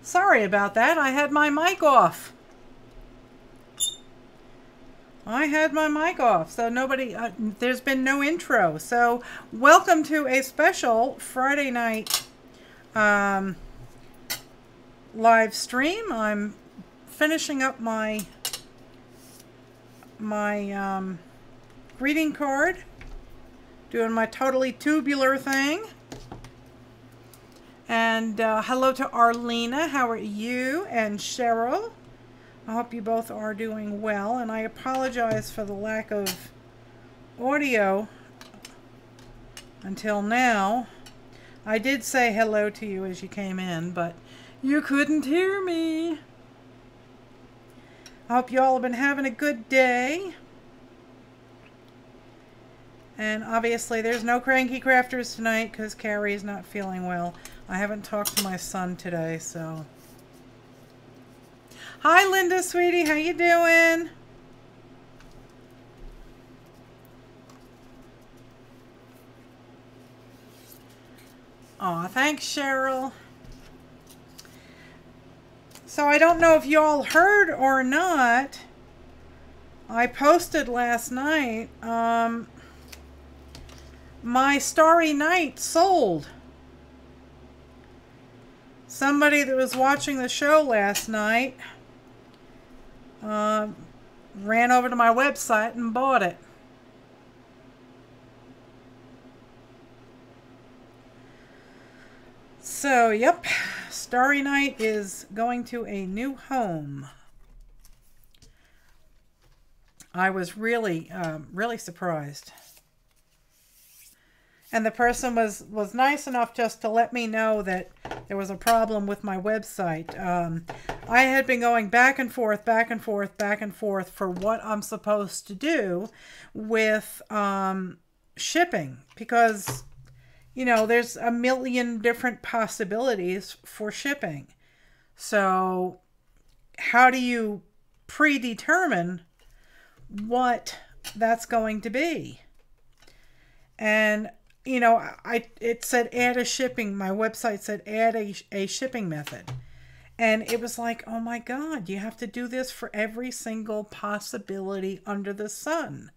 Sorry about that. I had my mic off. So nobody, there's been no intro. So welcome to a special Friday night live stream. I'm finishing up my greeting card, doing my totally tubular thing. And hello to Arlena. How are you? And Cheryl. I hope you both are doing well. And I apologize for the lack of audio until now. I did say hello to you as you came in, but you couldn't hear me. I hope you all have been having a good day. And obviously there's no Cranky Crafters tonight because Carrie is not feeling well. I haven't talked to my son today, so. Hi, Linda, sweetie. How you doing? Aw, thanks, Cheryl. So I don't know if you all heard or not. I posted last night. My Starry Night sold. Somebody that was watching the show last night ran over to my website and bought it. So, yep, Starry Night is going to a new home. I was really, really surprised. And the person was nice enough just to let me know that there was a problem with my website. I had been going back and forth for what I'm supposed to do with shipping. Because, you know, there's a million different possibilities for shipping. So how do you predetermine what that's going to be? And you know, it said add a shipping. My website said add a shipping method. And it was like, oh my God, you have to do this for every single possibility under the sun.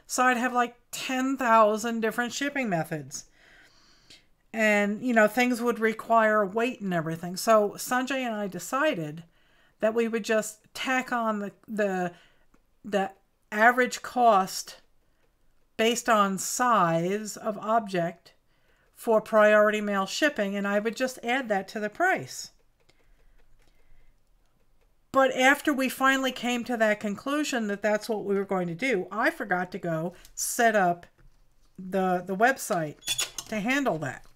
So I'd have like 10,000 different shipping methods. And, you know, things would require weight and everything. So Sanjay and I decided that we would just tack on the average cost based on size of object for priority mail shipping, and I would just add that to the price. But after we finally came to that conclusion that that's what we were going to do, I forgot to go set up the website to handle that.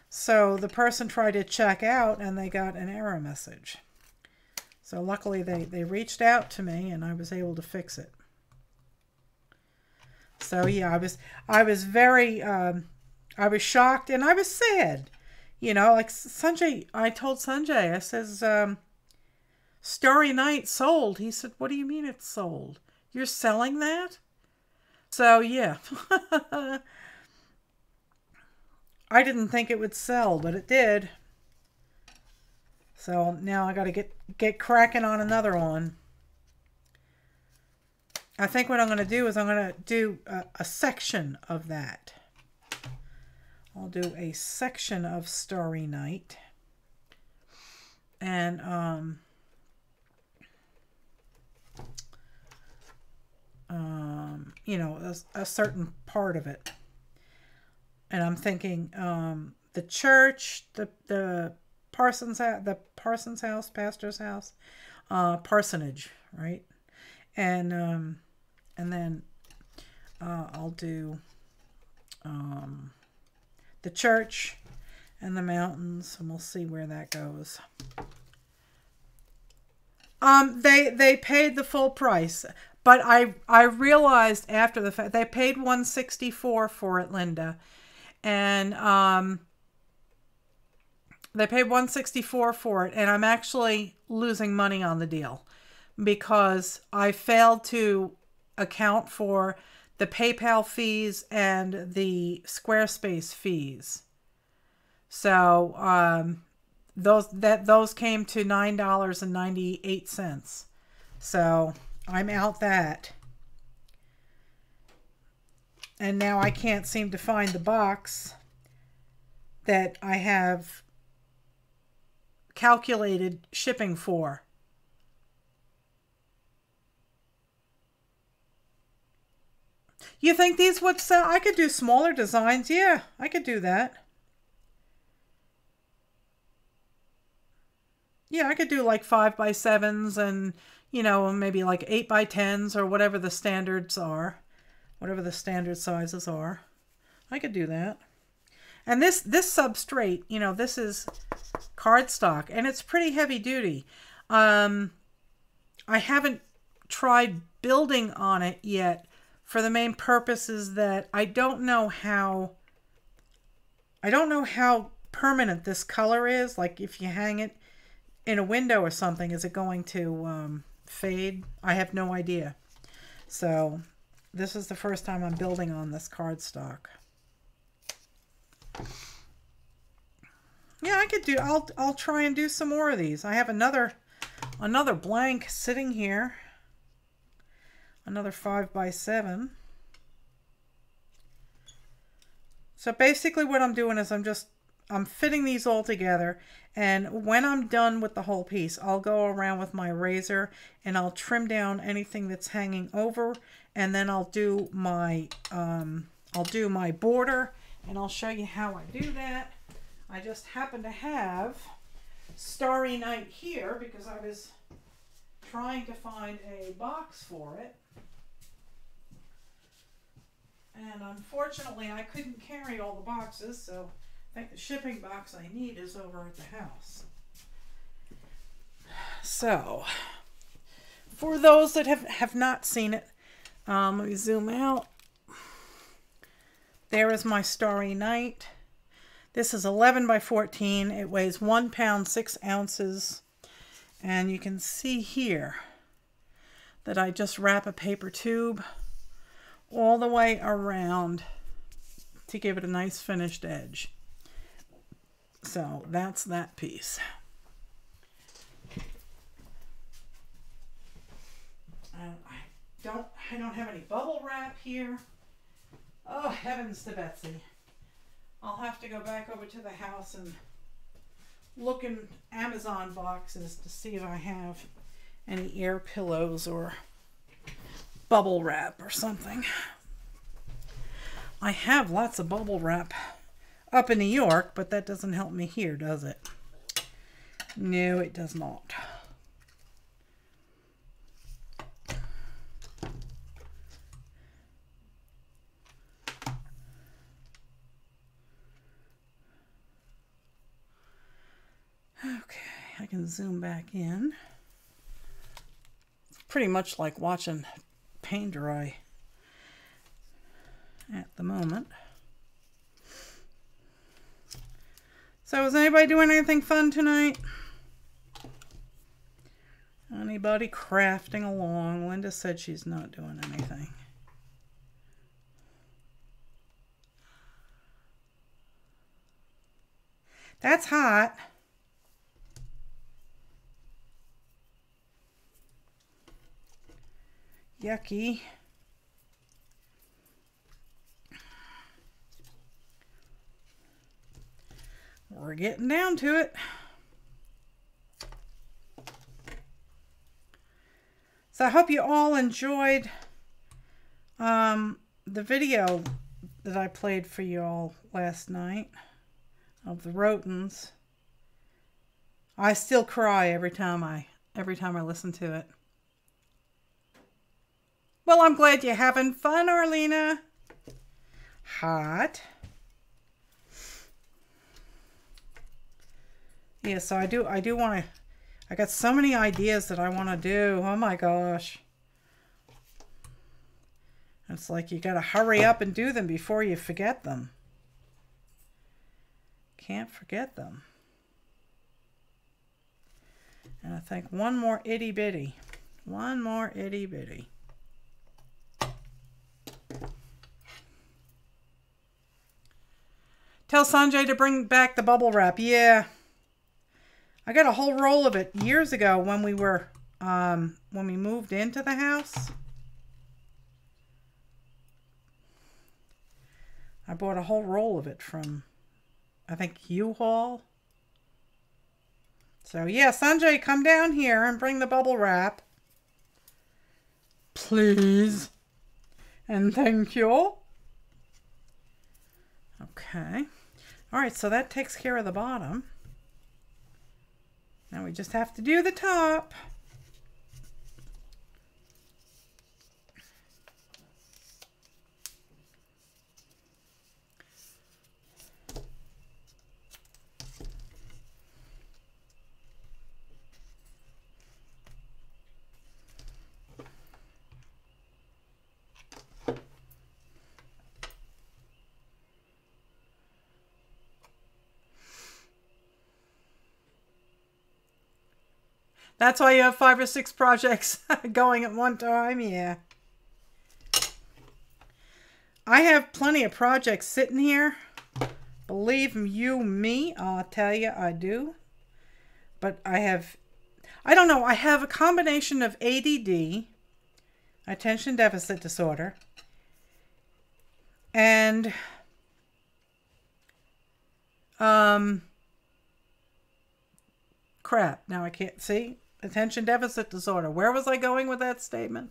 So the person tried to check out and they got an error message. So luckily they reached out to me and I was able to fix it. So yeah, I was very, I was shocked and I was sad, you know, like Sanjay, I told Sanjay, I says, Starry Night sold. He said, what do you mean it's sold? You're selling that? So yeah, I didn't think it would sell, but it did. So now I got to get cracking on another one. I think what I'm going to do is I'm going to do a section of that. I'll do a section of Starry Night. And, you know, a certain part of it. And I'm thinking the church, the parson's house, pastor's house, parsonage, right? And then I'll do the church and the mountains, and we'll see where that goes. They paid the full price, but I realized after the fact they paid $164 for it, Linda, and they paid $164 for it, and I'm actually losing money on the deal because I failed to account for the PayPal fees and the Squarespace fees. So those came to $9.98. So I'm out that. And now I can't seem to find the box that I have calculated shipping for. You think these would sell? I could do smaller designs. Yeah, I could do that. Yeah, I could do like 5x7s and, you know, maybe like 8x10s or whatever the standards are. Whatever the standard sizes are. I could do that. And this substrate, you know, this is cardstock and it's pretty heavy duty. I haven't tried building on it yet for the main purpose is that I don't know how permanent this color is. Like if you hang it in a window or something, is it going to fade? I have no idea. So this is the first time I'm building on this cardstock. Yeah, I could do, I'll try and do some more of these. I have another blank sitting here. Another 5x7. So basically what I'm doing is I'm fitting these all together, and when I'm done with the whole piece, I'll go around with my razor and I'll trim down anything that's hanging over, and then I'll do my border, and I'll show you how I do that. I just happen to have Starry Night here because I was trying to find a box for it. And unfortunately, I couldn't carry all the boxes, so I think the shipping box I need is over at the house. So, for those that have not seen it, let me zoom out. There is my Starry Night. This is 11x14. It weighs 1 pound 6 ounces. And you can see here that I just wrap a paper tube all the way around to give it a nice finished edge. So that's that piece. I don't have any bubble wrap here. Oh, heavens to Betsy. I'll have to go back over to the house and look in Amazon boxes to see if I have any air pillows or bubble wrap or something. I have lots of bubble wrap up in New York, but that doesn't help me here, does it? No, it does not. Okay, I can zoom back in. It's pretty much like watching paint dry at the moment. So is anybody doing anything fun tonight? Anybody crafting along? Linda said she's not doing anything. That's hot. Yucky. We're getting down to it. So I hope you all enjoyed the video that I played for you all last night of the Rotens. I still cry every time I listen to it. Well, I'm glad you're having fun, Arlena. Hot. Yeah, so I do want to, I got so many ideas that I want to do. Oh my gosh. It's like you got to hurry up and do them before you forget them. Can't forget them. And I think one more itty bitty. One more itty bitty. Tell Sanjay to bring back the bubble wrap. Yeah. I got a whole roll of it years ago when we were, when we moved into the house. I bought a whole roll of it from, I think, U-Haul. So yeah, Sanjay, come down here and bring the bubble wrap. Please. And thank you. Okay. All right, so that takes care of the bottom. Now we just have to do the top. That's why you have 5 or 6 projects going at one time, yeah. I have plenty of projects sitting here. Believe you me, I'll tell you I do. But I don't know, I have a combination of ADD, attention deficit disorder, and crap, now I can't see. Attention deficit disorder. Where was I going with that statement?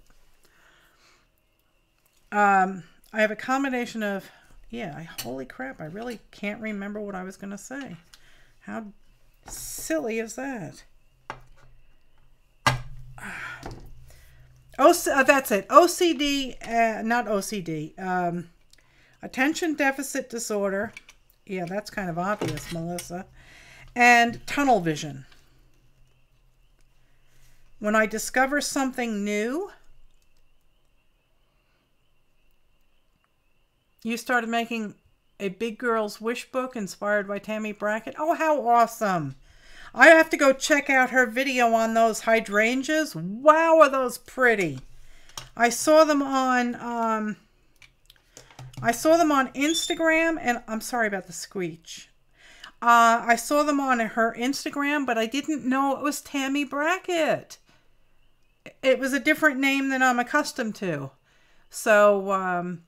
I have a combination of, yeah, holy crap, I really can't remember what I was going to say. How silly is that? That's it. OCD, not OCD. Attention deficit disorder. Yeah, that's kind of obvious, Melissa. And tunnel vision. When I discover something new, you started making a Big Girl's Wish book inspired by Tammy Brackett. Oh, how awesome. I have to go check out her video on those hydrangeas. Wow, are those pretty. I saw them on Instagram, and I'm sorry about the screech. I saw them on her Instagram, but I didn't know it was Tammy Brackett. It was a different name than I'm accustomed to. So,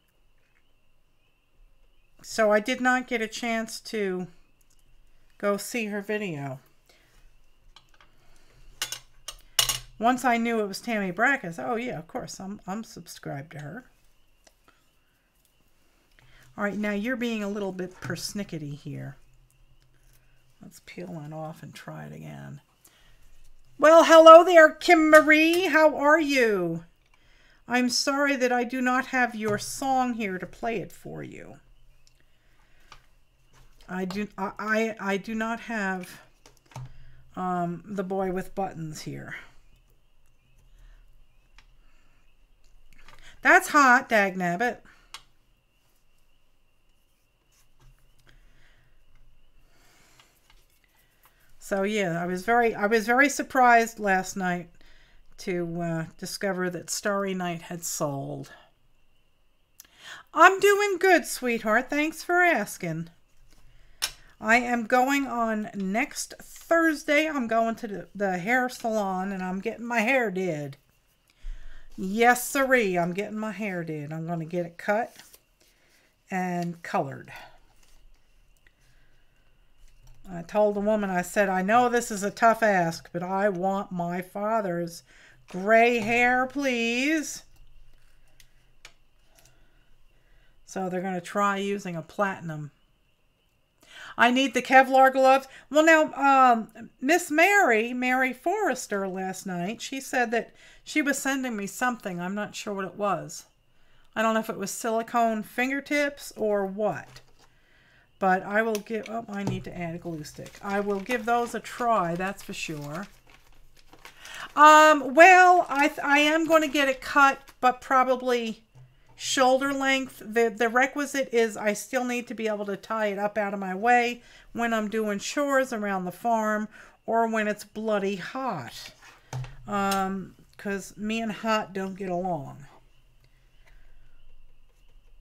so I did not get a chance to go see her video. Once I knew it was Tammy Brackett, I said, oh yeah, of course, I'm subscribed to her. All right, now you're being a little bit persnickety here. Let's peel it off and try it again. Well, hello there, Kim Marie. How are you? I'm sorry that I do not have your song here to play it for you. I do not have The Boy with Buttons here. That's hot, dagnabbit. So yeah, I was very surprised last night to discover that Starry Night had sold. I'm doing good, sweetheart. Thanks for asking. I am going on next Thursday. I'm going to the hair salon and I'm getting my hair did. Yes, sirree, I'm getting my hair did. I'm going to get it cut and colored. I told the woman, I said, I know this is a tough ask, but I want my father's gray hair, please. So they're going to try using a platinum. I need the Kevlar gloves. Well, now, Miss Mary Forrester last night, she said that she was sending me something. I'm not sure what it was. I don't know if it was silicone fingertips or what. But I will give, oh, I need to add a glue stick. I will give those a try, that's for sure. Well, I am going to get it cut, but probably shoulder length. The requisite is I still need to be able to tie it up out of my way when I'm doing chores around the farm or when it's bloody hot. Because me and hot don't get along.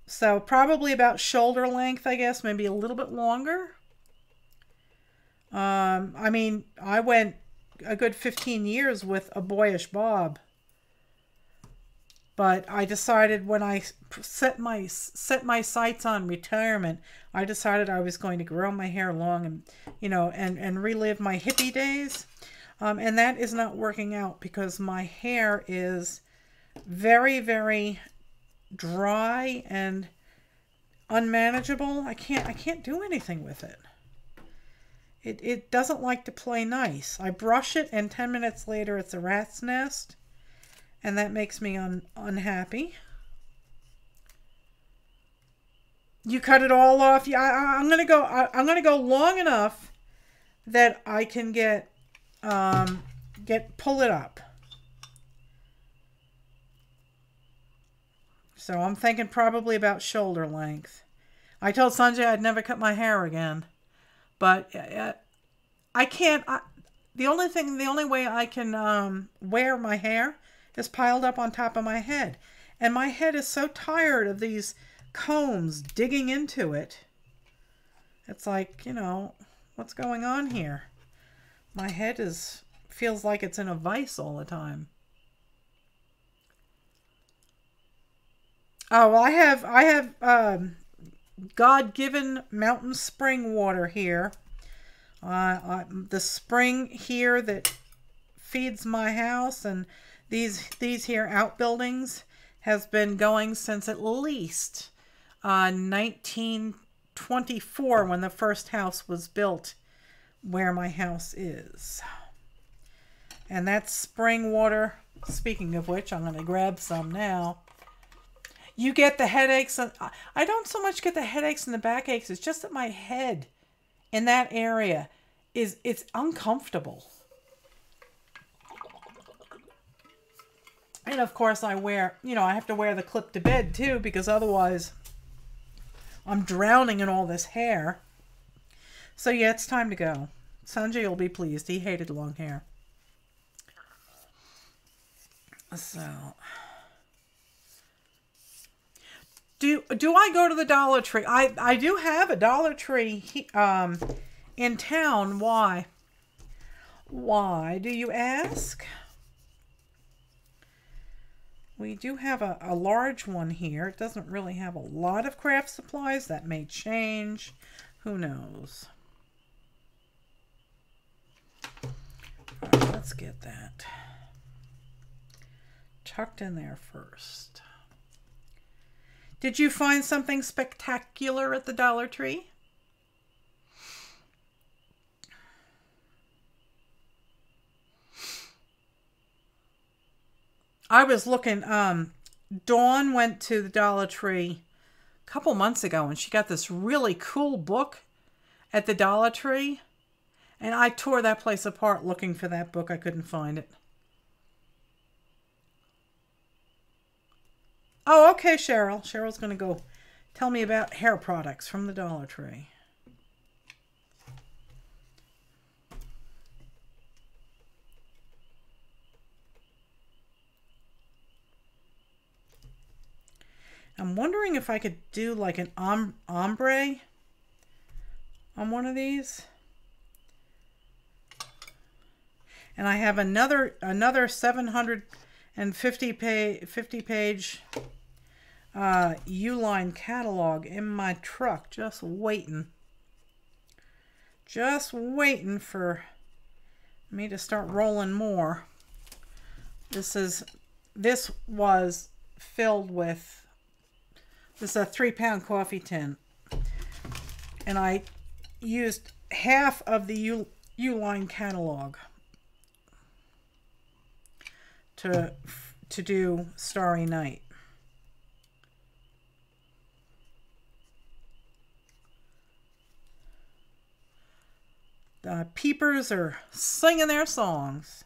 So probably about shoulder length, I guess, maybe a little bit longer. I mean, I went a good 15 years with a boyish bob. But I decided when I set my sights on retirement, I decided I was going to grow my hair long and, you know, and relive my hippie days. And that is not working out because my hair is very, very dry and unmanageable. I can't do anything with it. It doesn't like to play nice. I brush it and 10 minutes later it's a rat's nest. And that makes me unhappy. You cut it all off. Yeah, I'm gonna go. I'm gonna go long enough that I can pull it up. So I'm thinking probably about shoulder length. I told Sanjay I'd never cut my hair again, but I can't. The only way I can wear my hair is piled up on top of my head. And my head is so tired of these combs digging into it. It's like, you know, what's going on here? My head feels like it's in a vice all the time. Oh, well, I have God-given mountain spring water here. The spring here that feeds my house and these here outbuildings has been going since at least 1924 when the first house was built where my house is. And that's spring water. Speaking of which, I'm going to grab some now. You get the headaches. I don't so much get the headaches and the backaches. It's just that my head in that area it's uncomfortable. And of course I have to wear the clip to bed too because otherwise I'm drowning in all this hair. So yeah, it's time to go. Sanjay will be pleased. He hated long hair. So do I go to the Dollar Tree? I do have a Dollar Tree in town. Why? Why do you ask? We do have a large one here. It doesn't really have a lot of craft supplies. That may change. Who knows? All right, let's get that tucked in there first. Did you find something spectacular at the Dollar Tree? I was looking, Dawn went to the Dollar Tree a couple months ago and she got this really cool book at the Dollar Tree. And I tore that place apart looking for that book. I couldn't find it. Oh, okay, Cheryl. Cheryl's going to go tell me about hair products from the Dollar Tree. I'm wondering if I could do like an ombre on one of these. And I have another 750 page Uline catalog in my truck, just waiting for me to start rolling more. This was filled with. This is a 3-pound coffee tin. And I used half of the Uline catalog to do Starry Night. The peepers are singing their songs.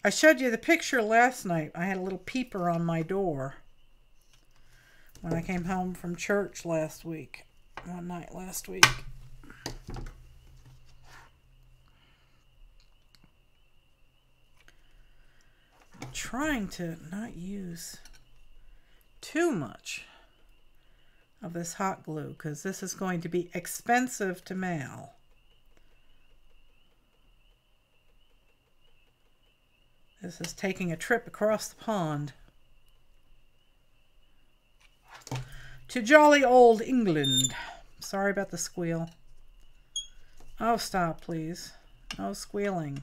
I showed you the picture last night. I had a little peeper on my door when I came home from church last week. One night last week. I'm trying to not use too much of this hot glue because this is going to be expensive to mail. This is taking a trip across the pond to jolly old England. Sorry about the squeal. Oh, stop, please. No squealing.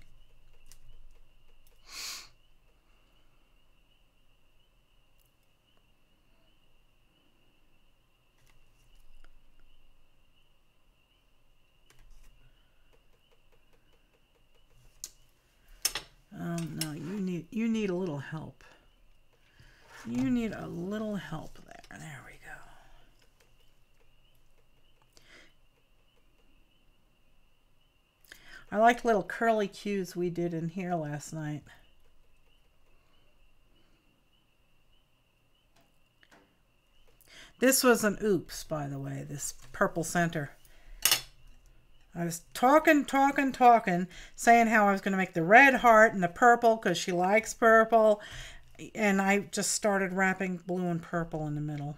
No, you need a little help. You need a little help there. There we go. I liked little curly cues we did in here last night. This was an oops, by the way, this purple center. I was talking, saying how I was going to make the red heart and the purple because she likes purple. And I just started wrapping blue and purple in the middle.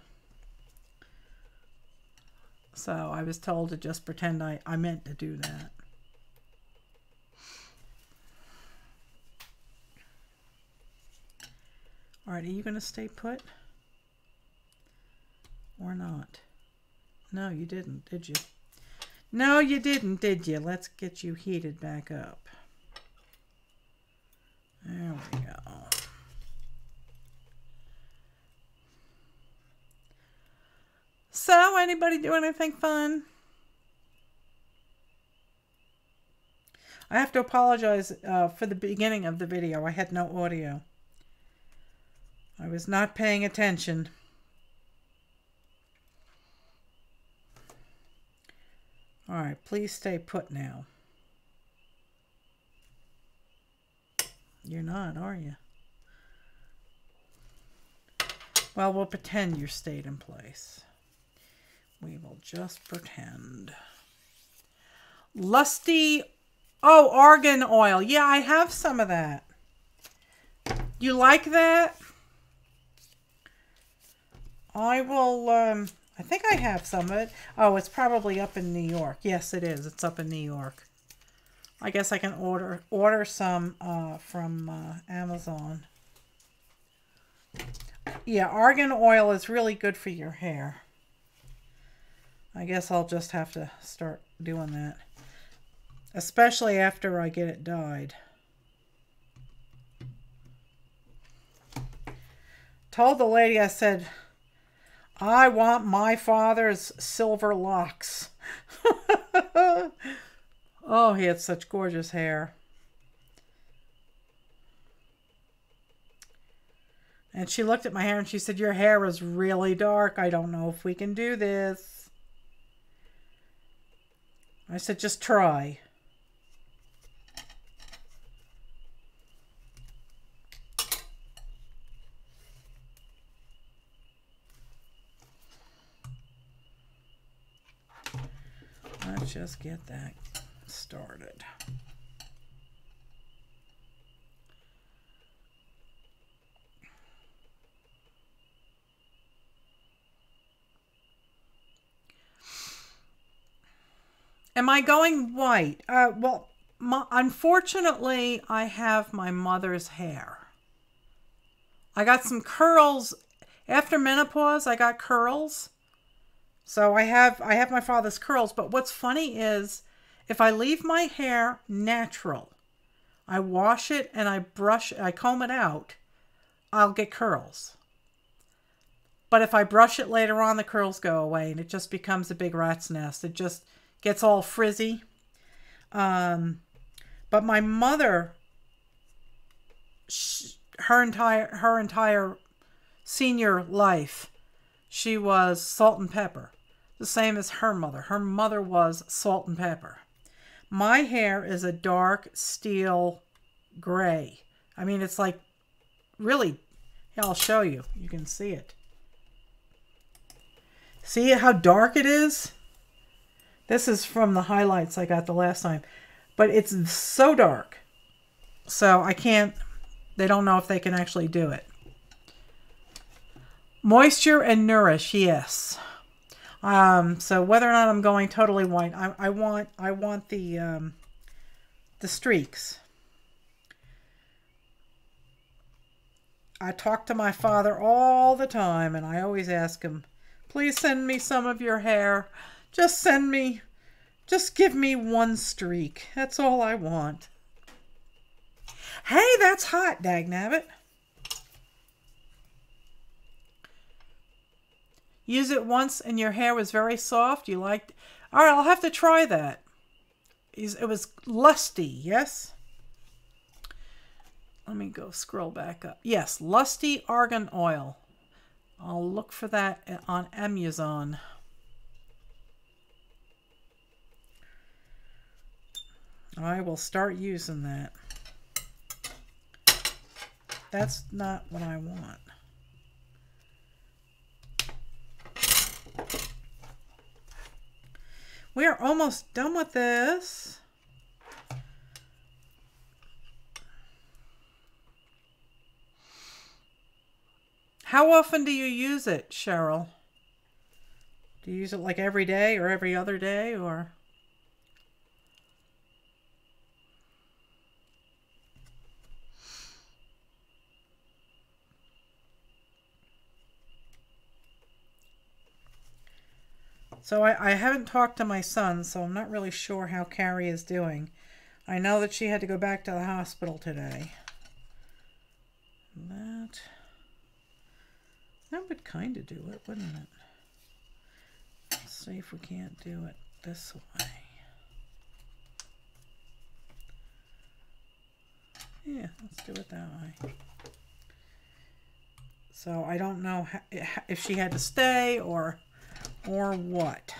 So I was told to just pretend I meant to do that. All right, are you going to stay put? Or not? No, you didn't, did you? No, you didn't, did you? Let's get you heated back up. There we go. So, anybody do anything fun? I have to apologize for the beginning of the video. I had no audio. I was not paying attention. All right, please stay put now. You're not, are you? Well, we'll pretend you stayed in place. We will just pretend. Lusty, oh, argan oil. Yeah, I have some of that. You like that? I will, I think I have some of it. Oh, it's probably up in New York. Yes, it is. It's up in New York. I guess I can order some from Amazon. Yeah, argan oil is really good for your hair. I guess I'll just have to start doing that. Especially after I get it dyed. Told the lady, I said, I want my father's silver locks. Oh, he had such gorgeous hair. And she looked at my hair and she said, your hair is really dark. I don't know if we can do this. I said, just try. Let's just get that started. Am I going white? Well, unfortunately, I have my mother's hair. I got some curls. After menopause, I got curls. So I have my father's curls. But what's funny is if I leave my hair natural, I wash it and I comb it out, I'll get curls. But if I brush it later on, the curls go away and it just becomes a big rat's nest. It just gets all frizzy. But my mother, her entire senior life, she was salt and pepper. The same as her mother. Her mother was salt and pepper. My hair is a dark steel gray. I mean, it's like really, yeah, I'll show you. You can see it. See how dark it is? This is from the highlights I got the last time. But it's so dark. So I can't, they don't know if they can actually do it. Moisture and nourish, yes. So whether or not I'm going totally white, I want the streaks. I talk to my father all the time, and I always ask him, please send me some of your hair. Just give me one streak. That's all I want. Hey, that's hot, dagnabbit. Use it once and your hair was very soft. You liked it. All right, I'll have to try that. It was lusty, yes? Let me go scroll back up. Yes, lusty argan oil. I'll look for that on Amazon. I will start using that. That's not what I want. We are almost done with this. How often do you use it, Cheryl? Do you use it like every day or every other day, or? So I haven't talked to my son, so I'm not really sure how Carrie is doing. I know that she had to go back to the hospital today. That would kind of do it, wouldn't it? Let's see if we can't do it this way. Yeah, let's do it that way. So I don't know if she had to stay or what.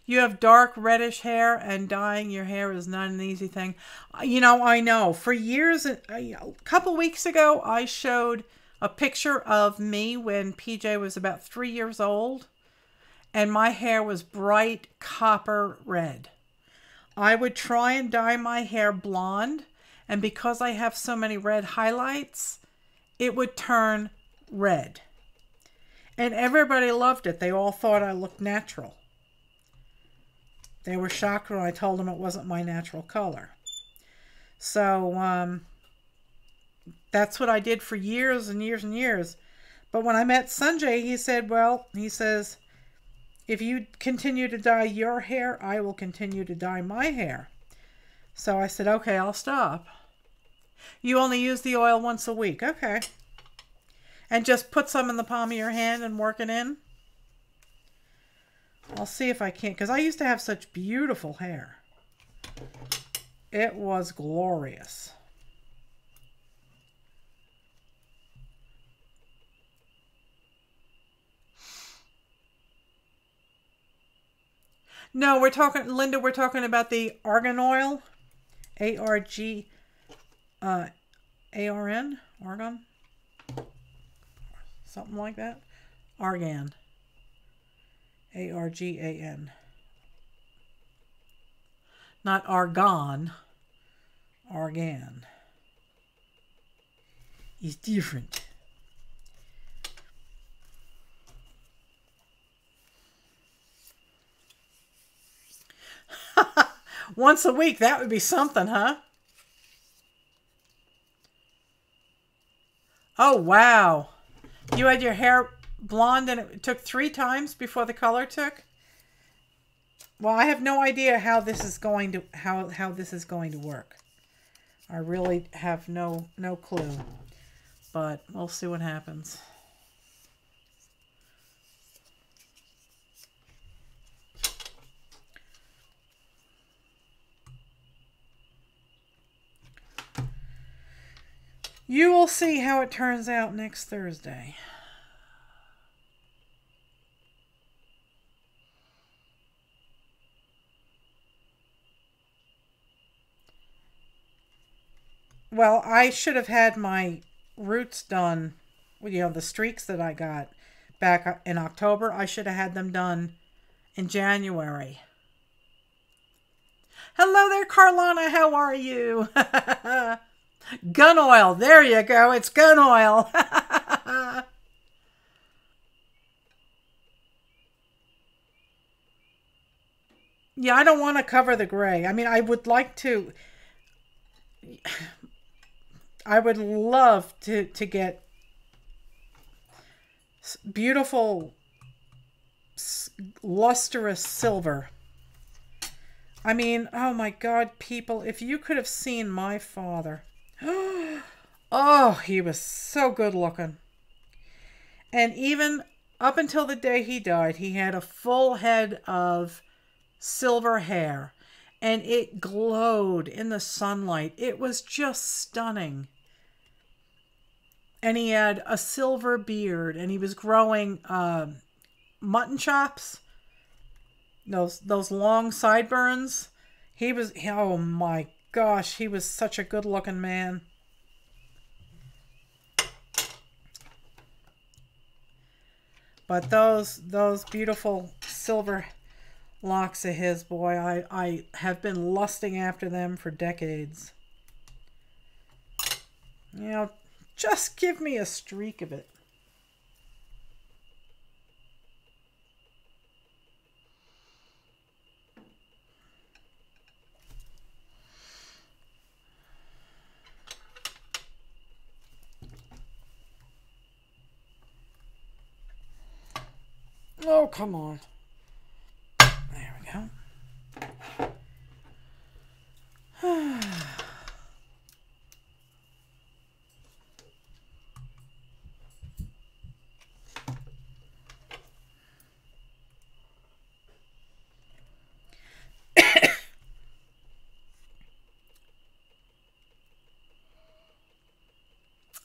You have dark reddish hair, and dyeing your hair is not an easy thing. You know, I know. For years, a couple weeks ago, I showed a picture of me when PJ was about 3 years old, and my hair was bright copper red. I would try and dye my hair blonde, and because I have so many red highlights, it would turn red. And everybody loved it. They all thought I looked natural. They were shocked when I told them it wasn't my natural color. So that's what I did for years and years and years. But when I met Sanjay, he said, well, he says, if you continue to dye your hair, I will continue to dye my hair. So I said, okay, I'll stop. You only use the oil once a week. Okay. And just put some in the palm of your hand and work it in. I'll see if I can, because I used to have such beautiful hair. It was glorious. No, we're talking, Linda, we're talking about the argan oil. A-R-G-A-R-N? Argan? Something like that. Argan. A-R-G-A-N. Not argon. Argan. Is different. Once a week, that would be something, huh? Oh, wow. You had your hair blonde and it took 3 times before the color took? Well, I have no idea how this is going to how this is going to work. I really have no clue. But we'll see what happens. You will see how it turns out next Thursday. Well, I should have had my roots done, you know, the streaks that I got back in October. I should have had them done in January. Hello there, Carlana. How are you? Gun oil. There you go. It's gun oil. Yeah, I don't want to cover the gray. I mean, I would like to. I would love to get beautiful, lustrous silver. I mean, oh my God, people, if you could have seen my father. Oh, he was so good looking. And even up until the day he died, he had a full head of silver hair. And it glowed in the sunlight. It was just stunning. And he had a silver beard. And he was growing mutton chops. Those long sideburns. He was, oh my gosh, he was such a good looking man. But those beautiful silver locks of his, boy, I have been lusting after them for decades. You know, just give me a streak of it. Oh, come on. There we go.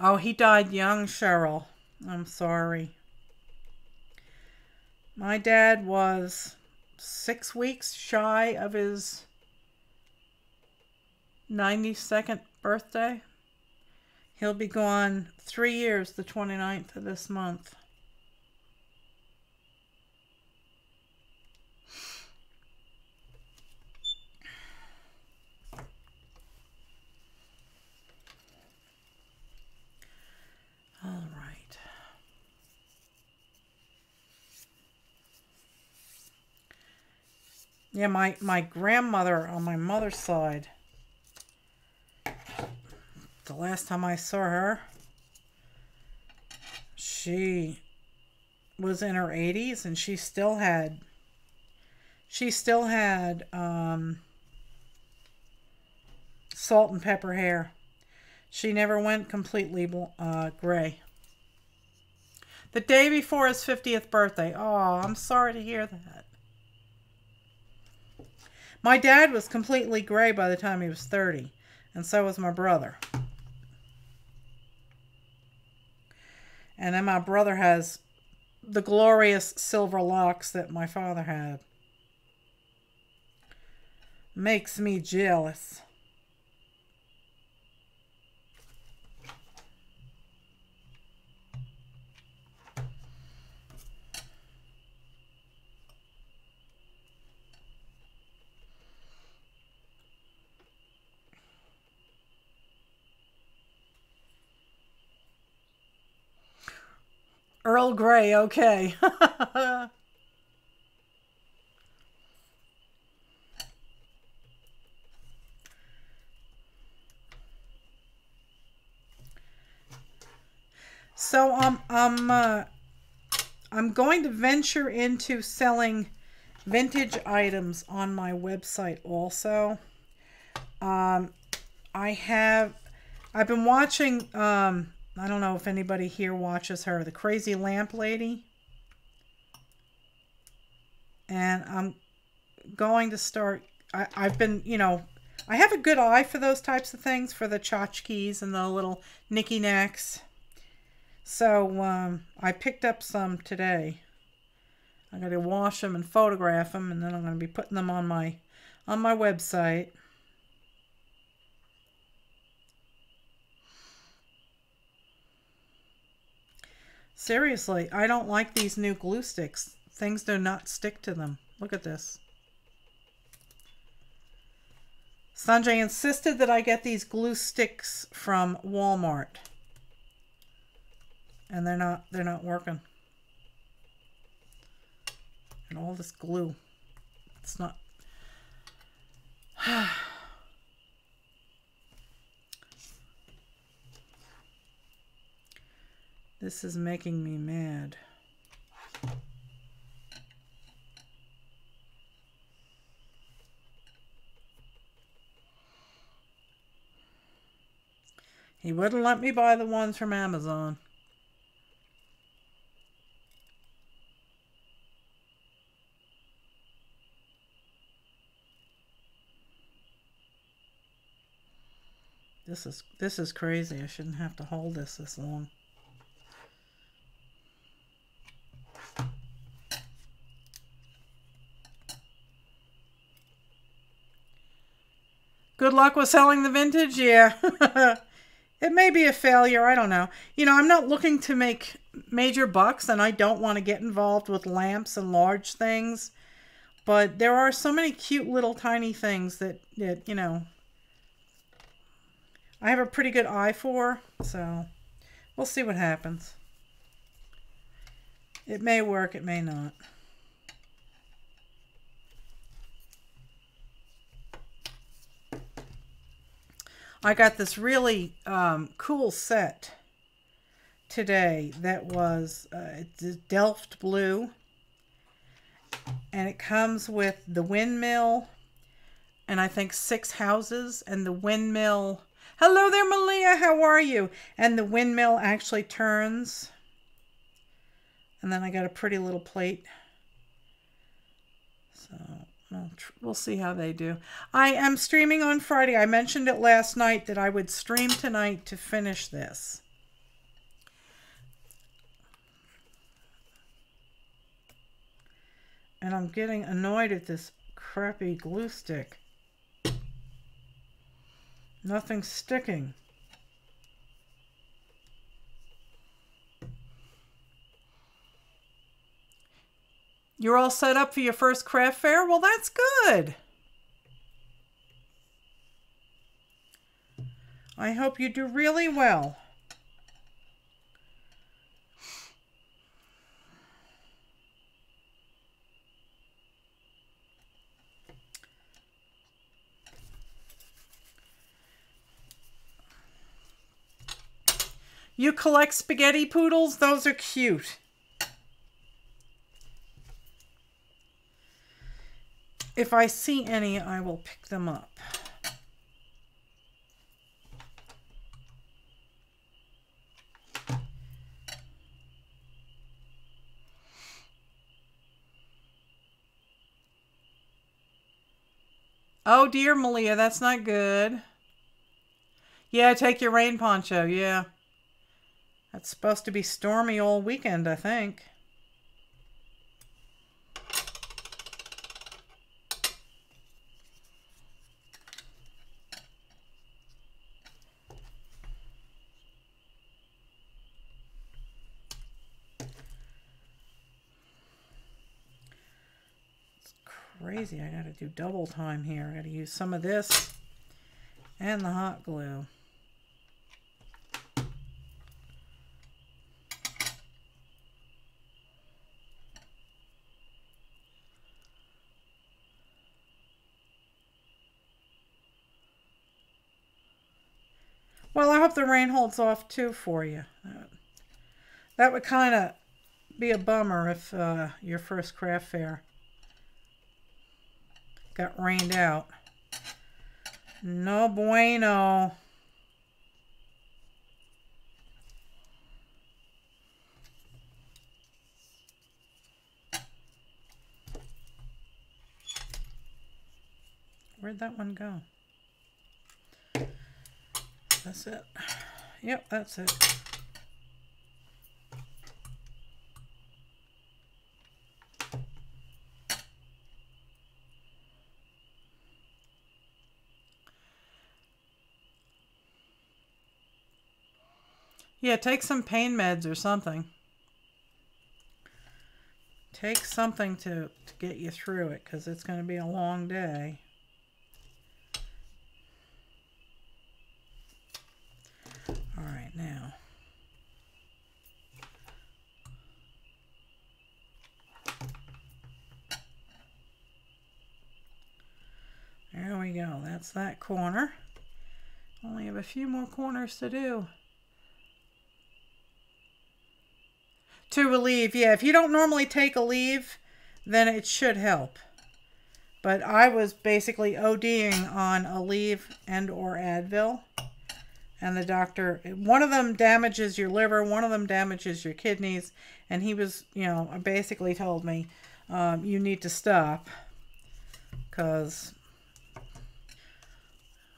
Oh, he died young, Cheryl. I'm sorry. My dad was 6 weeks shy of his 92nd birthday. He'll be gone 3 years, the 29th of this month. All right. Yeah, my grandmother on my mother's side, the last time I saw her, she was in her 80s and she still had salt and pepper hair. She never went completely gray. The day before his 50th birthday. Oh, I'm sorry to hear that. My dad was completely gray by the time he was 30, and so was my brother. And then my brother has the glorious silver locks that my father had. Makes me jealous. Earl Grey, okay. So I'm going to venture into selling vintage items on my website also. I've been watching, I don't know if anybody here watches her, the Crazy Lamp Lady. And I'm going to start, I've been, you know, I have a good eye for those types of things, for the tchotchkes and the little knicky-knacks. So I picked up some today. I'm going to wash them and photograph them, and then I'm going to be putting them on my website. Seriously, I don't like these new glue sticks. Things do not stick to them. Look at this. Sanjay insisted that I get these glue sticks from Walmart. And they're not working. And all this glue. It's not, This is making me mad. He wouldn't let me buy the ones from Amazon. This is crazy. I shouldn't have to hold this long. Good luck with selling the vintage? Yeah. It may be a failure. I don't know. You know, I'm not looking to make major bucks, and I don't want to get involved with lamps and large things. But there are so many cute little tiny things that you know, I have a pretty good eye for. So we'll see what happens. It may work. It may not. I got this really cool set today that was it's Delft blue, and it comes with the windmill and I think 6 houses, and the windmill. Hello there, Malia, how are you? And the windmill actually turns, and then I got a pretty little plate. So we'll see how they do. I am streaming on Friday. I mentioned it last night that I would stream tonight to finish this. And I'm getting annoyed at this crappy glue stick. Nothing's sticking. You're all set up for your first craft fair? Well, that's good. I hope you do really well. You collect spaghetti poodles? Those are cute. If I see any, I will pick them up. Oh dear, Malia, that's not good. Yeah, take your rain poncho, yeah. That's supposed to be stormy all weekend, I think. Crazy, I gotta do double time here. I gotta use some of this and the hot glue. Well, I hope the rain holds off too for you. That would kind of be a bummer if your first craft fair got rained out. No bueno. Where'd that one go? That's it. Yep, that's it. Yeah, take some pain meds or something. Take something to get you through it, because it's going to be a long day. All right, now. There we go. that's that corner. Only have a few more corners to do. To relieve, yeah, if you don't normally take Aleve, then it should help. But I was basically ODing on Aleve and or Advil. And the doctor, one of them damages your liver, one of them damages your kidneys. And he was, you know, basically told me, you need to stop. Because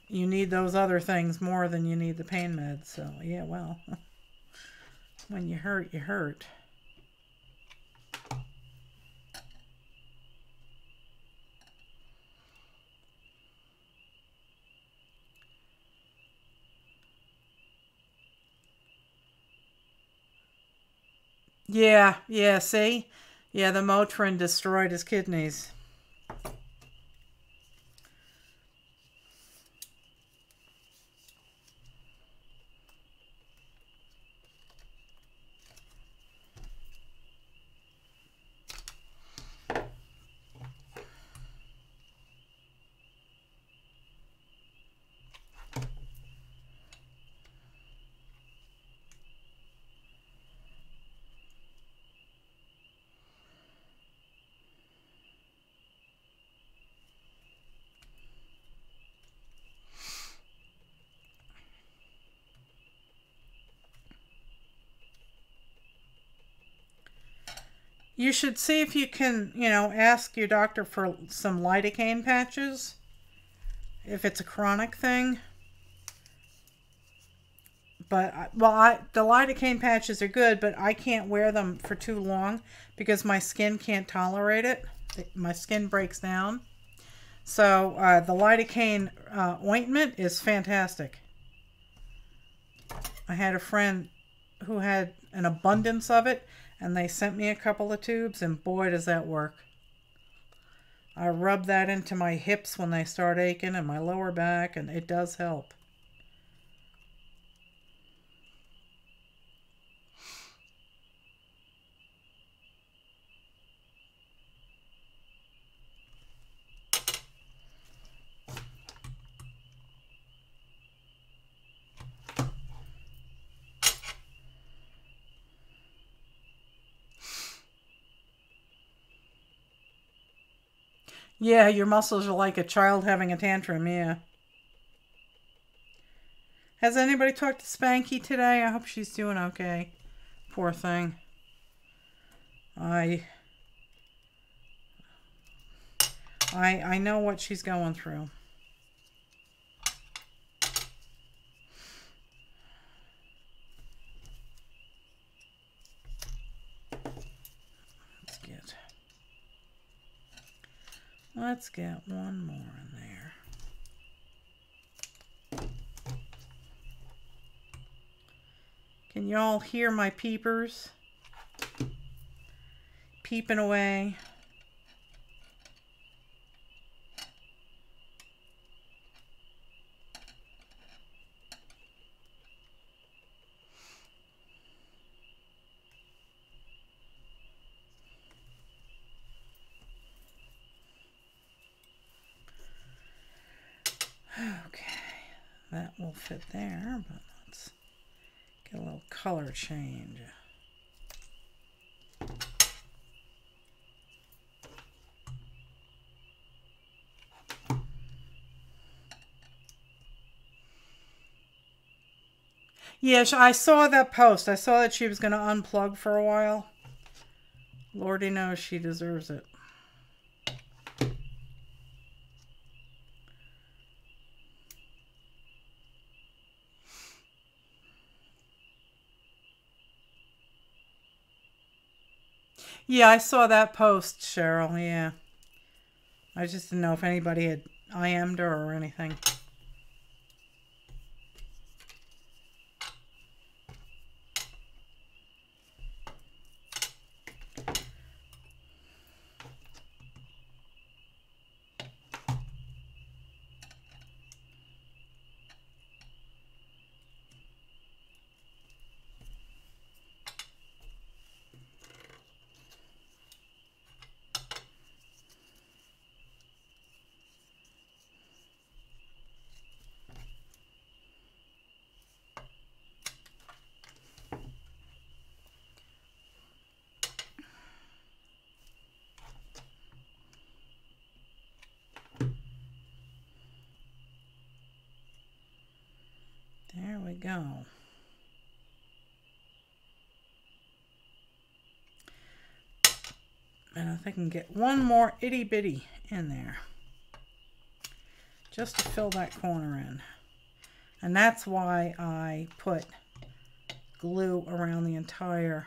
you need those other things more than you need the pain meds. So, yeah, well, when you hurt, you hurt. Yeah, yeah, see? Yeah, the Motrin destroyed his kidneys. You should see if you can, you know, ask your doctor for some lidocaine patches. If it's a chronic thing. But, well, the lidocaine patches are good, but I can't wear them for too long because my skin can't tolerate it. My skin breaks down. So, the lidocaine ointment is fantastic. I had a friend who had an abundance of it, and they sent me a couple of tubes, and boy, does that work. I rub that into my hips when they start aching and my lower back, and it does help. Yeah, your muscles are like a child having a tantrum, yeah. Has anybody talked to Spanky today? I hope she's doing okay. Poor thing. I know what she's going through. Let's get one more in there. Can you all hear my peepers? Peeping away. Okay, that will fit there, but let's get a little color change. Yeah, I saw that post. I saw that she was going to unplug for a while. Lordy knows she deserves it. Yeah, I saw that post, Cheryl, yeah. I just didn't know if anybody had IM'd her or anything. go. And if I can get one more itty bitty in there, just to fill that corner in. And that's why I put glue around the entire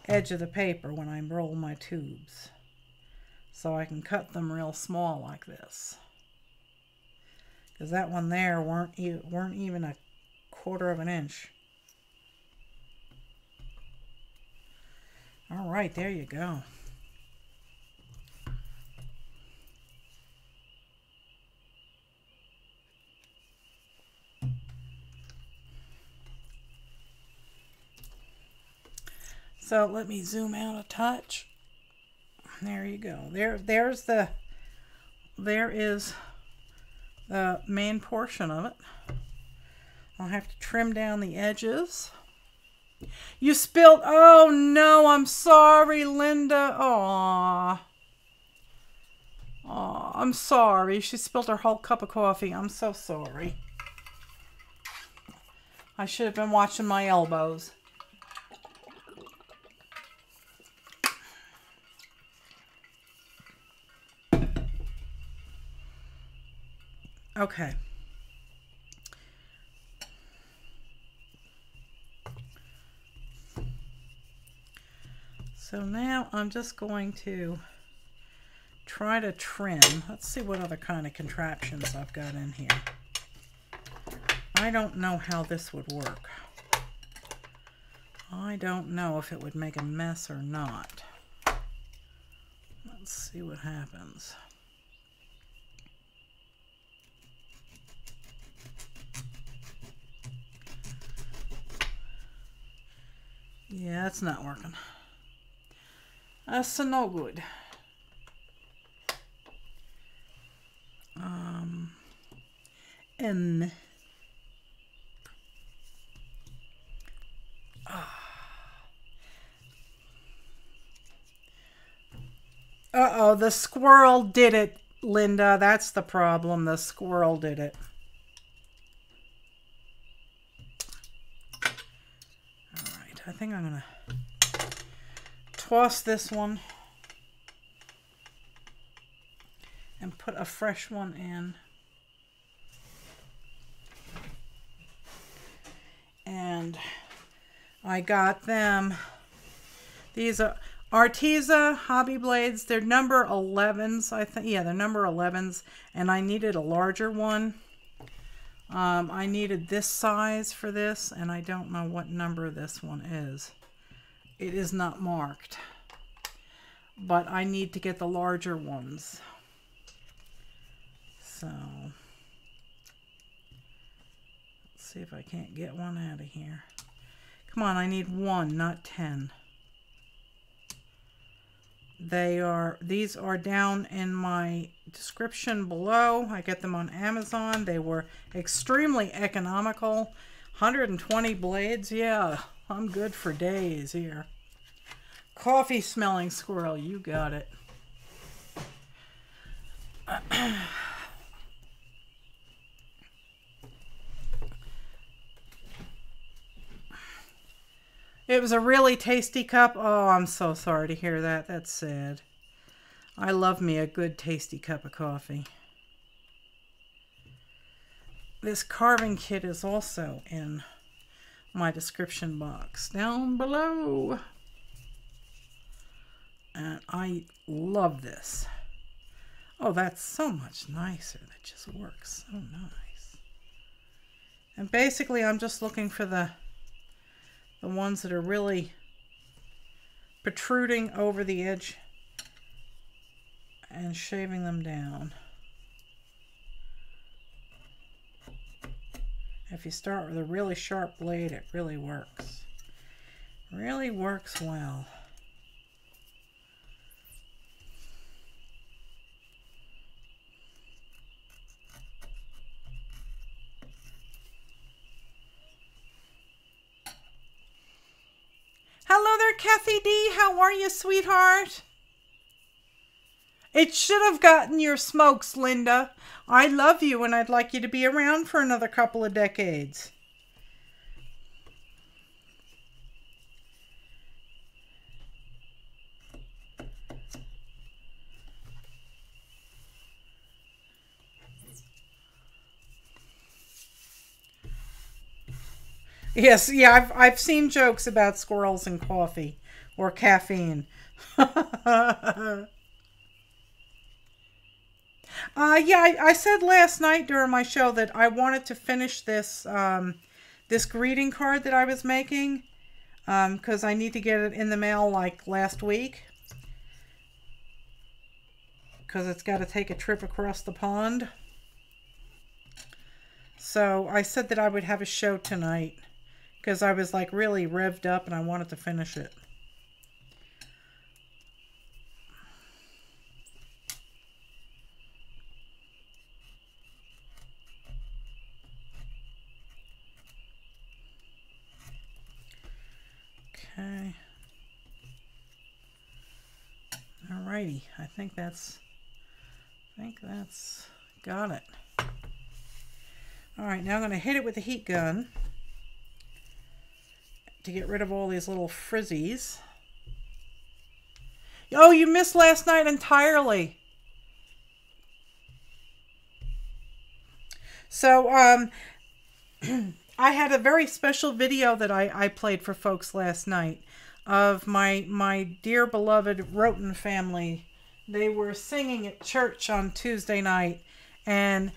edge of the paper when I roll my tubes, so I can cut them real small like this. Because that one there weren't even a quarter of an inch. All right, there you go. So let me zoom out a touch. There you go. There is the main portion of it. I'll have to trim down the edges. You spilled. Oh no, I'm sorry, Linda. Aw. Aw, I'm sorry. She spilled her whole cup of coffee. I'm so sorry. I should have been watching my elbows. Okay. So now I'm just going to try to trim. Let's see what other kind of contraptions I've got in here. I don't know how this would work. I don't know if it would make a mess or not. Let's see what happens. Yeah, it's not working. That's no good. Uh-oh, the squirrel did it, Linda. That's the problem. The squirrel did it. All right, I think I'm going to toss this one and put a fresh one in. And I got them. These are Arteza hobby blades. They're number 11s, I think. Yeah, they're number 11s. And I needed a larger one. I needed this size for this, and I don't know what number this one is. It is not marked. But I need to get the larger ones. So, let's see if I can't get one out of here. Come on, I need one, not 10. These are down in my description below. I get them on Amazon. They were extremely economical. 120 blades. Yeah, I'm good for days here. Coffee smelling squirrel, you got it. It was a really tasty cup. Oh, I'm so sorry to hear that. That's sad. I love me a good tasty cup of coffee. This carving kit is also in my description box down below. And I love this. Oh, that's so much nicer. That just works so nice. And basically, I'm just looking for the ones that are really protruding over the edge and shaving them down. If you start with a really sharp blade, it really works. Really works well. Hello there, Kathy D. How are you, sweetheart? It should have gotten your smokes, Linda. I love you and I'd like you to be around for another couple of decades. Yes, yeah, I've seen jokes about squirrels and coffee or caffeine. Yeah, I said last night during my show that I wanted to finish this this greeting card that I was making because I need to get it in the mail like last week because it's got to take a trip across the pond. So I said that I would have a show tonight because I was like really revved up and I wanted to finish it. Okay. Alrighty. I think that's got it. Alright, now I'm going to hit it with the heat gun to get rid of all these little frizzies. Oh, you missed last night entirely. So, I had a very special video that I played for folks last night of my dear beloved Roten family. They were singing at church on Tuesday night, and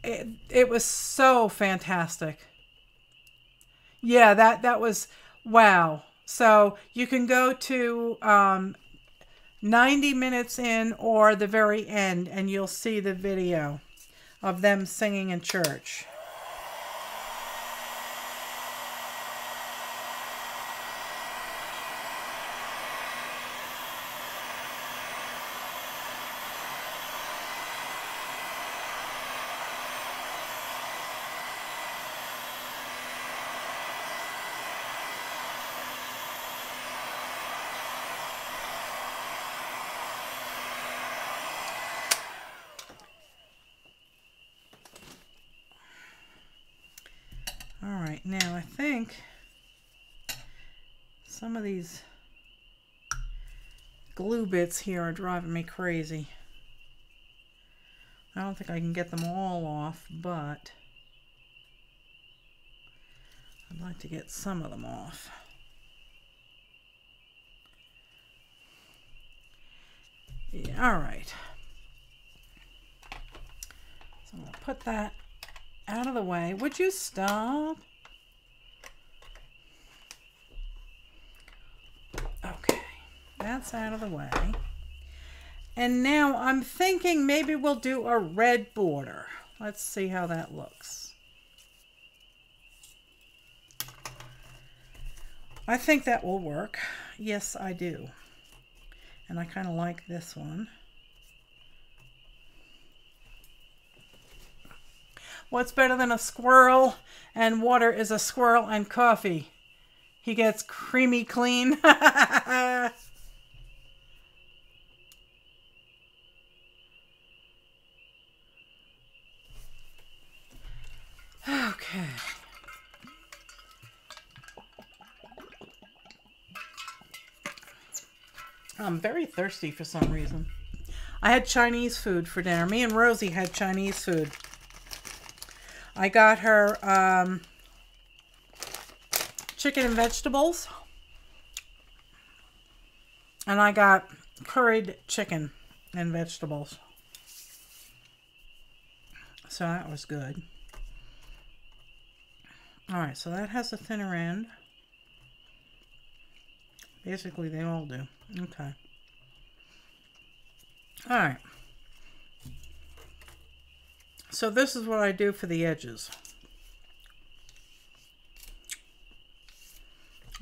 it was so fantastic. Yeah, that was wow. So you can go to 90 minutes in or the very end, and you'll see the video of them singing in church. Alright, now I think some of these glue bits here are driving me crazy. I don't think I can get them all off, but I'd like to get some of them off. Yeah, alright. So I'm going to put that out of the way. Would you stop? Okay, that's out of the way. And now I'm thinking maybe we'll do a red border. Let's see how that looks. I think that will work. Yes, I do. And I kind of like this one. What's better than a squirrel and water is a squirrel and coffee. He gets creamy clean. Okay. I'm very thirsty for some reason. I had Chinese food for dinner. Me and Rosie had Chinese food. I got her chicken and vegetables. And I got curried chicken and vegetables. So that was good. Alright, so that has a thinner end. Basically, they all do. Okay. Alright. So this is what I do for the edges.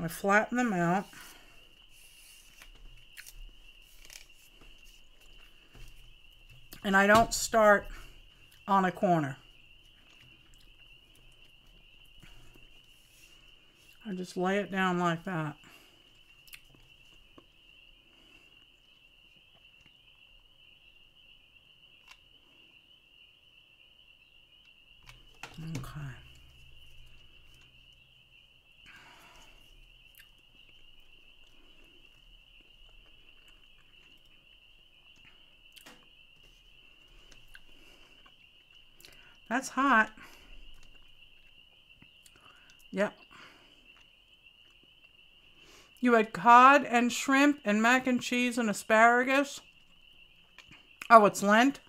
I flatten them out. And I don't start on a corner. I just lay it down like that. Okay. That's hot. Yep. You had cod and shrimp and mac and cheese and asparagus. Oh, it's Lent?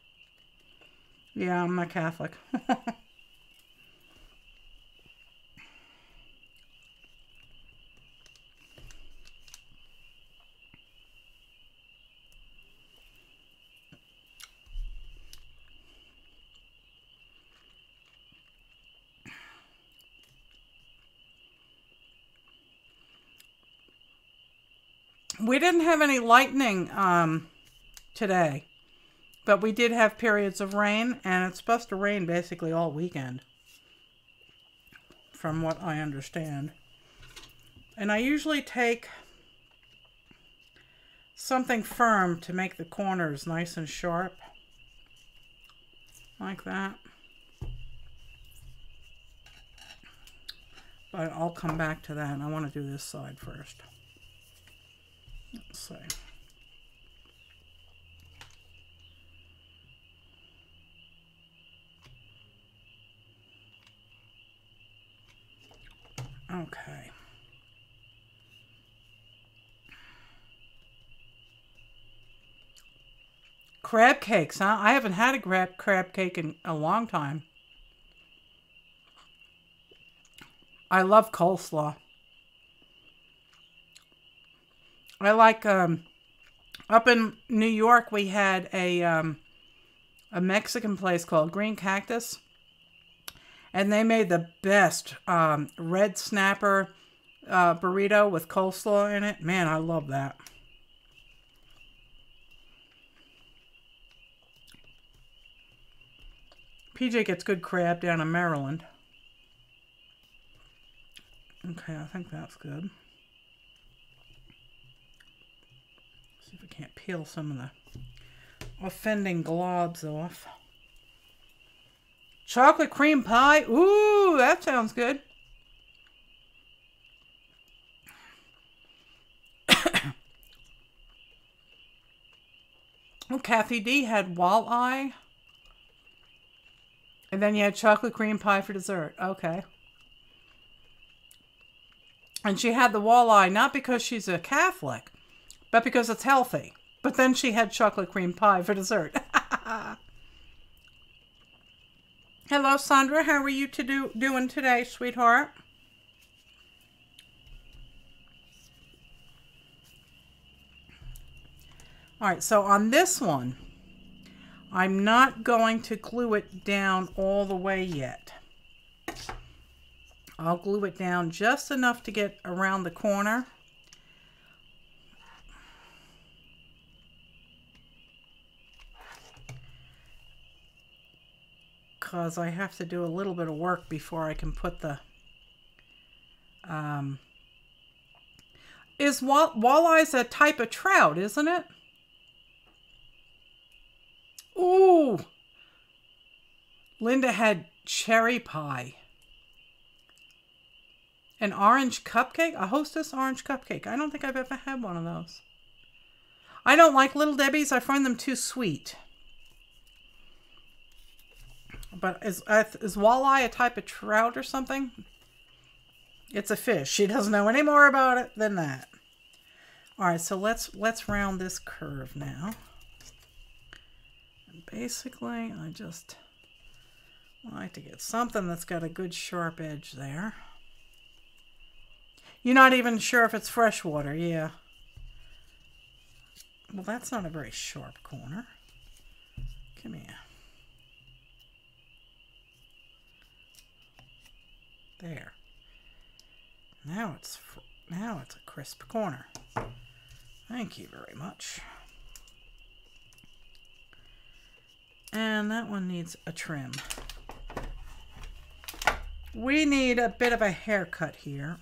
Yeah, I'm not Catholic. We didn't have any lightning today, but we did have periods of rain, and it's supposed to rain basically all weekend, from what I understand. And I usually take something firm to make the corners nice and sharp, like that. But I'll come back to that. I want to do this side first. Let's see. Okay. Crab cakes, huh? I haven't had a crab cake in a long time. I love coleslaw. I like, up in New York, we had a Mexican place called Green Cactus. And they made the best red snapper burrito with coleslaw in it. Man, I love that. PJ gets good crab down in Maryland. Okay, I think that's good. See if I can't peel some of the offending globs off. Chocolate cream pie. Ooh, that sounds good. Oh, Kathy D had walleye. And then you had chocolate cream pie for dessert. Okay. And she had the walleye not because she's a Catholic, but because it's healthy. But then she had chocolate cream pie for dessert. Hello, Sandra. How are you doing today, sweetheart? All right, so on this one, I'm not going to glue it down all the way yet. I'll glue it down just enough to get around the corner. Because I have to do a little bit of work before I can put the... Is walleye's a type of trout, isn't it? Ooh! Linda had cherry pie. An orange cupcake? A Hostess orange cupcake. I don't think I've ever had one of those. I don't like Little Debbie's. I find them too sweet. But is walleye a type of trout or something? It's a fish. She doesn't know any more about it than that. All right, so let's round this curve now. And basically, I just like to get something that's got a good sharp edge there. You're not even sure if it's freshwater, yeah. Well, that's not a very sharp corner. Come here. There. Now it's a crisp corner. Thank you very much. And that one needs a trim. We need a bit of a haircut here.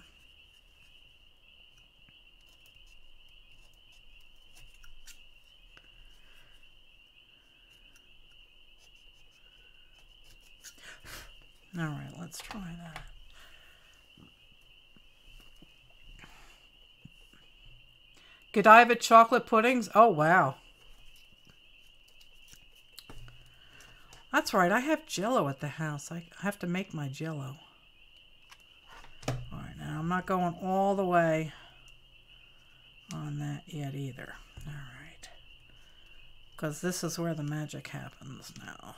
All right, let's try that. Godiva chocolate puddings. Oh, wow. That's right. I have Jell-O at the house. I have to make my Jell-O. All right, now I'm not going all the way on that yet either. All right. Because this is where the magic happens now.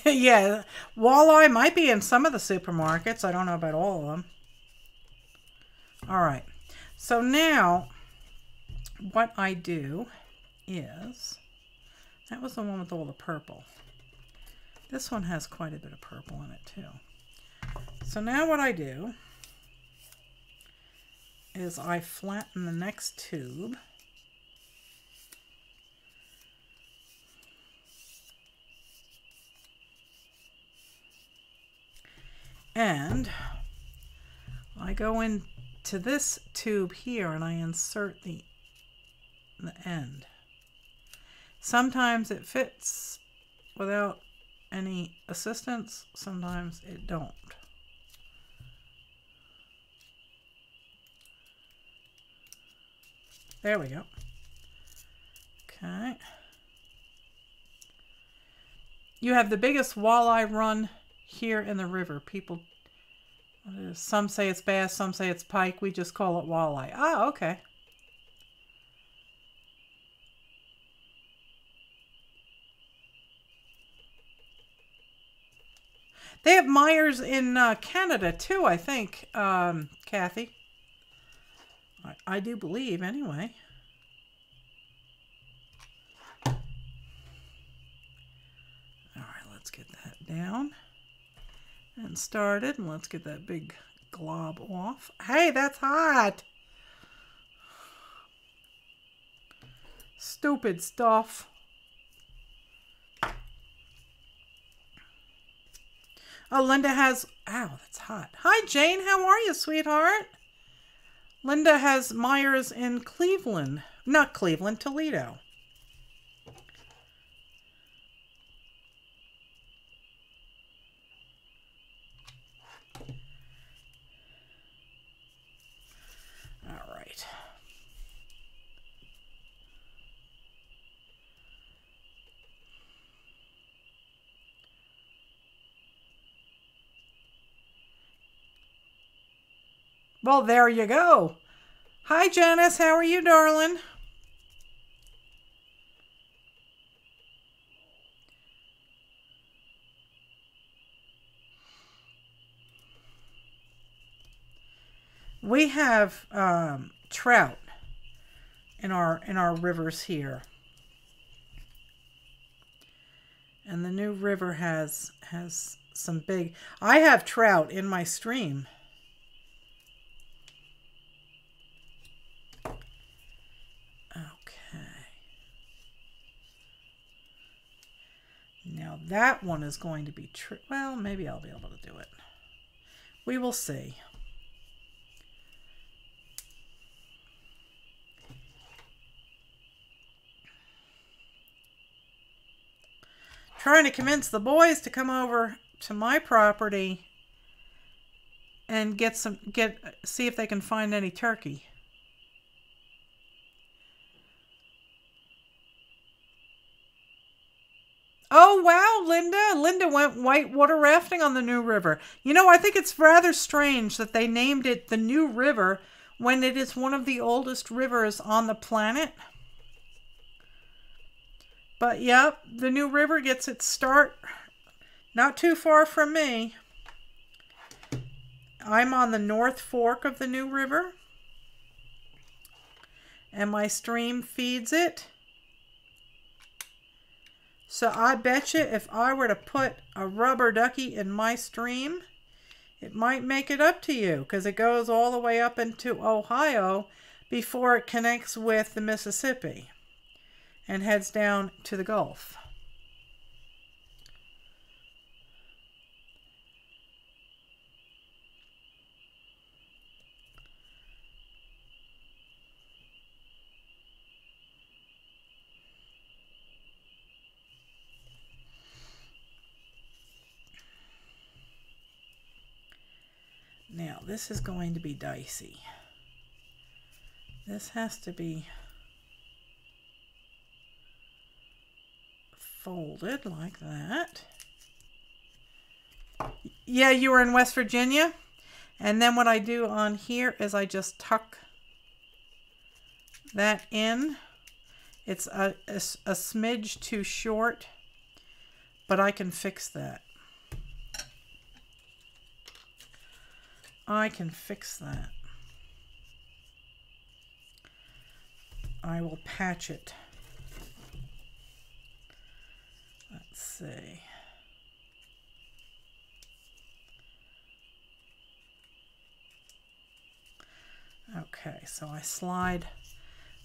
Yeah, walleye might be in some of the supermarkets. I don't know about all of them. All right. So now what I do is, that was the one with all the purple. This one has quite a bit of purple in it too. So now what I do is I flatten the next tube. And I go into this tube here and I insert the end. Sometimes it fits without any assistance, sometimes it don't. There we go. Okay. You have the biggest walleye run here in the river. People, some say it's bass, some say it's pike. We just call it walleye. Ah, okay. They have Myers in Canada too, I think, Kathy. I do believe, anyway. All right, let's get that down and started, and let's get that big glob off. Hey, that's hot! Stupid stuff. Oh, Linda has... Ow, that's hot. Hi, Jane. How are you, sweetheart? Linda has Myers in Cleveland. Not Cleveland, Toledo. All right. Well, there you go. Hi, Janice. How are you, darling? We have trout in our rivers here, and the new river has some big. I have trout in my stream. Now that one is going to be well, maybe I'll be able to do it. We will see. Trying to convince the boys to come over to my property and see if they can find any turkey. Oh, wow, Linda. Linda went whitewater rafting on the New River. You know, I think it's rather strange that they named it the New River when it is one of the oldest rivers on the planet. But, yep, the New River gets its start not too far from me. I'm on the North Fork of the New River, and my stream feeds it. So I bet you if I were to put a rubber ducky in my stream, it might make it up to you, because it goes all the way up into Ohio before it connects with the Mississippi. and heads down to the Gulf. Now, this is going to be dicey. This has to be folded like that. Yeah, you were in West Virginia. And then what I do on here is I just tuck that in. It's a smidge too short, but I can fix that. I can fix that. I will patch it. Let's see. Okay, so I slide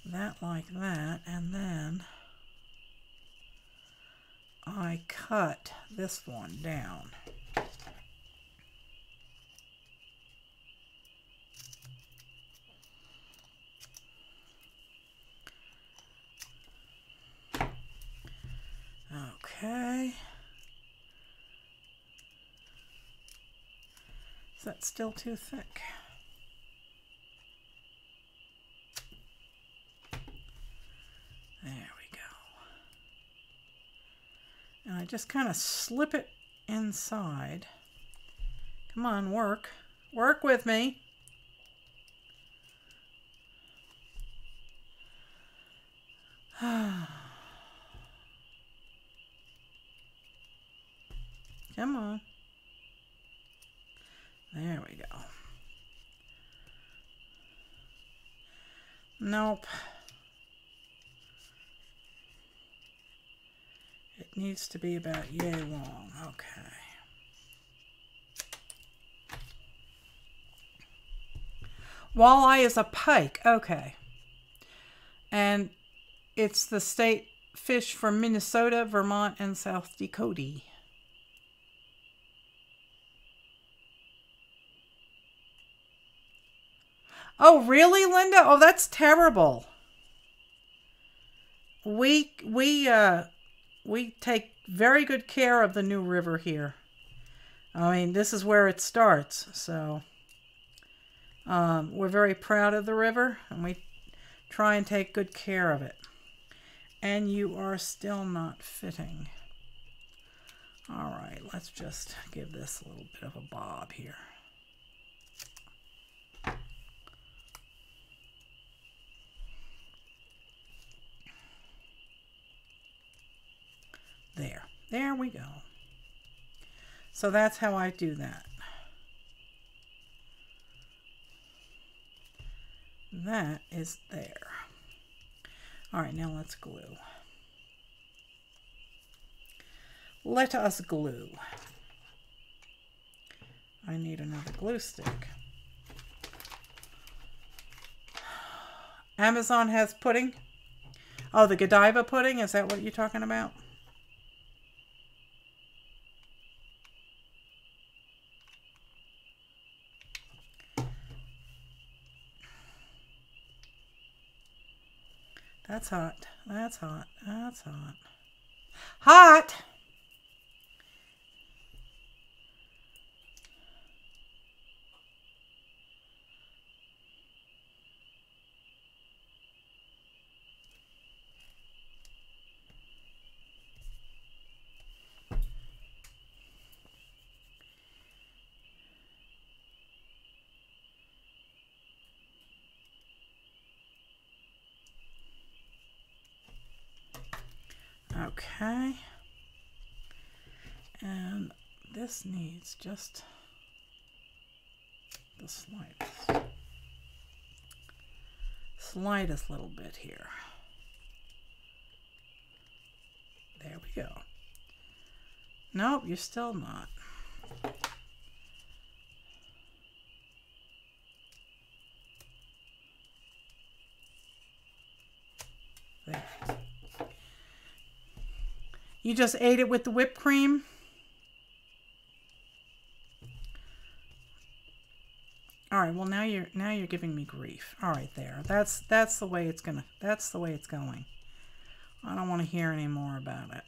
that like that, and then I cut this one down. Okay. Is that still too thick? There we go. And I just kind of slip it inside. Come on, work. Work with me. Come on. There we go. Nope. It needs to be about yay long. Okay. Walleye is a pike. Okay. And it's the state fish from Minnesota, Vermont, and South Dakota. Oh, really, Linda? Oh, that's terrible. We take very good care of the New River here. I mean, this is where it starts, so we're very proud of the river, and we try and take good care of it. And you are still not fitting. All right, let's just give this a little bit of a bob here. There we go. So that's how I do that. That is there. All right, now let's glue. Let us glue. I need another glue stick. Amazon has pudding. Oh, the Godiva pudding? Is that what you're talking about? That's hot. That's hot. That's hot. Hot! Okay, and this needs just the slightest little bit here. There we go. Nope, you're still not. There. You just ate it with the whipped cream? All right, well now you're giving me grief. All right, there. That's the way it's going. I don't want to hear any more about it.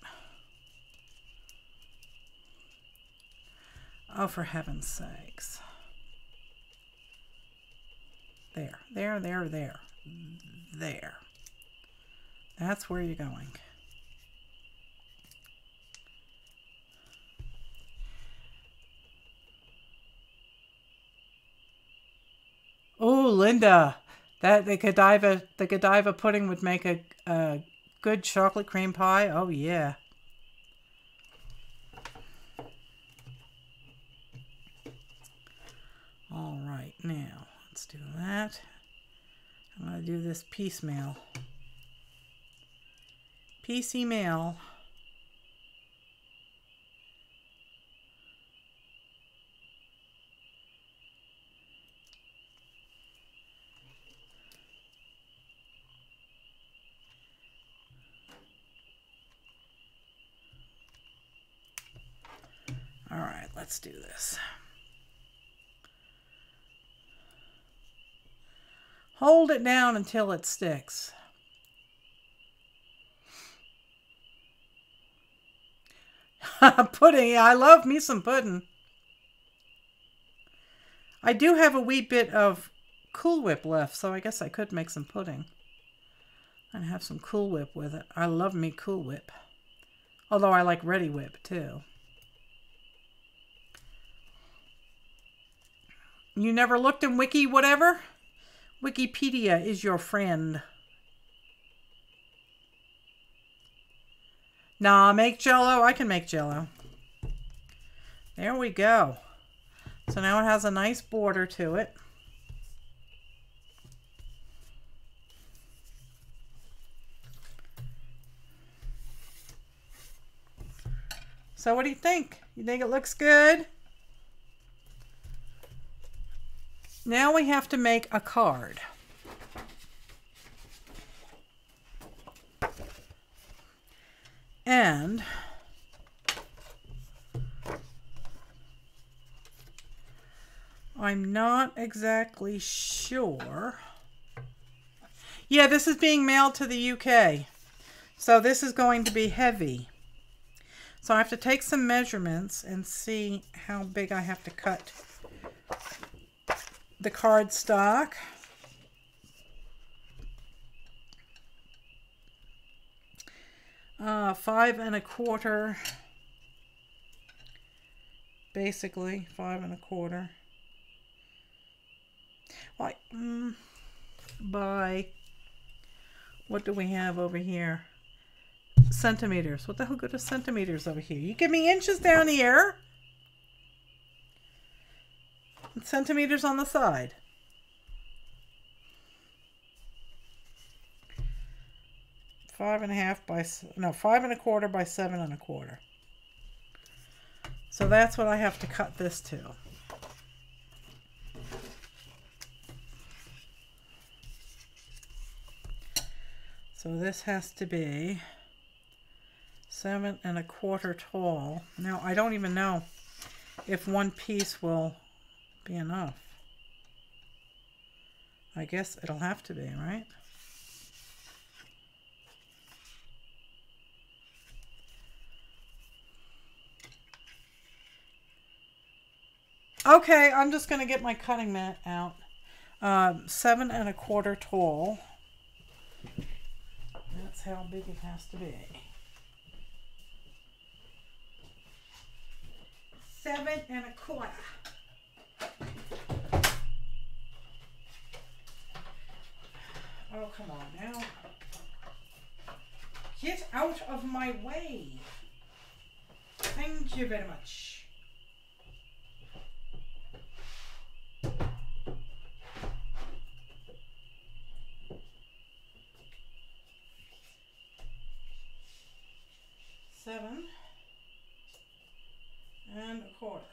Oh, for heaven's sakes. There. That's where you're going. Oh, Linda, that the Godiva pudding would make a good chocolate cream pie. Oh, yeah. All right, now let's do that. I'm going to do this piecemeal. Piecemeal. All right, let's do this. Hold it down until it sticks. Pudding. I love me some pudding. I do have a wee bit of Cool Whip left, so I guess I could make some pudding. And have some Cool Whip with it. I love me Cool Whip. Although I like Ready Whip, too. You never looked in Wiki whatever? Wikipedia is your friend. Nah, make Jell-O. I can make Jell-O. There we go. So now it has a nice border to it. So what do you think? You think it looks good? Now we have to make a card. And I'm not exactly sure. Yeah, this is being mailed to the UK. So this is going to be heavy. So I have to take some measurements and see how big I have to cut the cardstock. Five and a quarter. Basically, 5 1/4. Like, by, what do we have over here? Centimeters. What the hell good is centimeters over here? You give me inches down here. And centimeters on the side. Five and a quarter by 7 1/4. So that's what I have to cut this to. So this has to be 7 1/4 tall. Now I don't even know if one piece will be enough. I guess it'll have to be, right? Okay, I'm just going to get my cutting mat out. 7 1/4 tall. That's how big it has to be. 7 1/4. Oh, come on now. Get out of my way. Thank you very much. Seven and a quarter.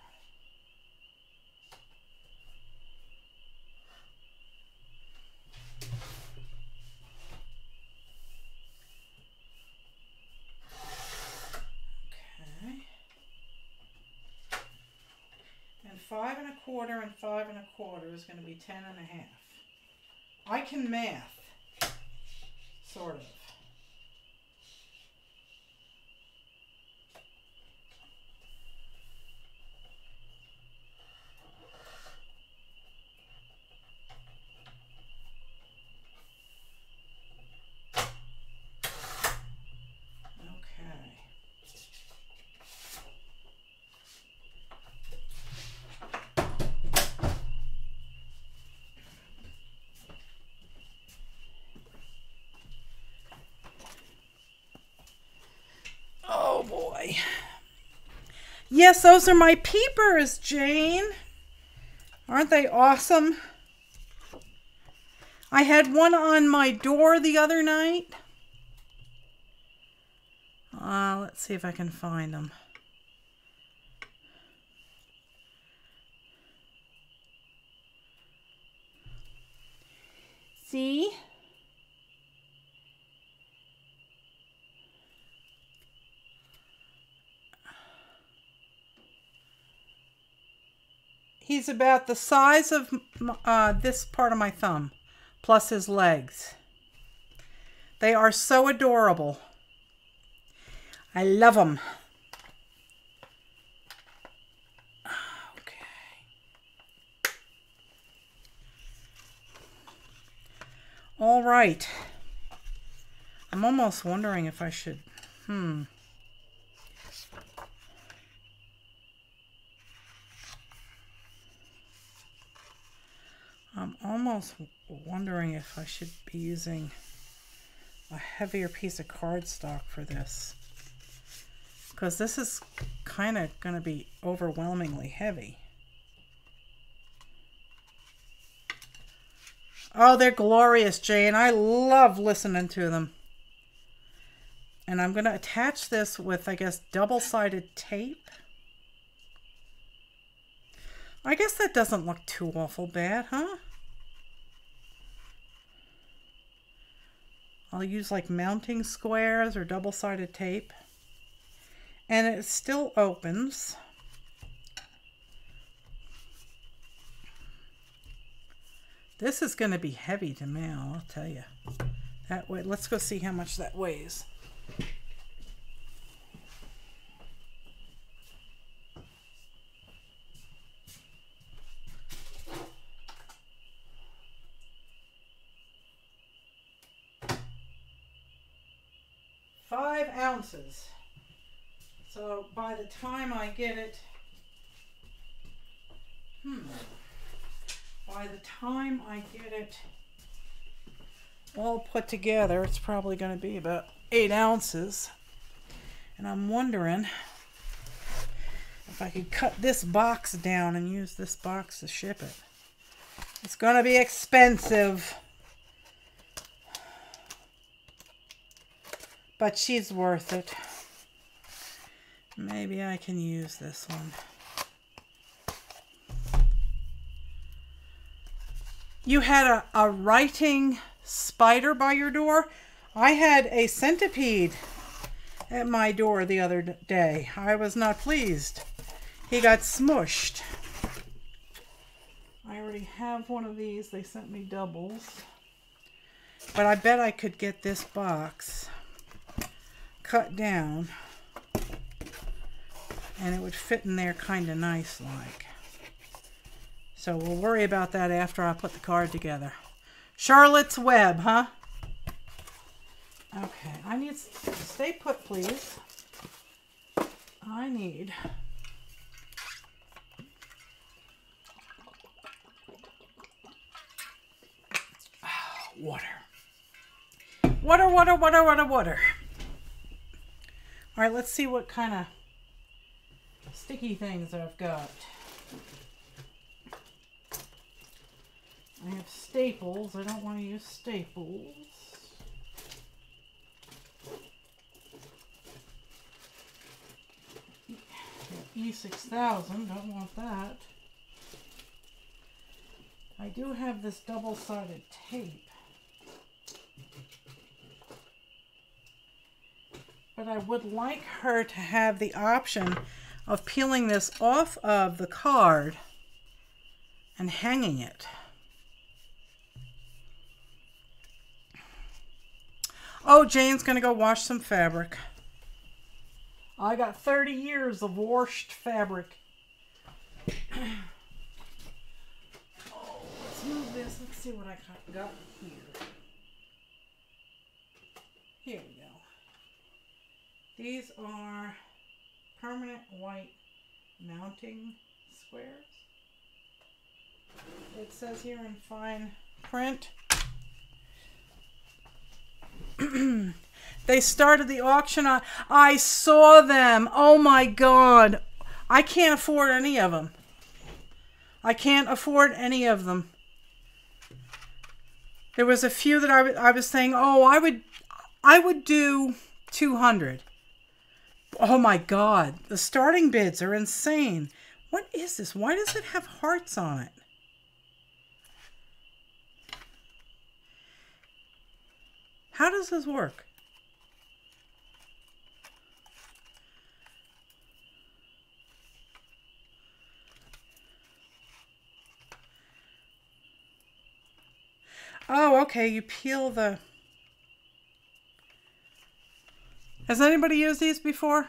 1/4 and 5 1/4 is going to be 10 1/2. I can math, sort of. Oh boy. Yes, those are my peepers, Jane. Aren't they awesome? I had one on my door the other night. Let's see if I can find them. See? He's about the size of this part of my thumb, plus his legs. They are so adorable. I love them. Okay. All right. I'm almost wondering if I should, I'm almost wondering if I should be using a heavier piece of cardstock for this, because this is kind of going to be overwhelmingly heavy. Oh, they're glorious, Jane. I love listening to them. And I'm going to attach this with, I guess, double-sided tape. I guess that doesn't look too awful bad, huh? I'll use like mounting squares or double-sided tape. And it still opens. This is going to be heavy to mail, I'll tell you. That way, let's go see how much that weighs. Five ounces. So by the time I get it, by the time I get it all put together, it's probably going to be about 8 ounces. And I'm wondering if I could cut this box down and use this box to ship it. It's going to be expensive, but she's worth it. Maybe I can use this one. You had a writing spider by your door? I had a centipede at my door the other day. I was not pleased. He got smushed. I already have one of these. They sent me doubles. But I bet I could get this box cut down and it would fit in there kind of nice like. So we'll worry about that after I put the card together. Charlotte's Web, huh? Okay, I need, stay put please. I need water. Water, water, water, water, water. All right, let's see what kind of sticky things I've got. I have staples. I don't want to use staples. E6000, don't want that. I do have this double-sided tape. But I would like her to have the option of peeling this off of the card and hanging it. Oh, Jane's going to go wash some fabric. I got 30 years of washed fabric. Oh, let's move this. Let's see what I got here. Here we go. These are permanent white mounting squares. It says here in fine print. They started the auction. I saw them. Oh my God. I can't afford any of them. I can't afford any of them. There was a few that I was saying, oh, I would do 200. Oh my God. The starting bids are insane. What is this? Why does it have hearts on it? How does this work? Oh, okay. You peel the... Has anybody used these before?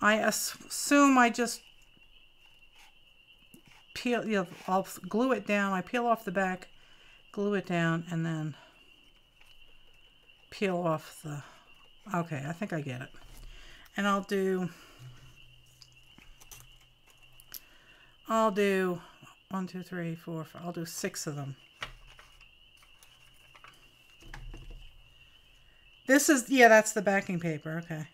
I assume I just peel, you know, I'll glue it down. I peel off the back, glue it down, and then peel off the... Okay, I think I get it. And I'll do 1, 2, 3, 4, 5. I'll do 6 of them. This is, yeah, that's the backing paper. Okay.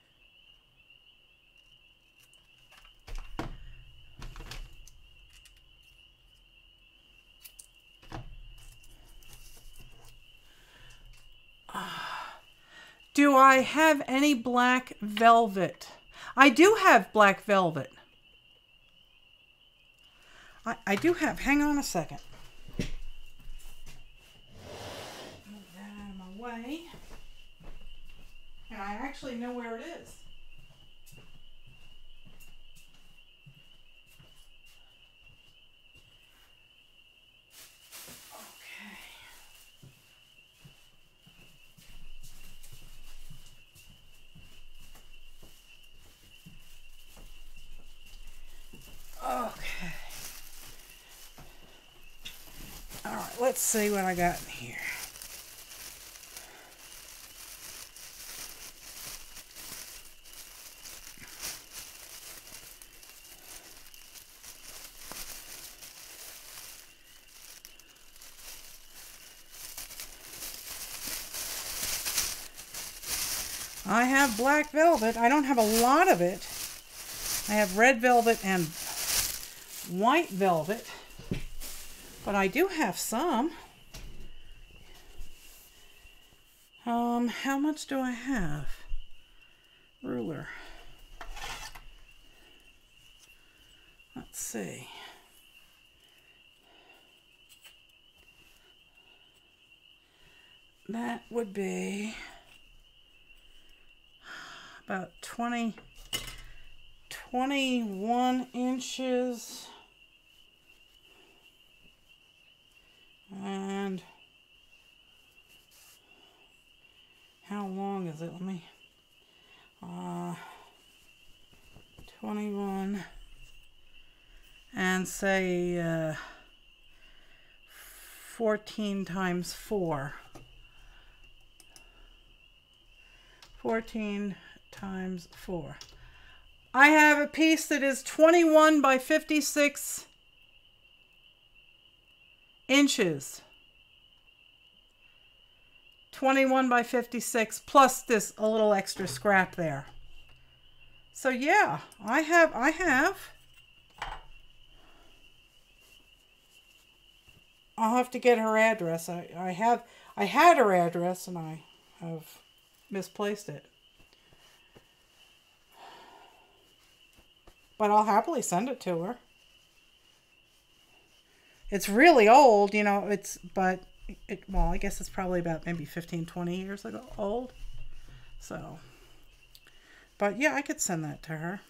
Do I have any black velvet? I do have black velvet. I do have, hang on a second. Move that out of my way. And I actually know where it is. Okay. All right, let's see what I got in here. I have black velvet. I don't have a lot of it. I have red velvet and white velvet, but I do have some. How much do I have? Ruler. Let's see. That would be about 21 inches. And how long is it? Let me 21 and say 14 times 4. 14 times 4. I have a piece that is 21 by 56 inches. 21 by 56 plus this a little extra scrap there. So yeah, I have I'll have to get her address. I had her address and I have misplaced it. But I'll happily send it to her. It's really old, you know, well, I guess it's probably about maybe 15, 20 years ago old. So, but yeah, I could send that to her.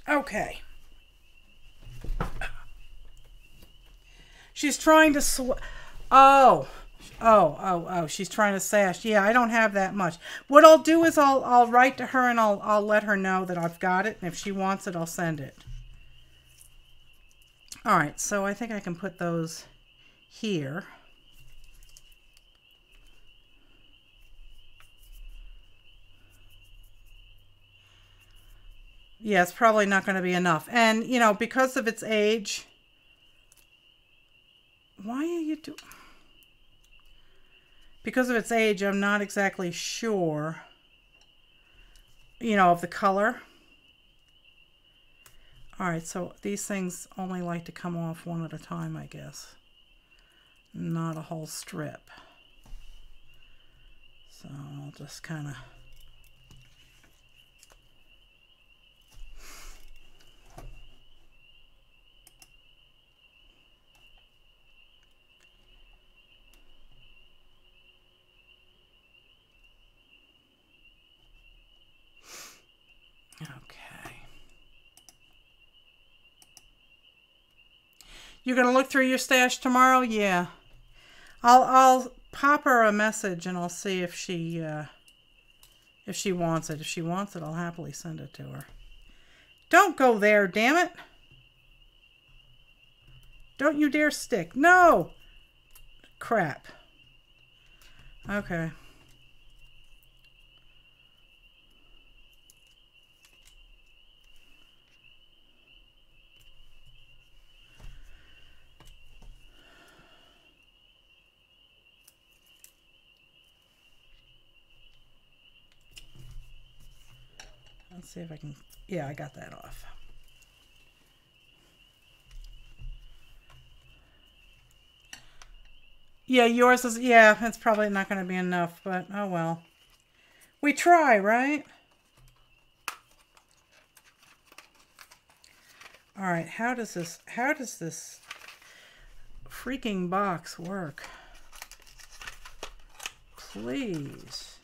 Okay. She's trying to Oh, she's trying to sash. Yeah, I don't have that much. What I'll do is I'll write to her and I'll let her know that I've got it, and if she wants it, I'll send it. All right, so I think I can put those here. Yeah, it's probably not going to be enough. And, you know, because of its age, why are you doing... Because of its age, I'm not exactly sure, you know, of the color. All right, so these things only like to come off one at a time, I guess. Not a whole strip. So I'll just kind of... Okay. You're going to look through your stash tomorrow? Yeah. I'll pop her a message and I'll see if she wants it. If she wants it, I'll happily send it to her. Don't go there, damn it. Don't you dare stick. No! Crap. Okay. Let's see if I can... Yeah, I got that off. Yeah, yours is... Yeah, it's probably not going to be enough, but oh well. We try, right? All right, how does this freaking box work? Please.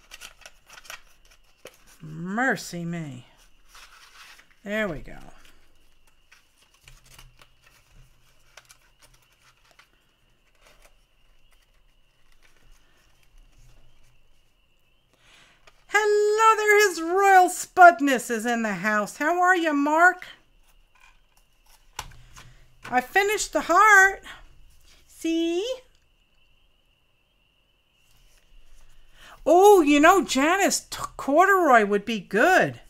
Mercy me. There we go. Hello there, His Royal Spudness is in the house. How are you, Mark? I finished the heart. See? Oh, you know, Janice, corduroy would be good.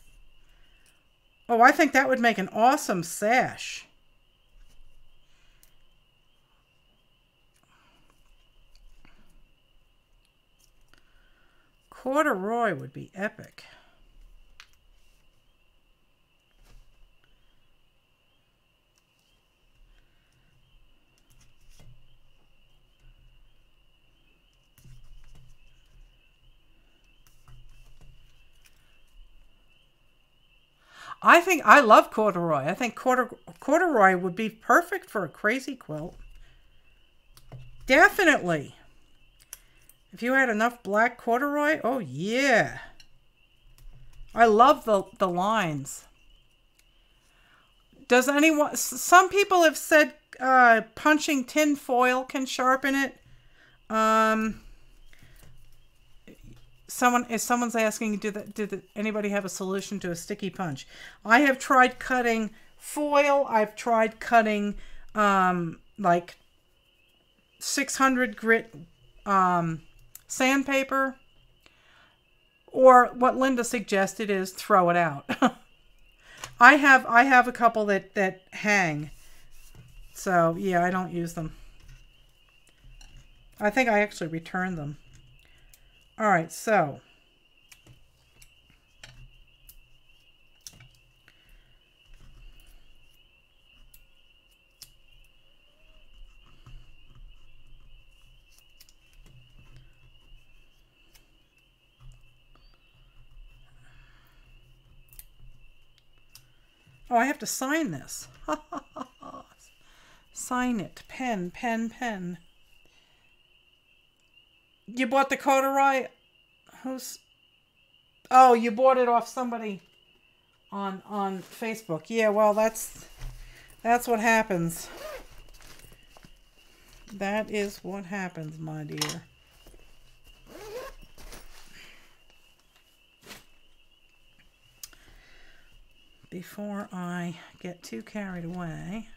Oh, I think that would make an awesome sash. Corduroy would be epic. I love corduroy. I think corduroy would be perfect for a crazy quilt. Definitely. If you had enough black corduroy, oh yeah. I love the lines. Does anyone, some people have said punching tin foil can sharpen it. If someone's asking, anybody have a solution to a sticky punch? I have tried cutting foil. I've tried cutting like 600 grit sandpaper, or what Linda suggested is throw it out. I have a couple that hang, so yeah, I don't use them. I think I actually returned them. All right, so oh, I have to sign this. Sign it. Pen, pen, pen. You bought the corduroy? Who's... Oh, you bought it off somebody on Facebook. Yeah, well, that's what happens. That is what happens, my dear. Before I get too carried away,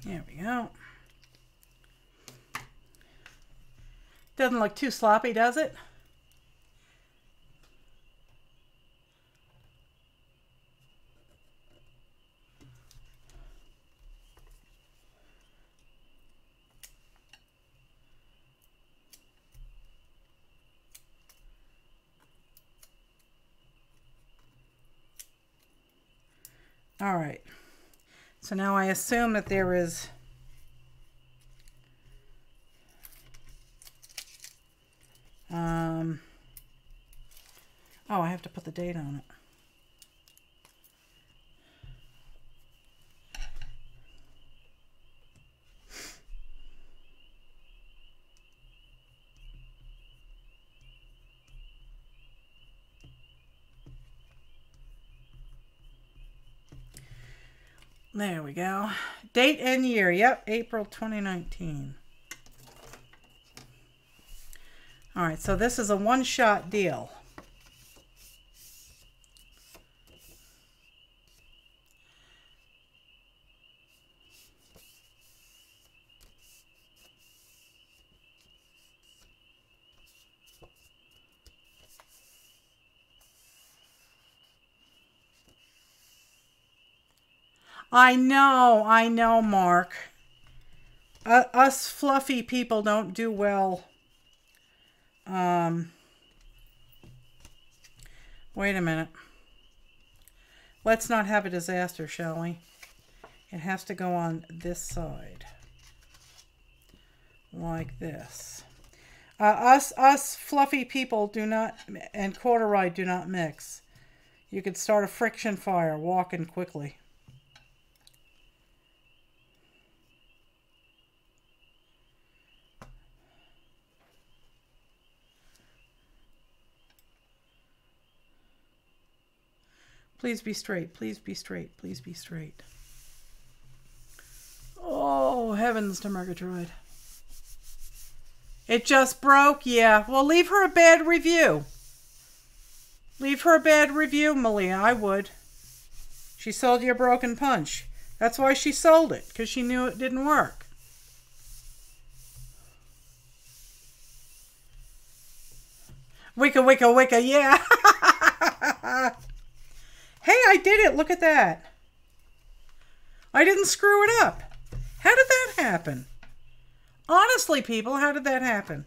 there we go. Doesn't look too sloppy, does it? All right. So now I assume that there is oh, I have to put the date on it. There we go. Date and year. Yep, April 2019. All right, so this is a one-shot deal. I know, Mark. Us fluffy people don't do well. Wait a minute. Let's not have a disaster, shall we? It has to go on this side. Like this. Us fluffy people do not, and corduroy do not mix. You could start a friction fire walking quickly. Please be straight. Please be straight. Please be straight. Oh, heavens to Murgatroyd. It just broke? Yeah. Well, leave her a bad review. Leave her a bad review, Malia. I would. She sold you a broken punch. That's why she sold it, because she knew it didn't work. Wicca, wicca, wicca, yeah. Hey, I did it. Look at that. I didn't screw it up. How did that happen? Honestly, people, how did that happen?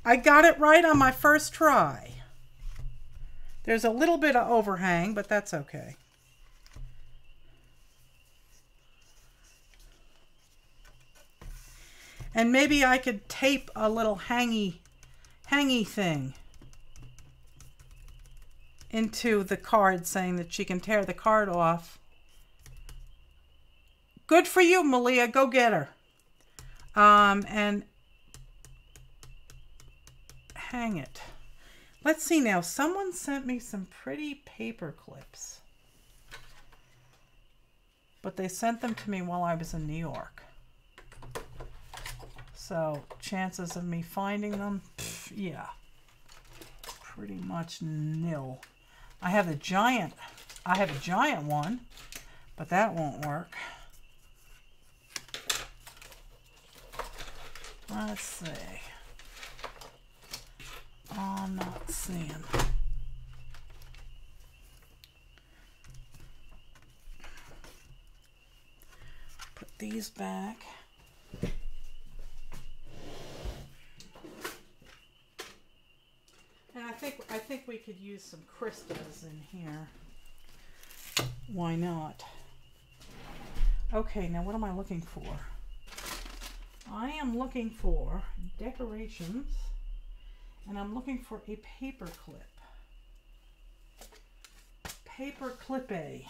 I got it right on my first try. There's a little bit of overhang, but that's okay. And maybe I could tape a little hangy thing into the card saying that she can tear the card off. Good for you, Malia. Go get her. And hang it. Let's see now. Someone sent me some pretty paper clips. But they sent them to me while I was in New York. So chances of me finding them, yeah, pretty much nil. I have a giant one, but that won't work. Let's see. I'm not seeing. Put these back. And I think we could use some crystals in here. Why not? Okay, now what am I looking for? I am looking for decorations, and I'm looking for a paper clip. Paper clippy.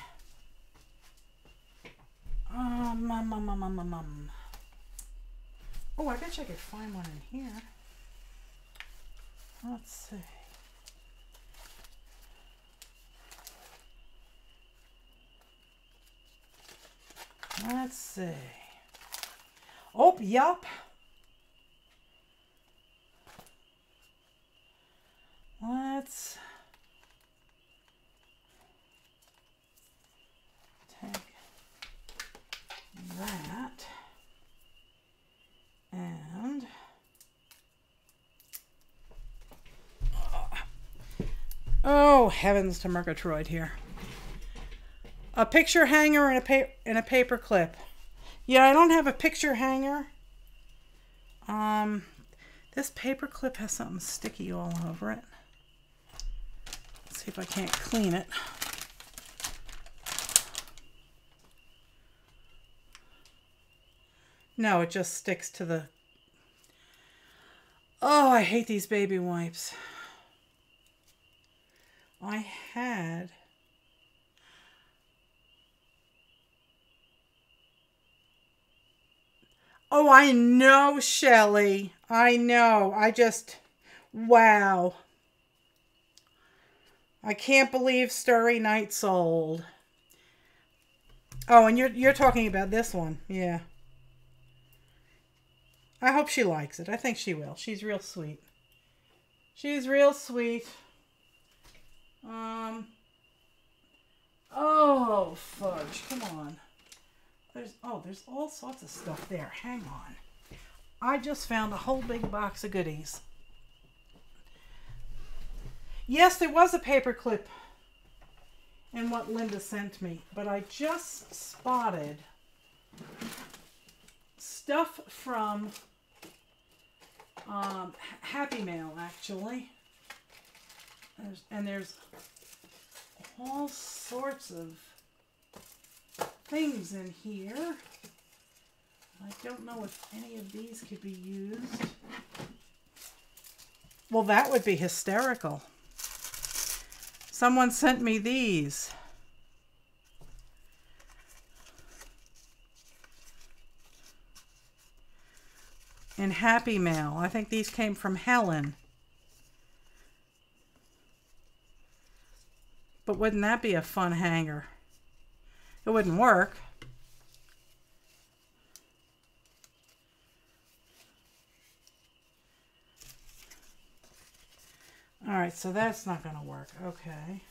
Oh, I bet you I could find one in here. Let's see. Let's see. Oh, yup. Let's take that and oh, heavens to Murgatroyd here. A picture hanger and a paper clip. Yeah, I don't have a picture hanger. This paper clip has something sticky all over it. Let's see if I can't clean it. No, it just sticks to the... Oh, I hate these baby wipes. I had... Oh, I know, Shelley. I know. Wow. I can't believe Starry Night sold. Oh, and you're talking about this one. Yeah. I hope she likes it. I think she will. She's real sweet. She's real sweet. Oh, fudge. Come on. There's all sorts of stuff there. Hang on. I just found a whole big box of goodies. Yes, there was a paper clip in what Linda sent me, but I just spotted stuff from Happy Mail, actually. There's all sorts of things in here. I don't know if any of these could be used. Well, that would be hysterical. Someone sent me these. In Happy Mail. I think these came from Helen. But wouldn't that be a fun hanger? It wouldn't work. All right, so that's not going to work. Okay.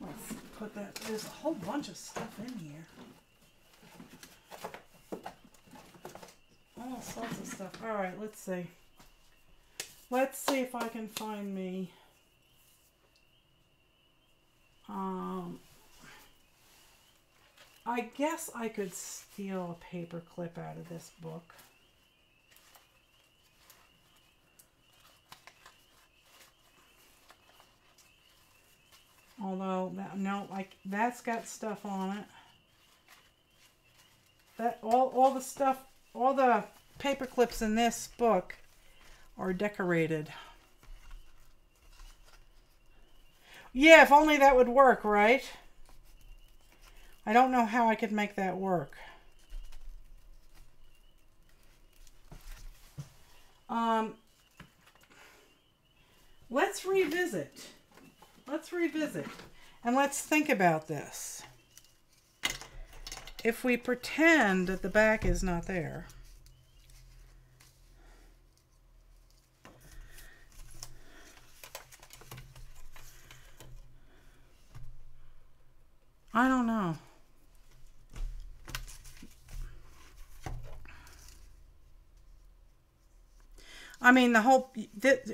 Let's put that. There's a whole bunch of stuff in here. All sorts of stuff. All right, let's see. Let's see if I can find me. I guess I could steal a paper clip out of this book. Although, no, like that's got stuff on it. That all the stuff, all the paper clips in this book are decorated. Yeah, if only that would work, right? I don't know how I could make that work. Let's revisit. Let's revisit. And let's think about this. If we pretend that the back is not there, I don't know. I mean, the whole,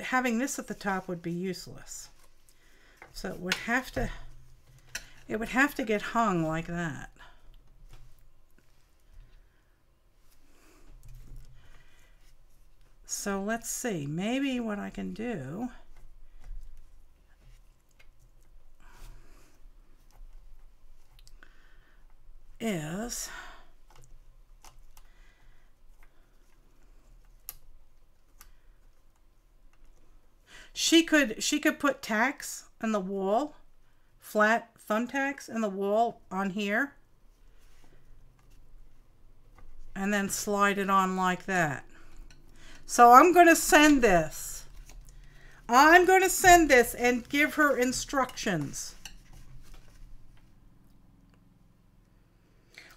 having this at the top would be useless. So it would have to get hung like that. So let's see, maybe what I can do is she could put tacks on the wall, flat thumbtacks in the wall on here, and then slide it on like that. So I'm going to send this. I'm going to send this and give her instructions.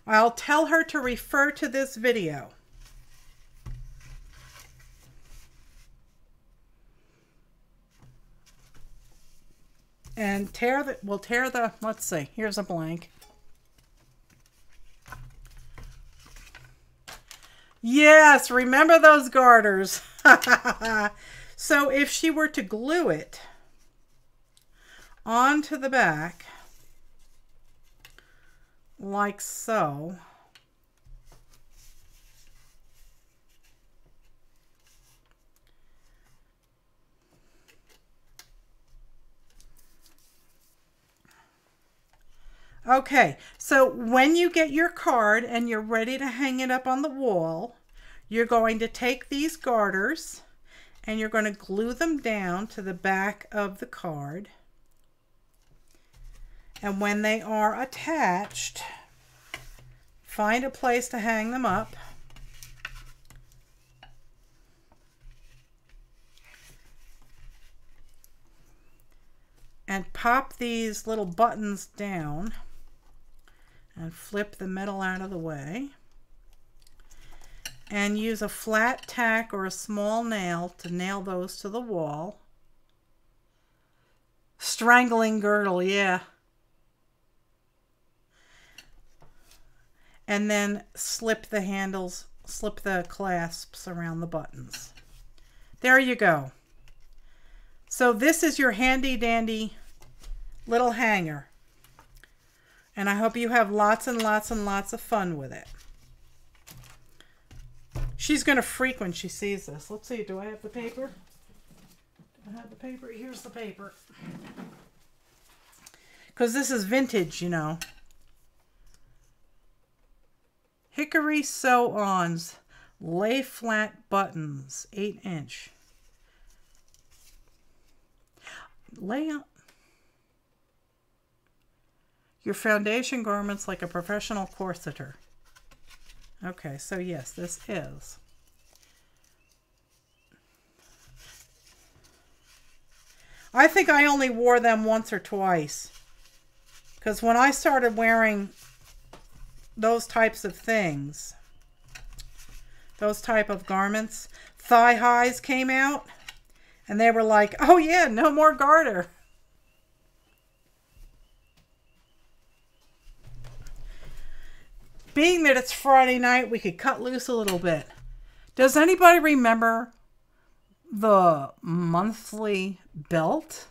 I'll tell her to refer to this video. And we'll tear the, let's see, here's a blank. Yes, remember those garters. So if she were to glue it onto the back, like so, okay, so when you get your card and you're ready to hang it up on the wall, you're going to take these garters and you're going to glue them down to the back of the card. And when they are attached, find a place to hang them up. And pop these little buttons down and flip the metal out of the way. And use a flat tack or a small nail to nail those to the wall. Strangling girdle, yeah. And then slip the handles, slip the clasps around the buttons. There you go. So this is your handy dandy little hanger. And I hope you have lots and lots and lots of fun with it. She's going to freak when she sees this. Let's see, do I have the paper? Do I have the paper? Here's the paper. Because this is vintage, you know. Hickory sew-ons, lay flat buttons, 8-inch. Lay out your foundation garments like a professional corseter. Okay, so yes, this is. I think I only wore them once or twice. Because when I started wearing those types of things, those type of garments, thigh highs came out. And they were like, oh yeah, no more garter. Being that it's Friday night, we could cut loose a little bit. Does anybody remember the monthly belt?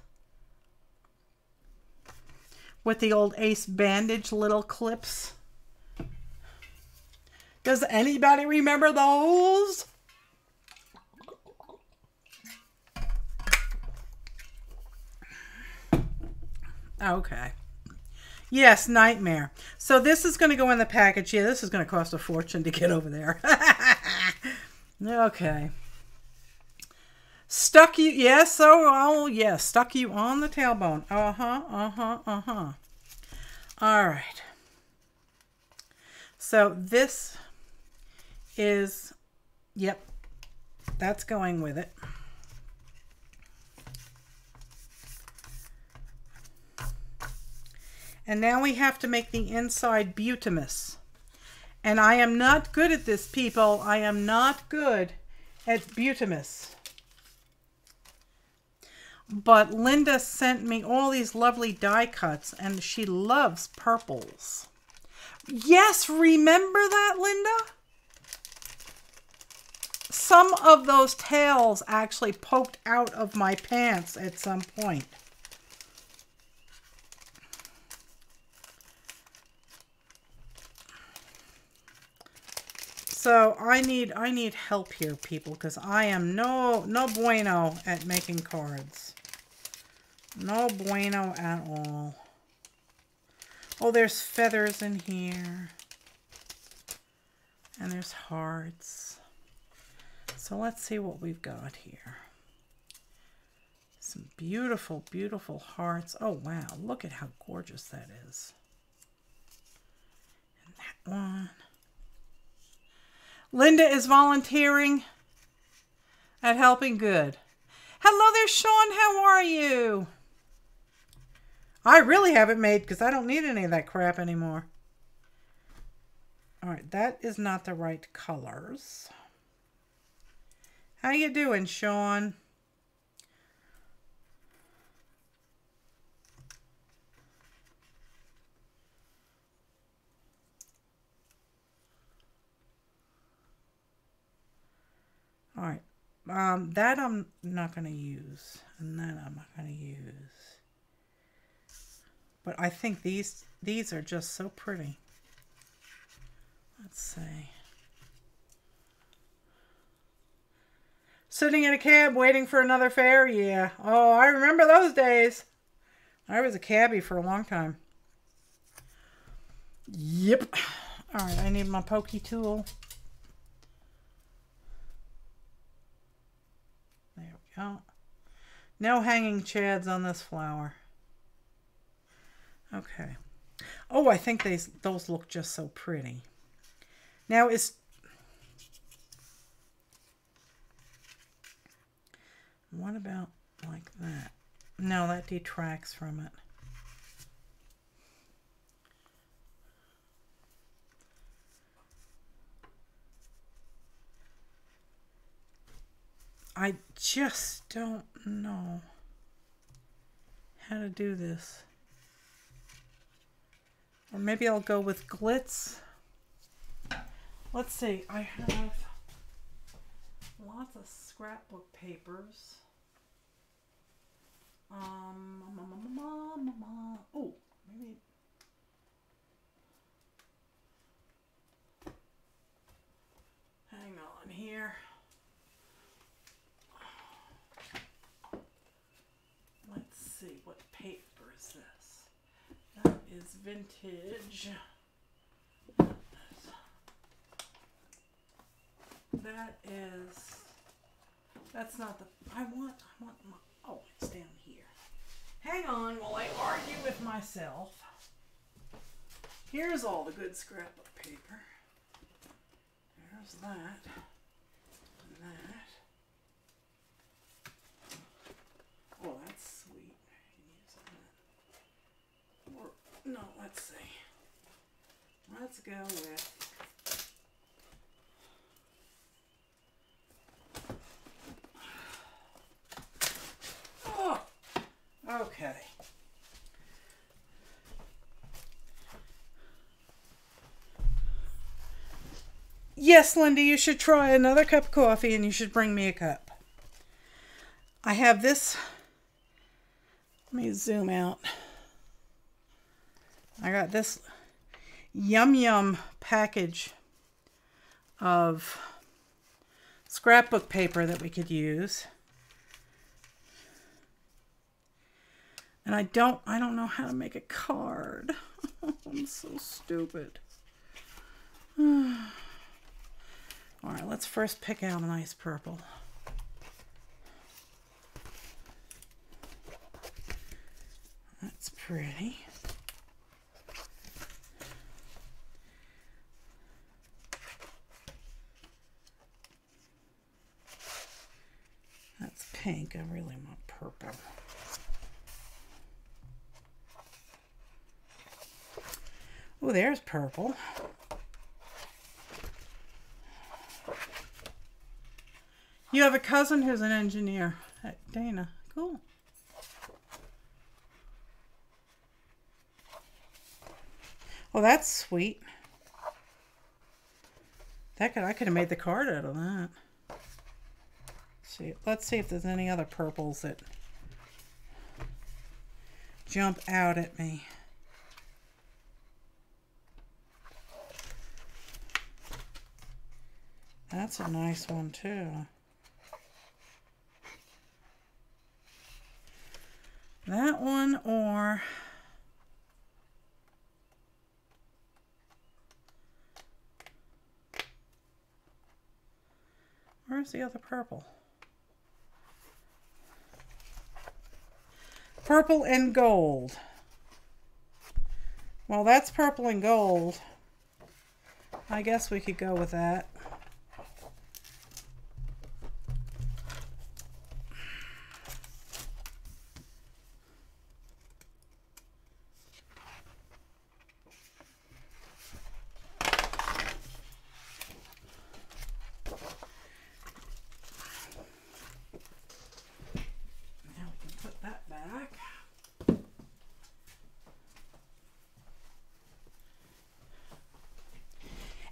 With the old Ace bandage little clips? Does anybody remember those? Okay. Yes, nightmare. So this is going to go in the package. Yeah, this is going to cost a fortune to get over there. Okay. Stuck you, yes, oh yes, stuck you on the tailbone. All right. So this is, yep, that's going with it. And now we have to make the inside butamus. And I am not good at this, people. I am not good at butamus. But Linda sent me all these lovely die cuts, and she loves purples. Yes, remember that, Linda? Some of those tails actually poked out of my pants at some point. So I need help here, people, because I am no bueno at making cards. No bueno at all. Oh, there's feathers in here. And there's hearts. So let's see what we've got here. Some beautiful, beautiful hearts. Oh, wow. Look at how gorgeous that is. And that one. Linda is volunteering at Helping Good. Hello there, Sean. How are you? I really have it made because I don't need any of that crap anymore. All right, that is not the right colors. How you doing, Sean? All right, that I'm not going to use, and that I'm not going to use. But I think these are just so pretty. Let's see. Sitting in a cab waiting for another fare? Yeah. Oh, I remember those days. I was a cabbie for a long time. Yep. All right, I need my pokey tool. There we go. No hanging chads on this flower. Okay. Oh, I think those look just so pretty. Now what about like that? No, that detracts from it. I just don't know how to do this. Or maybe I'll go with glitz. Let's see. I have lots of scrapbook papers. Oh, maybe. Hang on here. Let's see, what paper is this? That is vintage. That's not the, I want my, oh, it's down here. Hang on while I argue with myself. Here's all the good scrapbook paper. There's that. And that. Oh, that's sweet. Or, no, let's see. Let's go with okay. Yes, Linda, you should try another cup of coffee and you should bring me a cup. I have this. Let me zoom out. I got this Yum Yum package of scrapbook paper that we could use. And I don't know how to make a card. I'm so stupid. All right, let's first pick out a nice purple. That's pretty. That's pink. I really want purple. Oh, there's purple. You have a cousin who's an engineer. Dana. Cool. Oh, that's sweet. I could have made the card out of that. Let's see if there's any other purples that jump out at me. That's a nice one too. That one or where's the other purple? Purple and gold. Well, that's purple and gold. I guess we could go with that.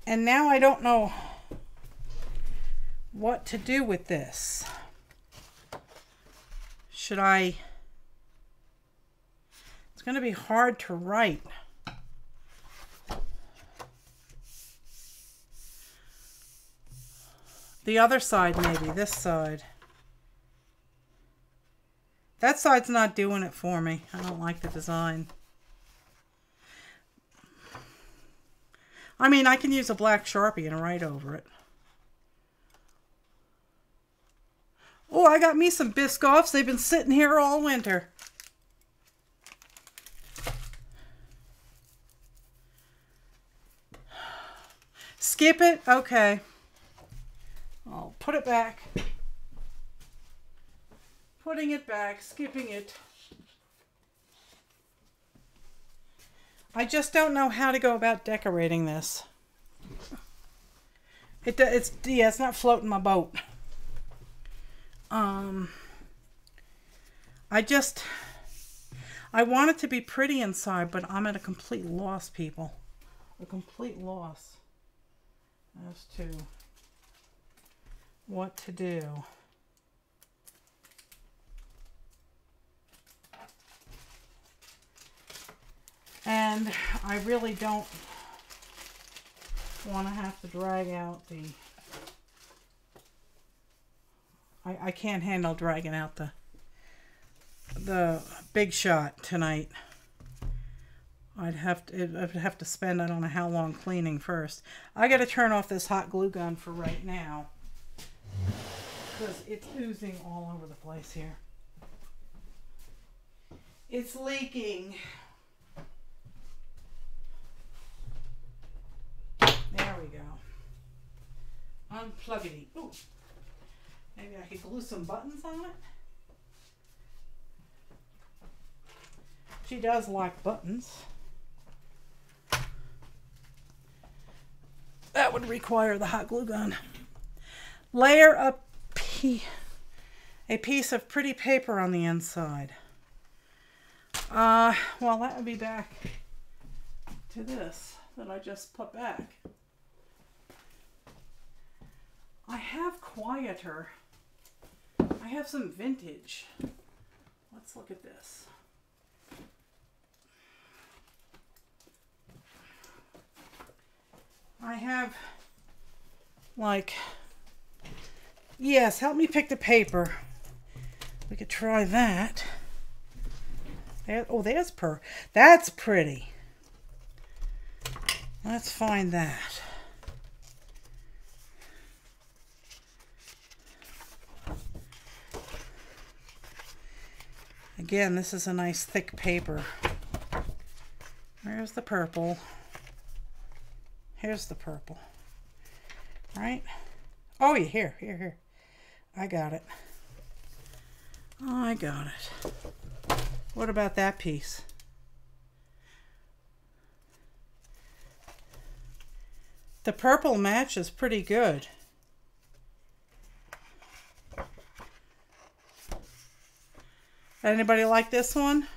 And now I don't know what to do with this. Should I? It's going to be hard to write. The other side, maybe. This side. That side's not doing it for me. I don't like the design. I mean, I can use a black Sharpie and write over it. Oh, I got me some Biscoffs. They've been sitting here all winter. Skip it? Okay. I'll put it back. Putting it back, skipping it. I just don't know how to go about decorating this. It's not floating my boat. I want it to be pretty inside, but I'm at a complete loss, people. A complete loss as to what to do. And I really don't want to have to drag out the... I can't handle dragging out the Big Shot tonight. I'd have to spend I don't know how long cleaning first. I got to turn off this hot glue gun for right now because it's oozing all over the place here. It's leaking. There we go. Unpluggity. Ooh. Maybe I could glue some buttons on it. She does like buttons. That would require the hot glue gun. Layer a piece of pretty paper on the inside. Well, that would be back to this that I just put back. I have quieter. I have some vintage. Let's look at this. I have, like, yes, help me pick the paper. We could try that. There, oh, that's pretty. Let's find that. Again, this is a nice thick paper. Where's the purple? Here's the purple. Right? Oh, yeah, here. I got it. I got it. What about that piece? The purple matches pretty good. Anybody like this one?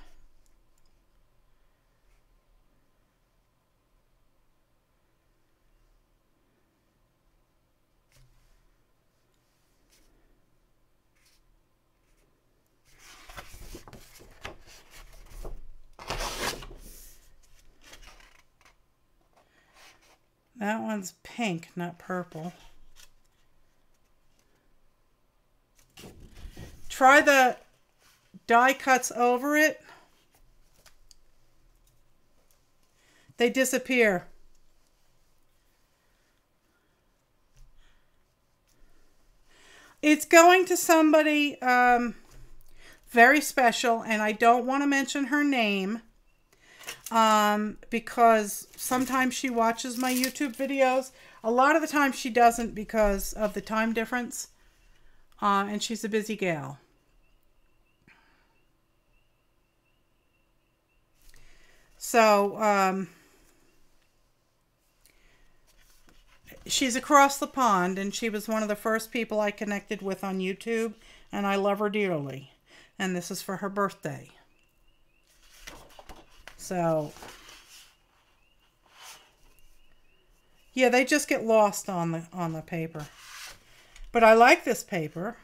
That one's pink, not purple. Try the die cuts over it. They disappear. It's going to somebody very special, and I don't want to mention her name because sometimes she watches my YouTube videos. A lot of the time she doesn't because of the time difference, and she's a busy gal. So, she's across the pond, and she was one of the first people I connected with on YouTube, and I love her dearly. And this is for her birthday. So, yeah, they just get lost on the paper. But I like this paper.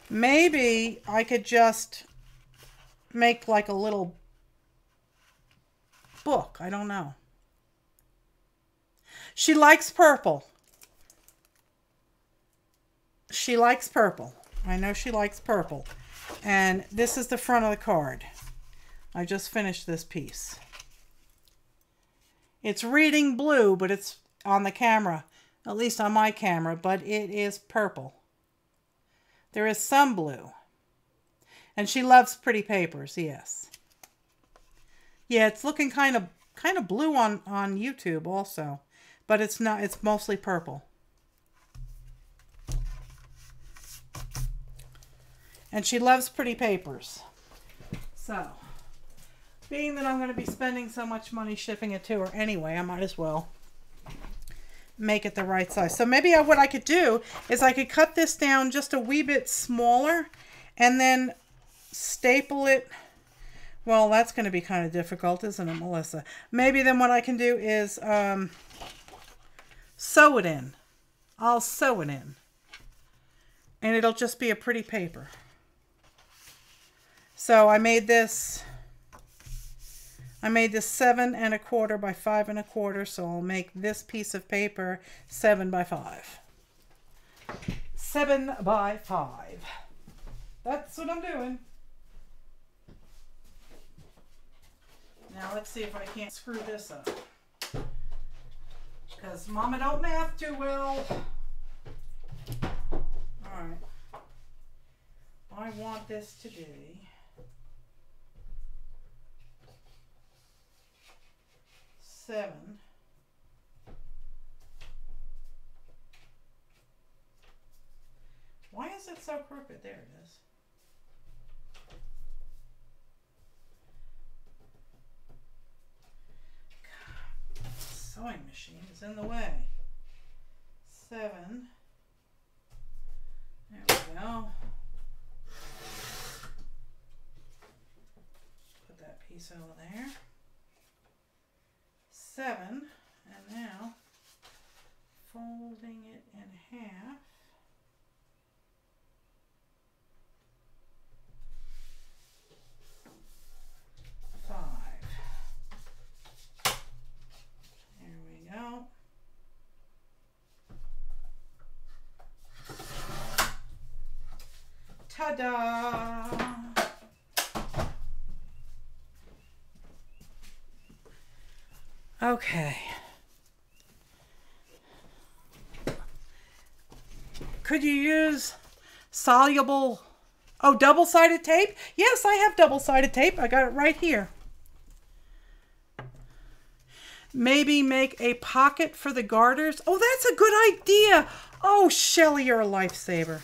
Maybe I could just make like a little book. I don't know. She likes purple. She likes purple. I know she likes purple. And this is the front of the card. I just finished this piece. It's reading blue, but it's on the camera. At least on my camera, but it is purple. There is some blue. And she loves pretty papers, yes. Yeah, it's looking kind of blue on YouTube also. But it's not, it's mostly purple. And she loves pretty papers. So, being that I'm going to be spending so much money shipping it to her anyway, I might as well make it the right size. So maybe what I could do is I could cut this down just a wee bit smaller and then staple it. Well, that's going to be kind of difficult, isn't it, Melissa? Maybe then what I can do is sew it in. I'll sew it in. And it'll just be a pretty paper. So I made this 7 1/4 by 5 1/4. So I'll make this piece of paper 7 by 5. 7 by 5. That's what I'm doing. Now let's see if I can't screw this up. Because Mama don't math too well. Alright. I want this to be 7. Why is it so crooked? There it is. Sewing machine is in the way. 7. There we go. Put that piece over there. 7. And now folding it in half. Ta-da! Okay. Could you use soluble, double-sided tape? Yes, I have double-sided tape. I got it right here. Maybe make a pocket for the garters. Oh, that's a good idea. Oh, Shelly, you're a lifesaver.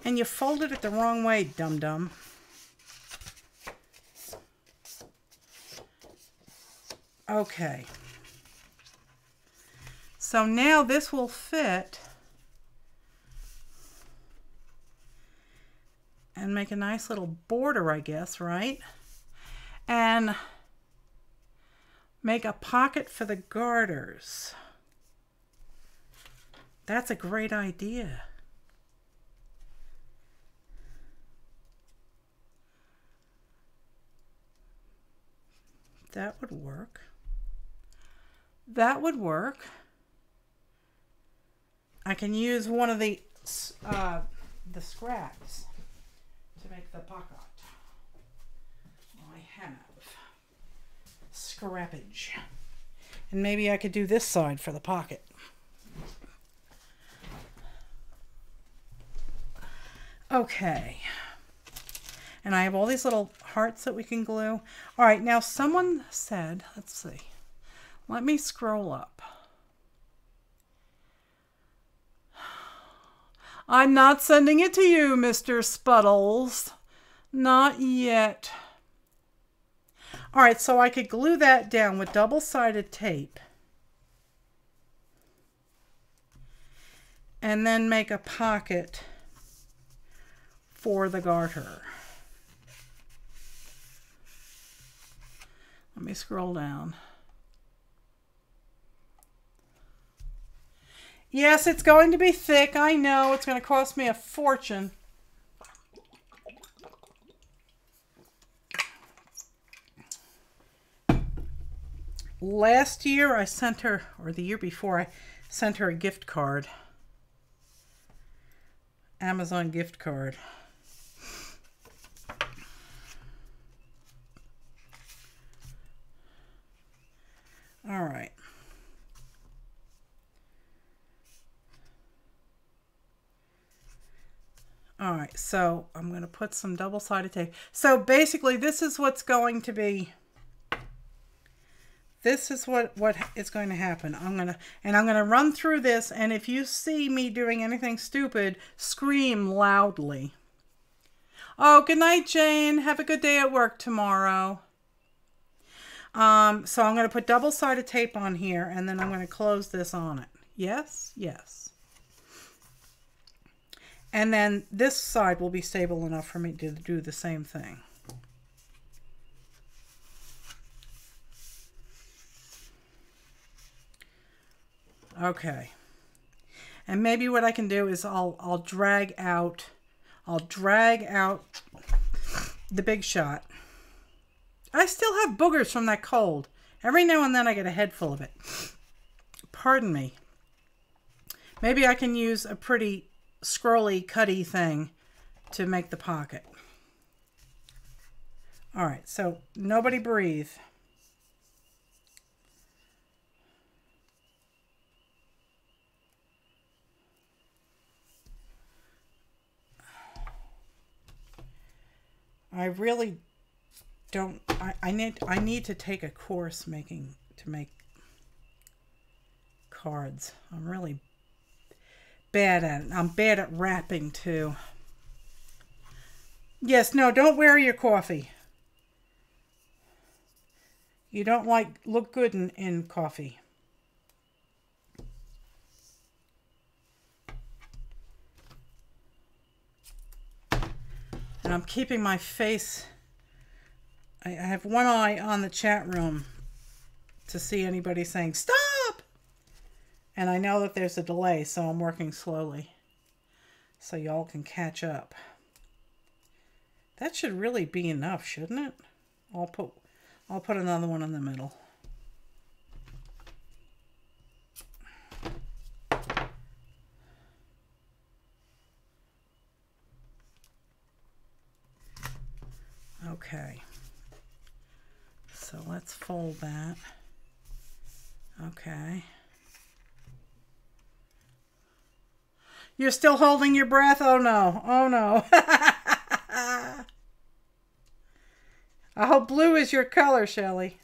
And you folded it the wrong way, dum-dum. Okay. So now this will fit and make a nice little border, I guess, right? And make a pocket for the garters. That's a great idea. That would work. That would work. I can use one of the scraps to make the pocket. I have scrappage. And maybe I could do this side for the pocket. Okay. And I have all these little hearts that we can glue. All right, now someone said, let's see. Let me scroll up. I'm not sending it to you, Mr. Spuddles. Not yet. All right, so I could glue that down with double-sided tape. And then make a pocket for the garter. Let me scroll down. Yes, it's going to be thick. I know it's going to cost me a fortune. Last year I sent her, or the year before, I sent her a gift card. Amazon gift card. All right. All right, so I'm going to put some double-sided tape. So basically this is what's going to be, this is what is going to happen. I'm going to run through this, and if you see me doing anything stupid, scream loudly. Oh, good night, Jane. Have a good day at work tomorrow. So I'm going to put double-sided tape on here, and then I'm going to close this on it. Yes, yes. And then this side will be stable enough for me to do the same thing. Okay. And maybe what I can do is I'll drag out the Big Shot. I still have boogers from that cold. Every now and then I get a head full of it. Pardon me. Maybe I can use a pretty scrolly cutty thing to make the pocket. All right, so nobody breathe. I really don't, I need to take a course to make cards. I'm really bad at it. I'm bad at wrapping too. Yes, no, don't wear your coffee. You don't look good in coffee. And I'm keeping my face, I have one eye on the chat room to see anybody saying, stop! And I know that there's a delay, so I'm working slowly. So y'all can catch up. That should really be enough, shouldn't it? I'll put another one in the middle. Okay. So let's fold that. Okay. You're still holding your breath? Oh no. Oh no. I hope blue is your color, Shelley.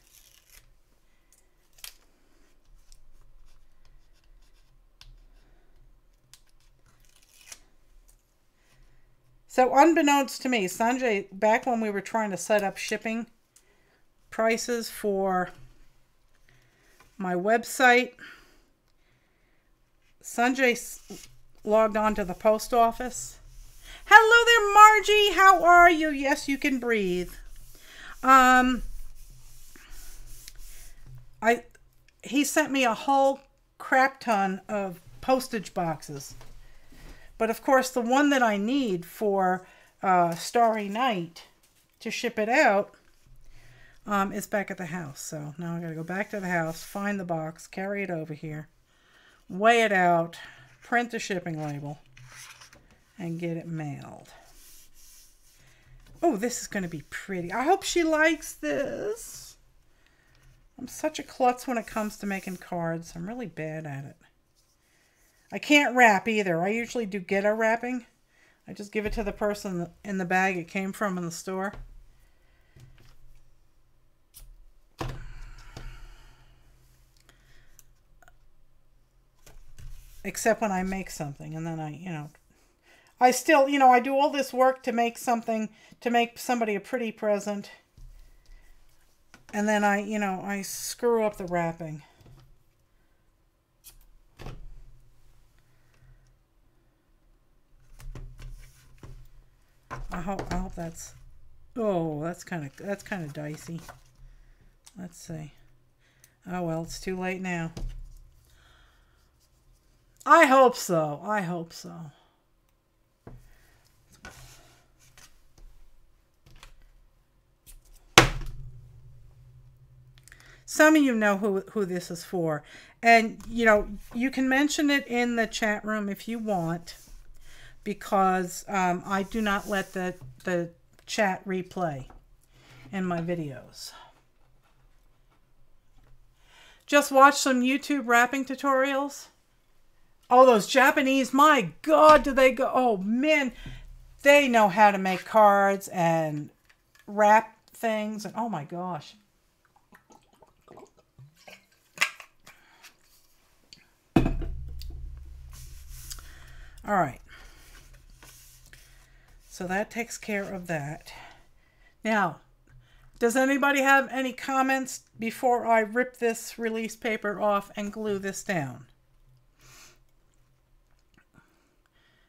So unbeknownst to me, Sanjay, back when we were trying to set up shipping prices for my website, Sanjay logged on to the post office. Hello there, Margie. How are you? Yes, you can breathe. He sent me a whole crap ton of postage boxes. But of course, the one that I need for Starry Night to ship it out, is back at the house. So now I gotta go back to the house, find the box, carry it over here, weigh it out, print the shipping label, and get it mailed. Oh, this is going to be pretty. I hope she likes this. I'm such a klutz when it comes to making cards. I'm really bad at it. I can't wrap either. I usually do ghetto wrapping. I just give it to the person in the bag it came from in the store. Except when I make something, and then I still, I do all this work to make something, to make somebody a pretty present. And then I screw up the wrapping. I hope that's, oh, that's kind of dicey. Let's see. Oh, well, it's too late now. I hope so. I hope so. Some of you know who this is for. And, you can mention it in the chat room if you want, because I do not let the chat replay in my videos. Just watch some YouTube wrapping tutorials. Oh, those Japanese, my God, do they go, oh man, they know how to make cards and wrap things, and oh my gosh. All right. So that takes care of that. Now, does anybody have any comments before I rip this release paper off and glue this down?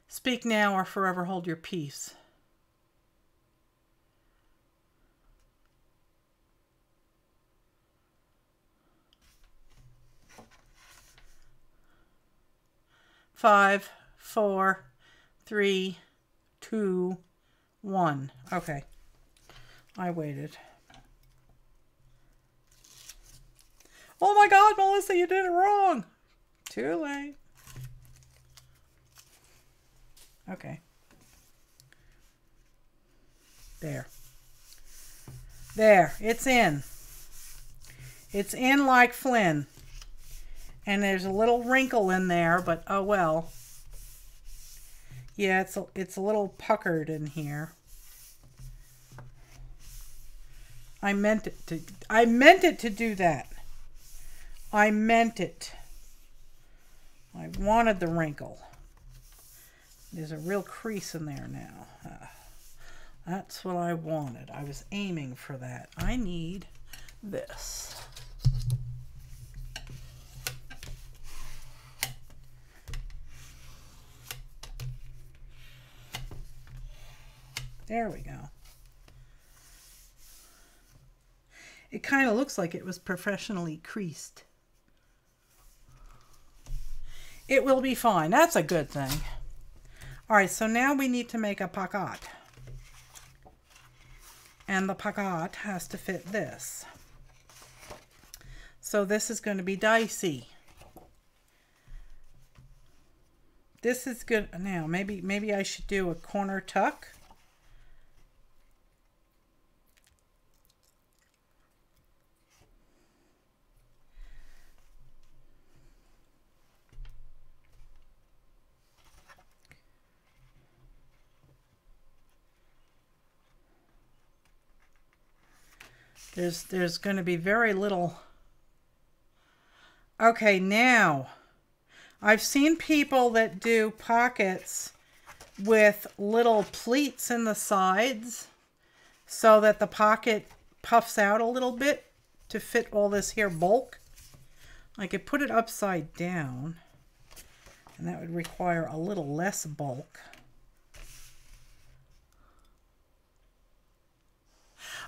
Speak now or forever hold your peace. Five, 4, 3, 2, 1. Okay. I waited. Oh my God, Melissa, you did it wrong. Too late. Okay. There. There. It's in. It's in like Flynn. And there's a little wrinkle in there, but oh well. Yeah, it's a little puckered in here. I meant it to do that. I meant it. I wanted the wrinkle. There's a real crease in there now. That's what I wanted. I was aiming for that. I need this. There we go. It kind of looks like it was professionally creased. It will be fine. That's a good thing. All right, so now we need to make a pocket. And the pocket has to fit this. So this is going to be dicey. This is good. Now, maybe I should do a corner tuck. There's going to be very little. Okay, now I've seen people that do pockets with little pleats in the sides so that the pocket puffs out a little bit to fit all this here bulk. I could put it upside down and that would require a little less bulk.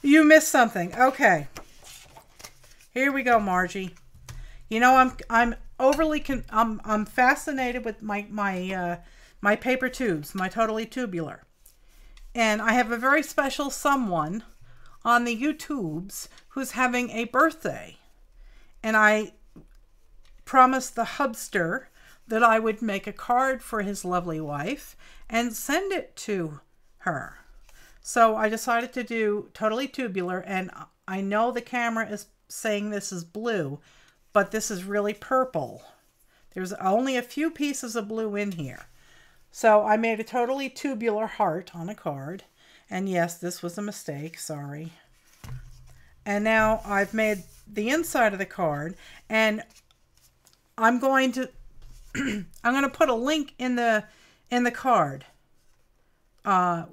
You missed something. Okay. Here we go, Margie. You know, I'm overly I'm fascinated with my paper tubes, my Totally Tubular. And I have a very special someone on the YouTubes who's having a birthday. And I promised the hubster that I would make a card for his lovely wife and send it to her. So I decided to do Totally Tubular, and I know the camera is saying this is blue, but this is really purple. There's only a few pieces of blue in here. So I made a Totally Tubular heart on a card. And yes, this was a mistake, sorry. And now I've made the inside of the card, and I'm going to put a link in the card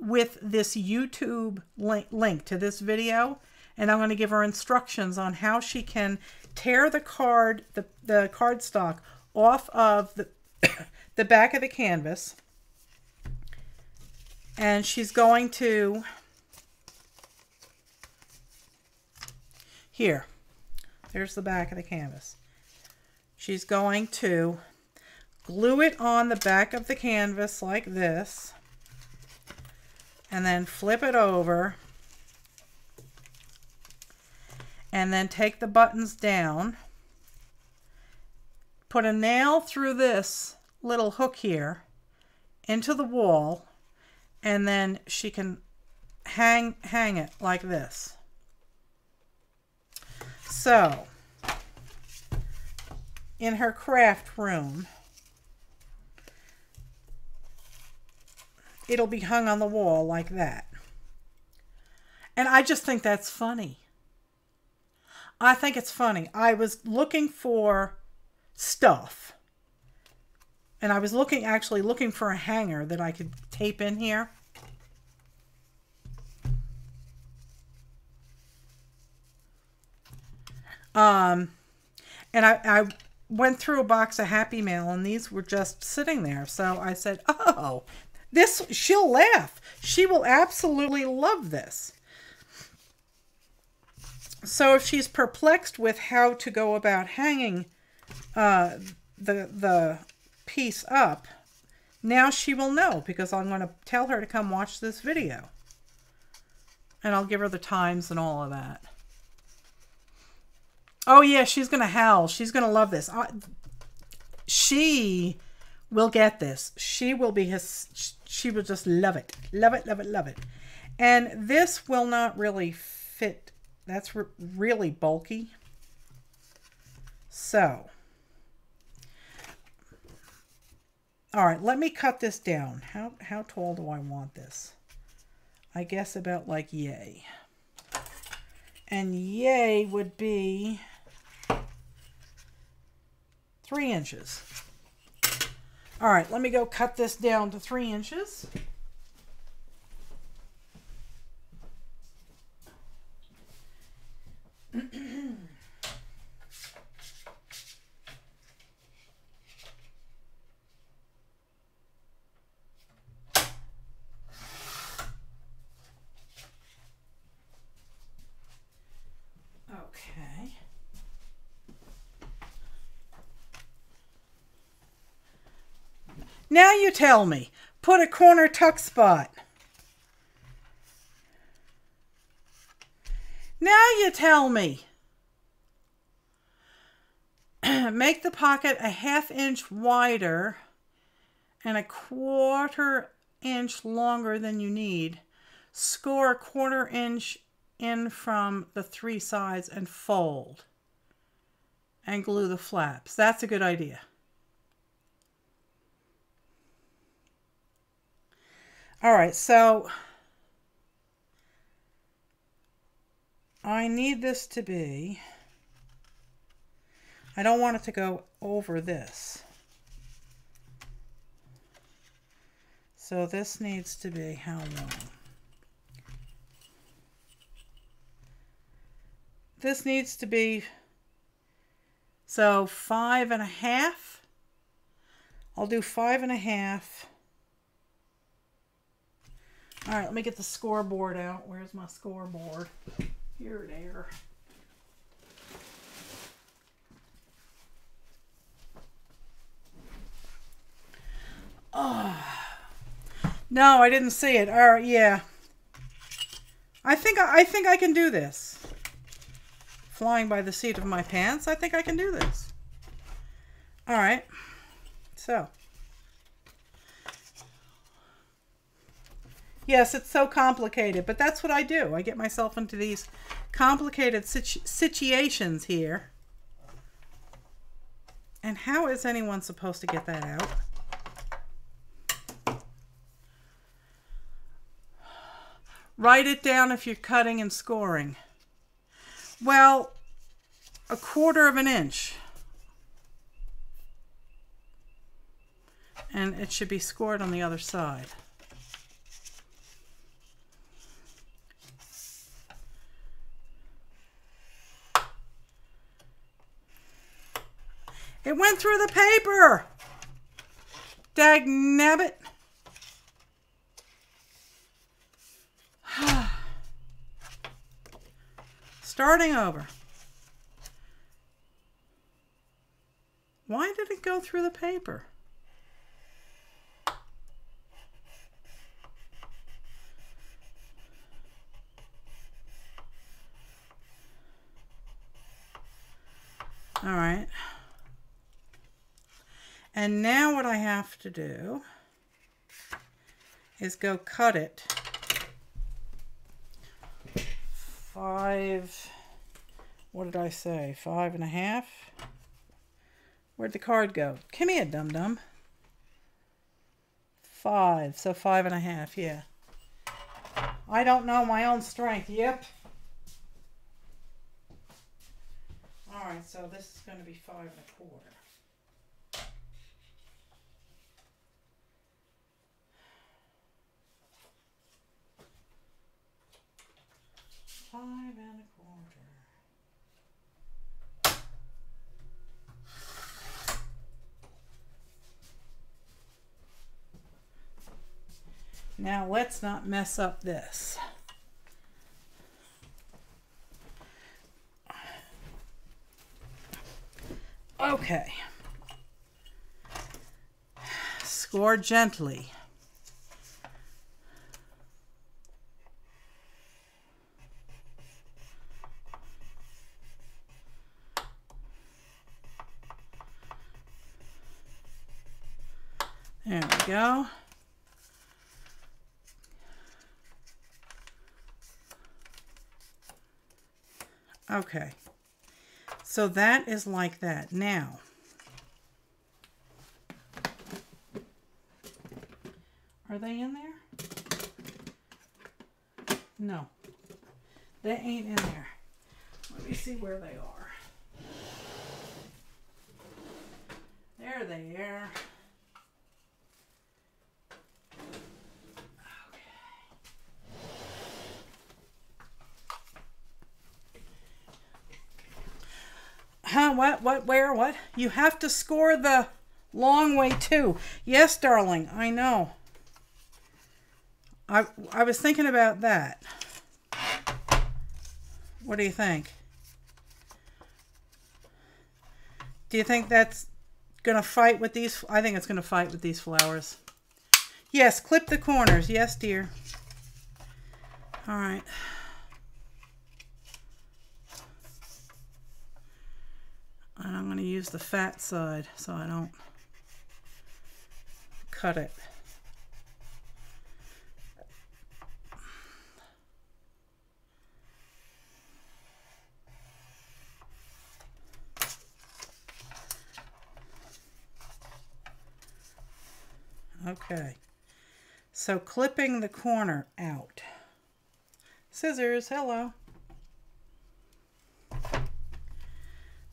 with this YouTube link to this video, and I'm going to give her instructions on how she can tear the card, the cardstock off of the back of the canvas. And she's going to, there's the back of the canvas. She's going to glue it on the back of the canvas like this, and then flip it over, and then take the buttons down, put a nail through this little hook here into the wall, and then she can hang it like this. So, in her craft room, it'll be hung on the wall like that. And I just think that's funny. I think it's funny. I was looking for stuff. And I was actually looking for a hanger that I could tape in here. And I went through a box of Happy Mail, and these were just sitting there. So I said, oh, she'll laugh. She will absolutely love this. So if she's perplexed with how to go about hanging the piece up, now she will know, because I'm going to tell her to come watch this video. And I'll give her the times and all of that. Oh yeah, she's going to howl. She's going to love this. She will get this. She will be she will just love it. Love it, love it, love it. And this will not really fit. That's really bulky. So, all right, let me cut this down. How tall do I want this? I guess about like yay. And yay would be 3 inches. All right, let me go cut this down to 3 inches. Okay. Now you tell me, put a corner tuck spot. Now you tell me. Make the pocket a 1/2 inch wider and a 1/4 inch longer than you need. Score a 1/4 inch in from the 3 sides and fold. And glue the flaps. That's a good idea. All right, so I need this to be, I don't want it to go over this. So this needs to be how long? This needs to be, so 5.5. I'll do 5.5. All right, let me get the scoreboard out. Where's my scoreboard? Here, there. Oh. No, I didn't see it. All right, yeah. I think I can do this. Flying by the seat of my pants. I think I can do this. All right. So. Yes, it's so complicated, but that's what I do. I get myself into these complicated situations here. And how is anyone supposed to get that out? Write it down if you're cutting and scoring. Well, 1/4 of an inch. And it should be scored on the other side. It went through the paper! Dagnabbit! Starting over. Why did it go through the paper? All right. And now what I have to do is go cut it 5, what did I say, 5.5? Where'd the card go? Come here, dum-dum. 5, so 5.5, yeah. I don't know my own strength, yep. All right, so this is going to be 5 1/4. Five and a quarter. Now let's not mess up this. Okay. Score gently. There we go. Okay. So that is like that. Now, are they in there? No, they ain't in there. Let me see where they are. There they are. Huh? What? Where? What? You have to score the long way too. Yes, darling. I know. I was thinking about that. What do you think? Do you think that's going to fight with these? I think it's going to fight with these flowers. Yes, clip the corners. Yes, dear. All right. And I'm going to use the fat side so I don't cut it. Okay, so clipping the corner out. Scissors, hello.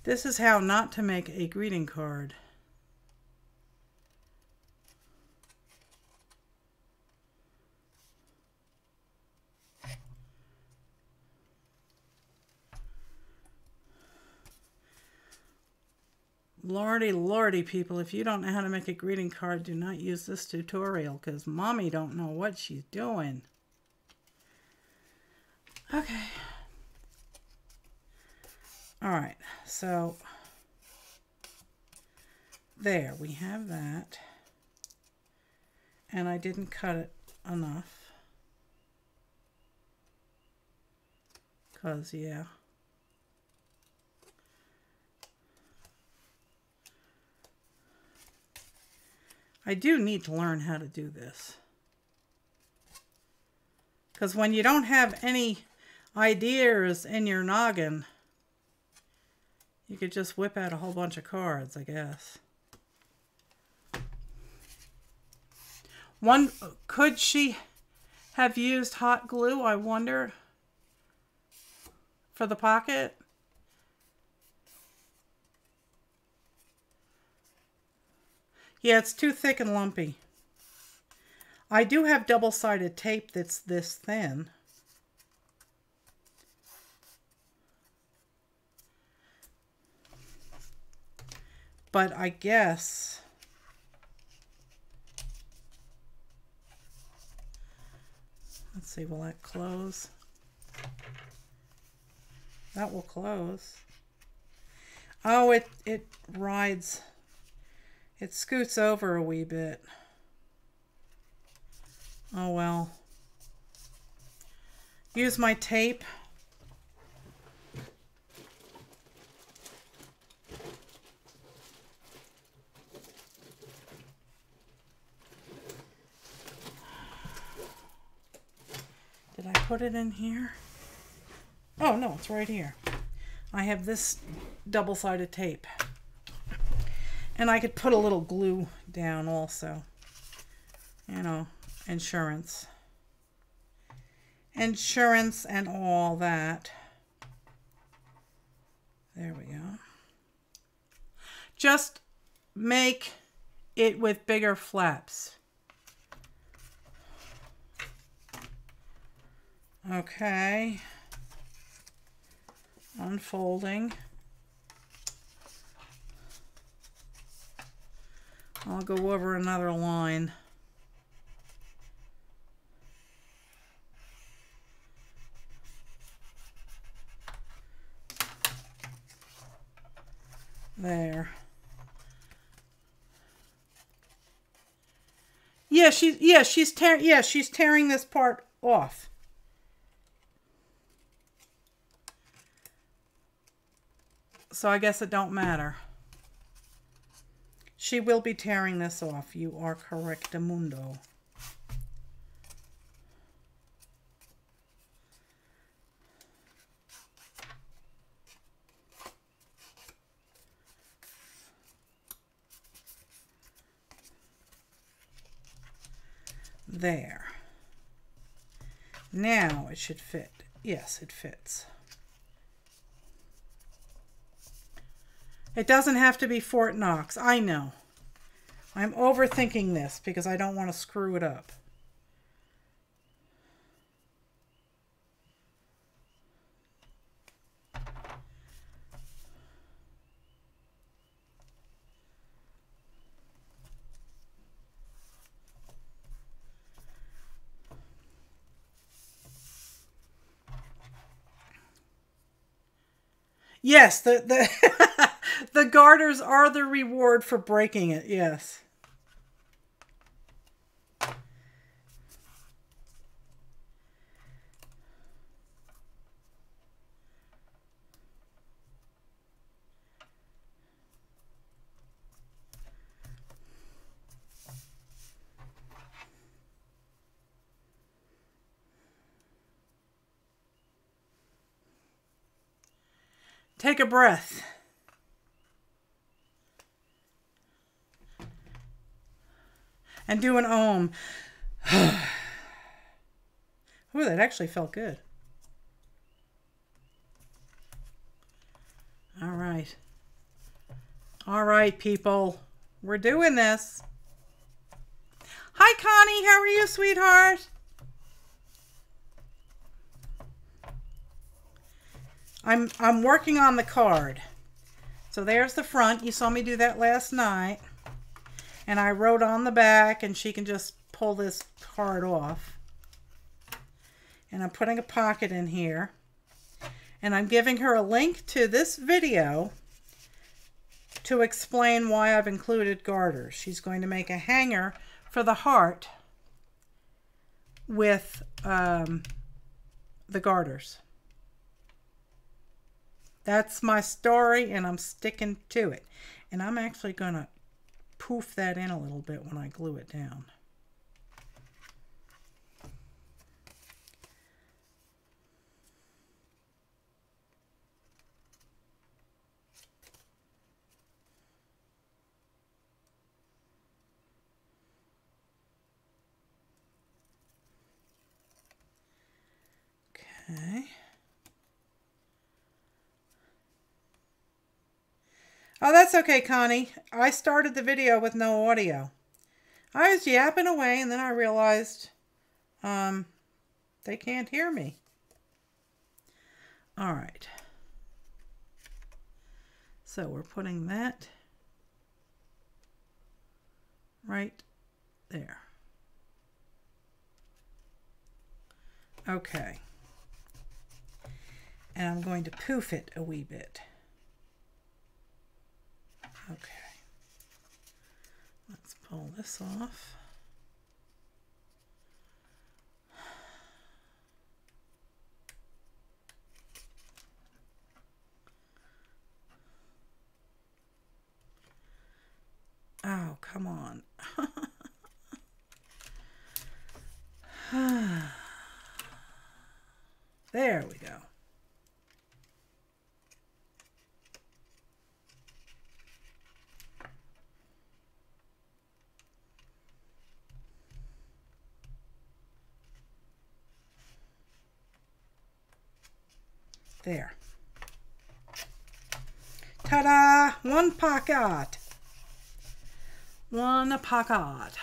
This is how not to make a greeting card. Lordy, lordy, people, if you don't know how to make a greeting card, do not use this tutorial, because mommy don't know what she's doing. Okay. All right, so there, we have that. And I didn't cut it enough. 'Cause, yeah. I do need to learn how to do this. Because when you don't have any ideas in your noggin, you could just whip out a whole bunch of cards, I guess. Could she have used hot glue, I wonder, for the pocket? Yeah, it's too thick and lumpy. I do have double-sided tape that's this thin. But I guess... Let's see, will that close? That will close. Oh, it rides... It scoots over a wee bit. Oh well. Use my tape. Did I put it in here? Oh no, it's right here. I have this double-sided tape. And I could put a little glue down also. You know, insurance. Insurance and all that. There we go. Just make it with bigger flaps. Okay. Unfolding. I'll go over another line. There. She's tearing this part off. So I guess it don't matter. She will be tearing this off. You are correctamundo. There. Now it should fit. Yes, it fits. It doesn't have to be Fort Knox. I know. I'm overthinking this because I don't want to screw it up. Yes, the the garters are the reward for breaking it, yes. Take a breath. And do an ohm. Ooh, that actually felt good. All right. All right, people. We're doing this. Hi, Connie. How are you, sweetheart? I'm working on the card. So there's the front. You saw me do that last night. And I wrote on the back, and she can just pull this card off. And I'm putting a pocket in here. And I'm giving her a link to this video to explain why I've included garters. She's going to make a hanger for the heart with the garters. That's my story, and I'm sticking to it. And I'm actually going to poof that in a little bit when I glue it down. Okay. Oh, that's okay, Connie. I started the video with no audio. I was yapping away, and then I realized they can't hear me. All right. So we're putting that right there. Okay. And I'm going to poof it a wee bit. Okay. Let's pull this off. Oh, come on. There we go. There. Ta-da! One pocket. One pocket.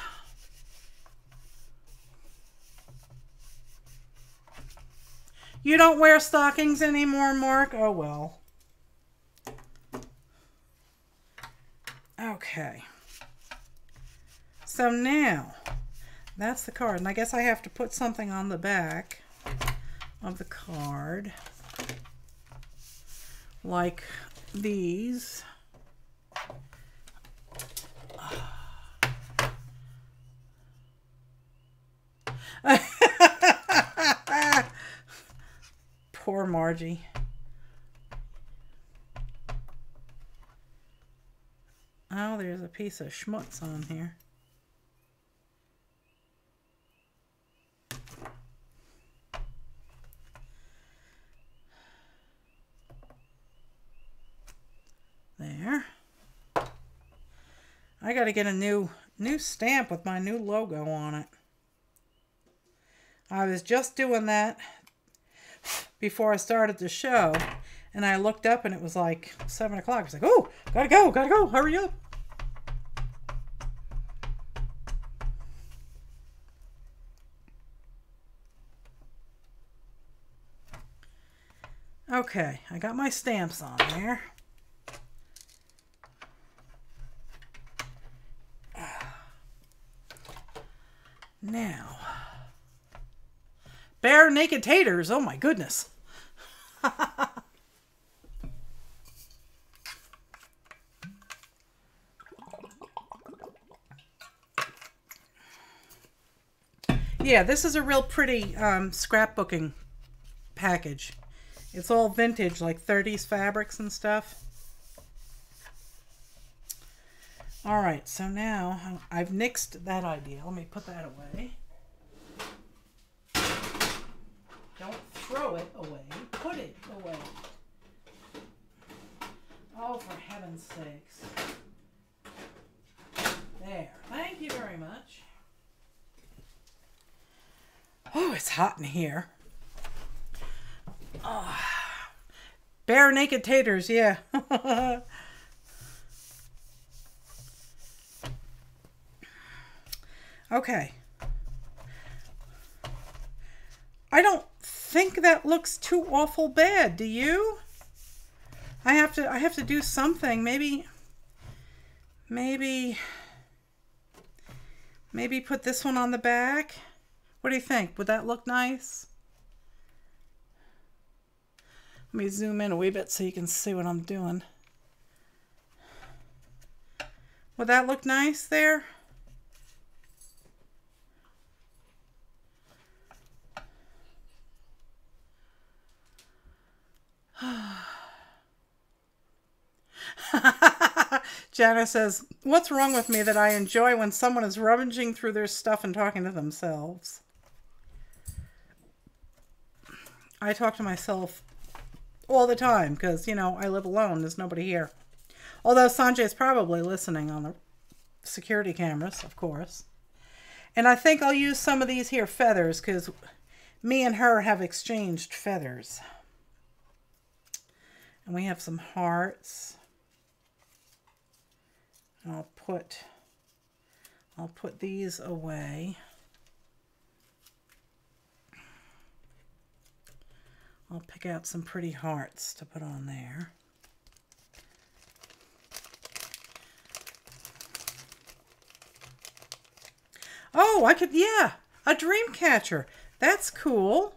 You don't wear stockings anymore, Mark? Oh, well. Okay. So now, that's the card. And I guess I have to put something on the back of the card. Like these. Poor Margie. Oh, there's a piece of schmutz on here. There. I got to get a new stamp with my new logo on it. I was just doing that before I started the show, and I looked up and it was like 7 o'clock. I was like, oh, gotta go, hurry up. Okay, I got my stamps on there. Now, bare naked taters. Oh my goodness. Yeah, this is a real pretty scrapbooking package. It's all vintage, like 30s fabrics and stuff. All right, so now I've nixed that idea. Let me put that away. Don't throw it away. Put it away. Oh, for heaven's sakes. There. Thank you very much. Oh, it's hot in here. Oh, bare naked taters, yeah. Okay. I don't think that looks too awful bad, do you? I have to do something. Maybe put this one on the back. What do you think? Would that look nice? Let me zoom in a wee bit so you can see what I'm doing. Would that look nice there? Jana says, what's wrong with me that I enjoy when someone is rummaging through their stuff and talking to themselves? I talk to myself all the time because, you know, I live alone. There's nobody here. Although Sanjay's probably listening on the security cameras, of course. And I think I'll use some of these here feathers because me and her have exchanged feathers. And we have some hearts. And I'll put these away. I'll pick out some pretty hearts to put on there. Oh, I could, yeah, a dream catcher. That's cool.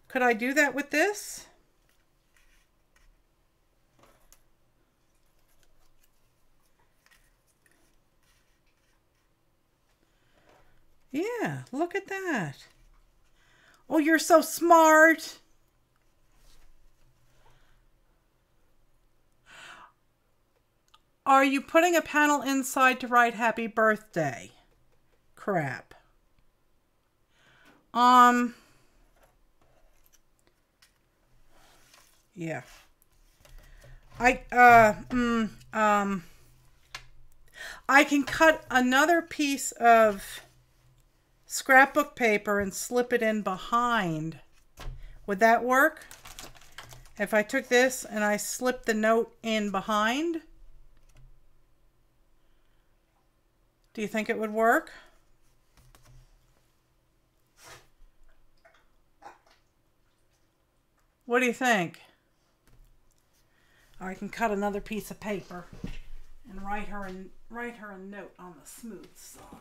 Could I do that with this? Yeah, look at that. Oh, you're so smart. Are you putting a panel inside to write happy birthday? Crap. Yeah. I can cut another piece of scrapbook paper and slip it in behind. Would that work? If I took this and I slipped the note in behind? Do you think it would work? What do you think? Or I can cut another piece of paper and write her a note on the smooth side.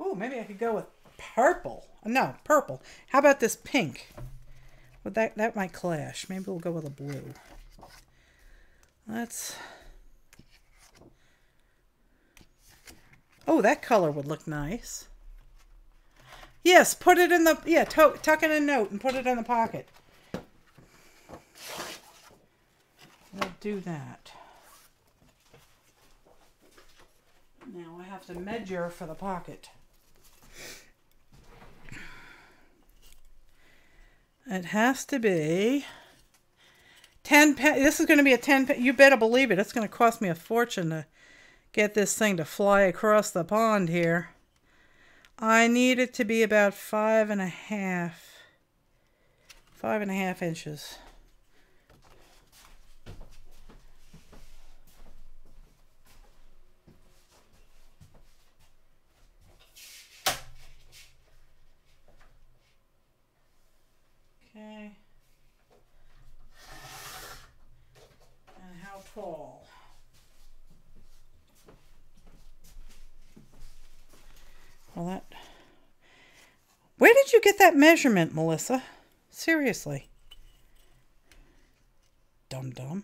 Oh, maybe I could go with purple. No, purple. How about this pink? Well, that might clash. Maybe we'll go with a blue. Oh, that color would look nice. Yes, put it in the, yeah, tuck in a note and put it in the pocket. We'll do that. Now I have to measure for the pocket. It has to be 10 pen. This is going to be a 10 pen. You better believe it. It's going to cost me a fortune to get this thing to fly across the pond here. I need it to be about 5.5 inches. Okay. And how tall? Well, that... Where did you get that measurement, Melissa? Seriously. Dum-dum.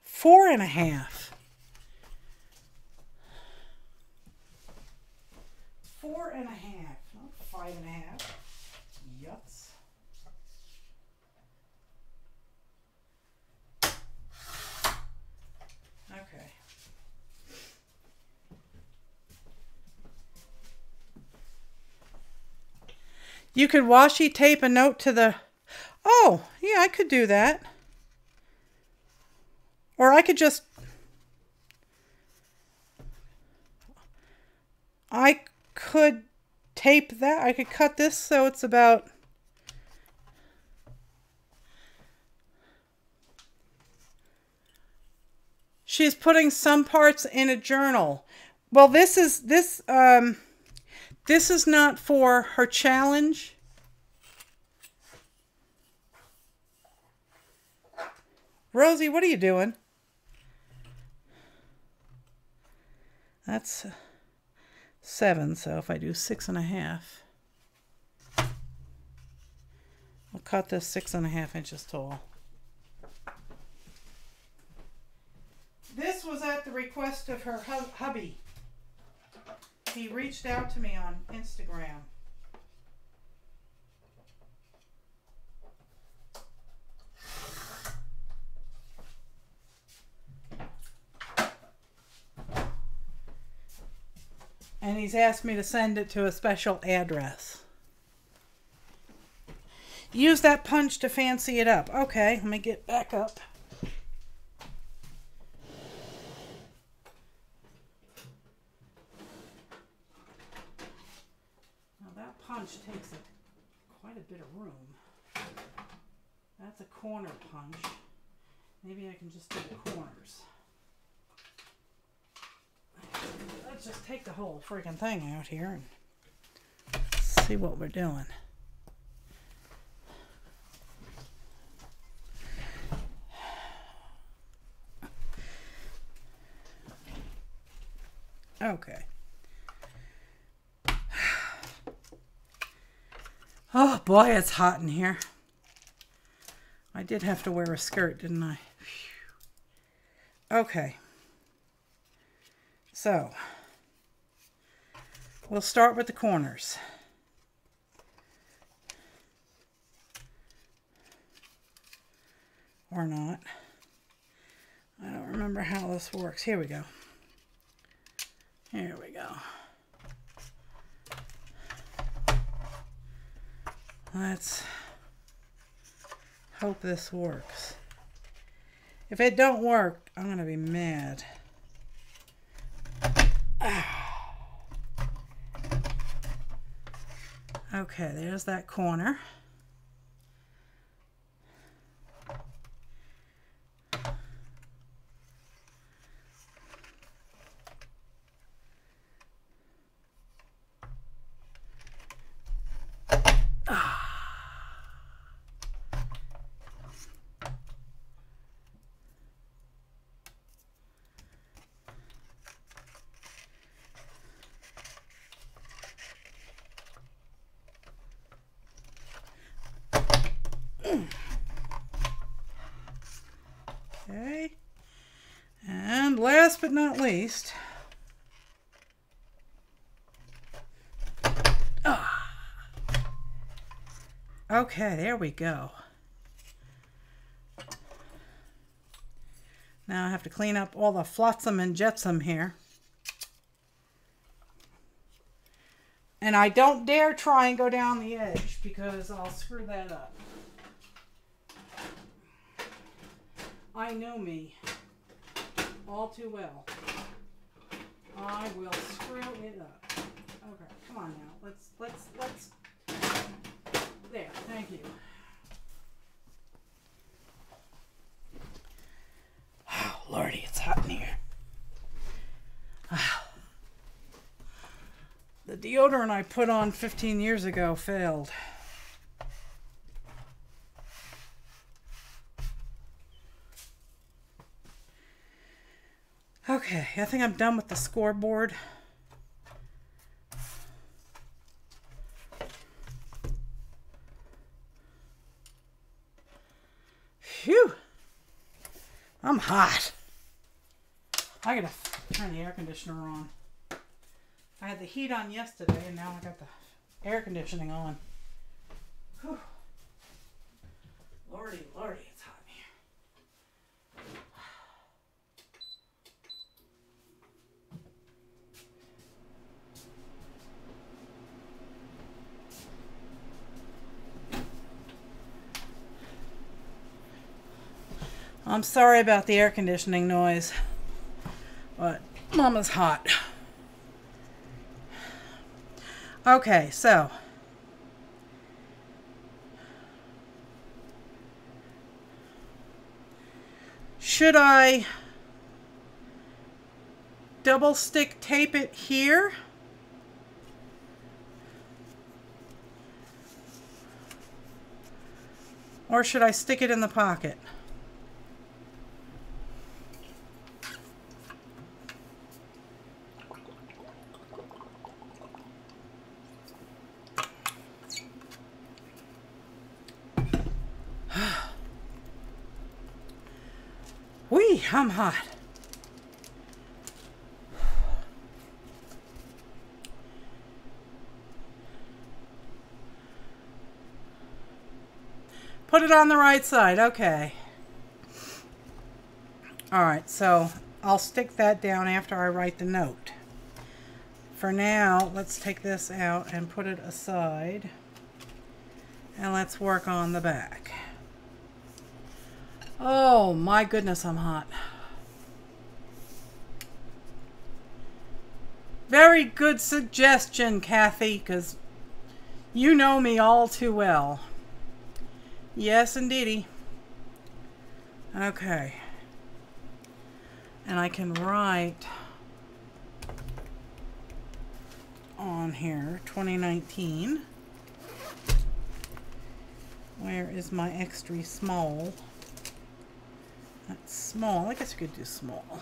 4.5. 4.5. Not 5.5. Yuts. Okay. You could washi tape a note to the... Oh, yeah, I could do that. Or I could just... I could tape that. I could cut this so it's about... She's putting some parts in a journal. Well, this is not for her challenge. Rosie, what are you doing? That's 7, so if I do 6.5, I'll cut this 6.5 inches tall. This was at the request of her hubby. He reached out to me on Instagram. And he's asked me to send it to a special address. Use that punch to fancy it up. Okay, let me get back up. Now that punch takes quite a bit of room. That's a corner punch. Maybe I can just do the corners. Let's just take the whole freaking thing out here and see what we're doing. Okay. Oh boy, it's hot in here. I did have to wear a skirt, didn't I? Okay. So, we'll start with the corners. Or not. I don't remember how this works. Here we go. Here we go. Let's hope this works. If it don't work, I'm going to be mad. Okay, there's that corner. Okay, and last but not least, okay, there we go. Now I have to clean up all the flotsam and jetsam here. And I don't dare try and go down the edge because I'll screw that up. I know me all too well. I will screw it up. Okay, come on now. Let's. There, thank you. Oh, Lordy, it's hot in here. The deodorant I put on 15 years ago failed. Okay, I think I'm done with the scoreboard. Phew! I'm hot. I gotta turn the air conditioner on. I had the heat on yesterday and now I got the air conditioning on. Whew. Lordy, Lordy, it's hot in here. I'm sorry about the air conditioning noise, but Mama's hot. Okay, so should I double stick tape it here? Or should I stick it in the pocket? Whee, I'm hot. Put it on the right side, okay. All right, so I'll stick that down after I write the note. for now, let's take this out and put it aside. And let's work on the back. Oh my goodness, I'm hot. Very good suggestion, Kathy, because you know me all too well. Yes, indeedy. Okay. And I can write on here 2019. Where is my extra small? That's small. I guess you could do small.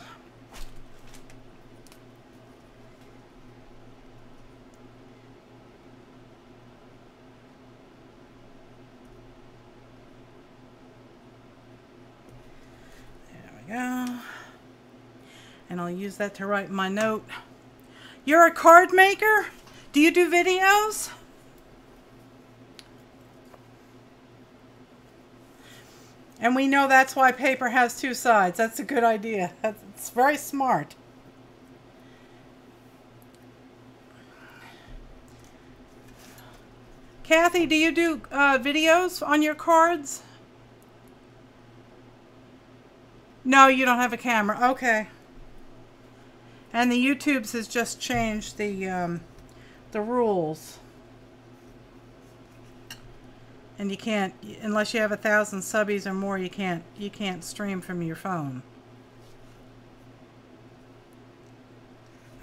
Go. And I'll use that to write my note. You're a card maker? Do you do videos? And we know that's why paper has two sides. That's a good idea. It's very smart. Kathy, do you do videos on your cards? No, you don't have a camera. Okay. And the YouTube's has just changed the rules. And you can't, unless you have 1,000 subbies or more, you can't stream from your phone.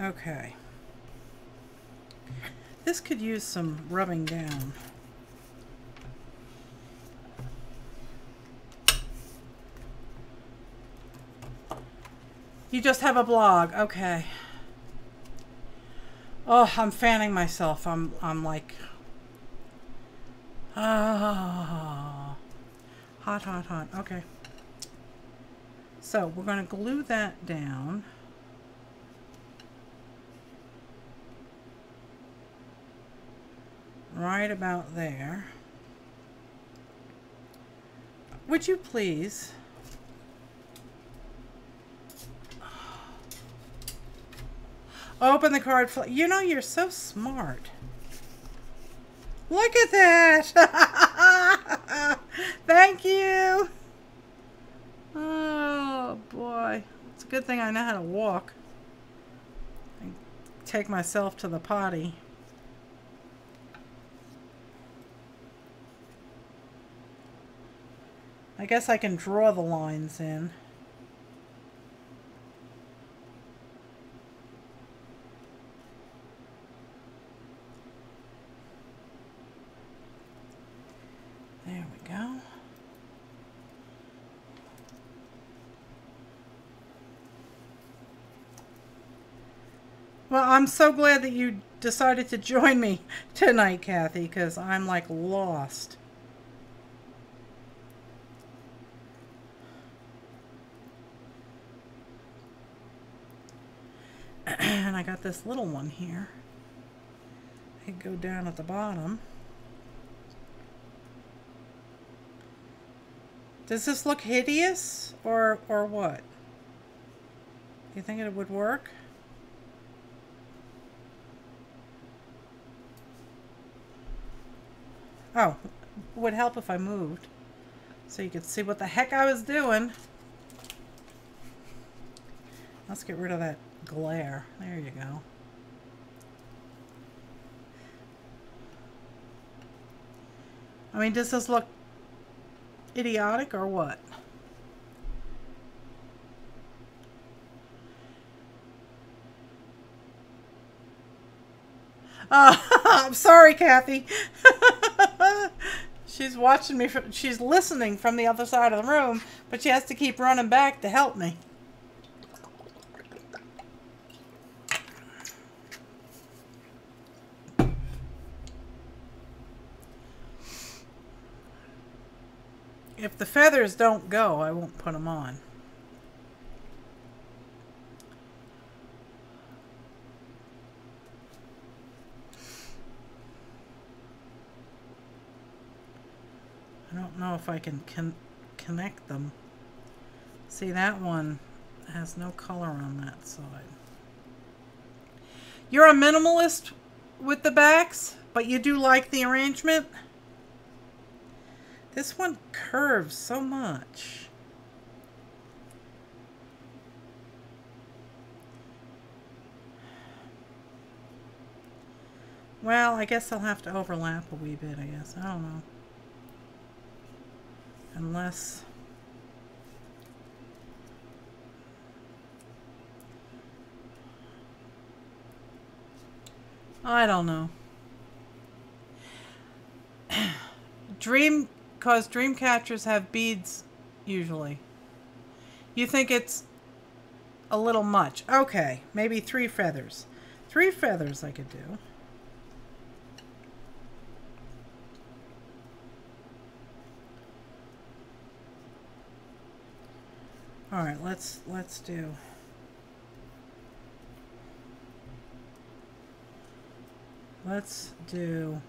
Okay. This could use some rubbing down. You just have a blog. Okay. Oh, I'm fanning myself. I'm like, hot, hot, hot. Okay. So we're going to glue that down. Right about there. Would you please? Open the card. You know, you're so smart. Look at that. Thank you. Oh, boy. It's a good thing I know how to walk. I take myself to the potty. I guess I can draw the lines in. There we go. Well, I'm so glad that you decided to join me tonight, Kathy, because I'm like lost. And I got this little one here. I could go down at the bottom. Does this look hideous or what? Do you think it would work? Oh, it would help if I moved so you could see what the heck I was doing. Let's get rid of that glare. There you go. I mean, does this look idiotic or what? I'm sorry, Kathy. She's watching me. She's listening from the other side of the room, but she has to keep running back to help me. If the feathers don't go, I won't put them on. I don't know if I can connect them. See, that one has no color on that side. You're a minimalist with the backs, but you do like the arrangement. This one curves so much. Well, I guess they'll have to overlap a wee bit, I guess. I don't know. Unless... I don't know. Cause dream catchers have beads usually. You think it's a little much. Okay, maybe 3 feathers. 3 feathers I could do. All right, let's do. Let's do.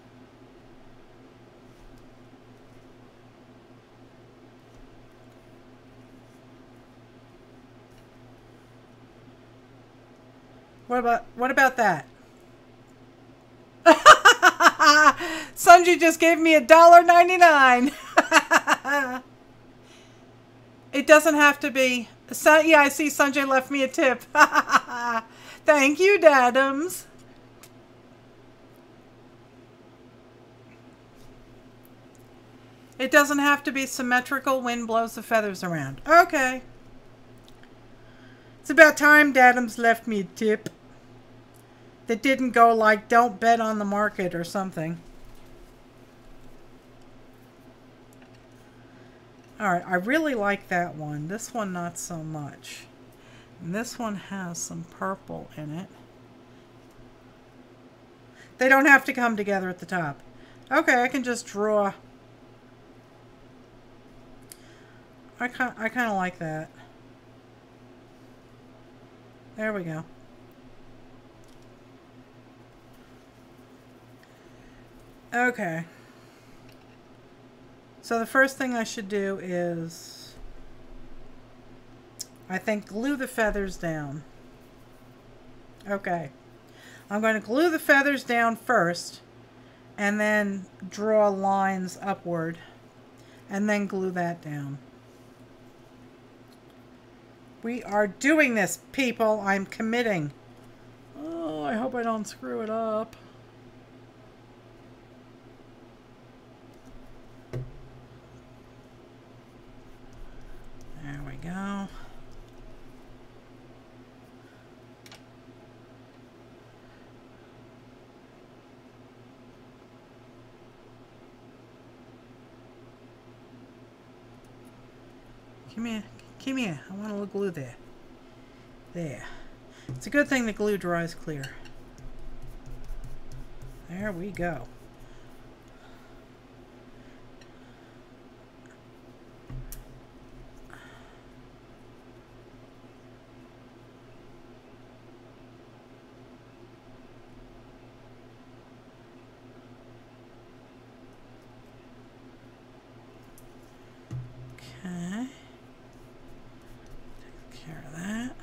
What about that? Sanjay just gave me $1.99. It doesn't have to be. Yeah, I see Sanjay left me a tip. Thank you, Dadums. It doesn't have to be symmetrical. Wind blows the feathers around. Okay. It's about time Dadums left me a tip. That didn't go like, don't bet on the market or something. Alright, I really like that one. This one, not so much. And this one has some purple in it. They don't have to come together at the top. Okay, I can just draw. I kind of like that. There we go. Okay. So the first thing I should do is, I think, glue the feathers down. Okay. I'm going to glue the feathers down first, and then draw lines upward, and then glue that down. We are doing this, people. I'm committing. Oh, I hope I don't screw it up. There we go. Come here. Come here. I want a little glue there. There. It's a good thing the glue dries clear. There we go. Okay. Take care of that.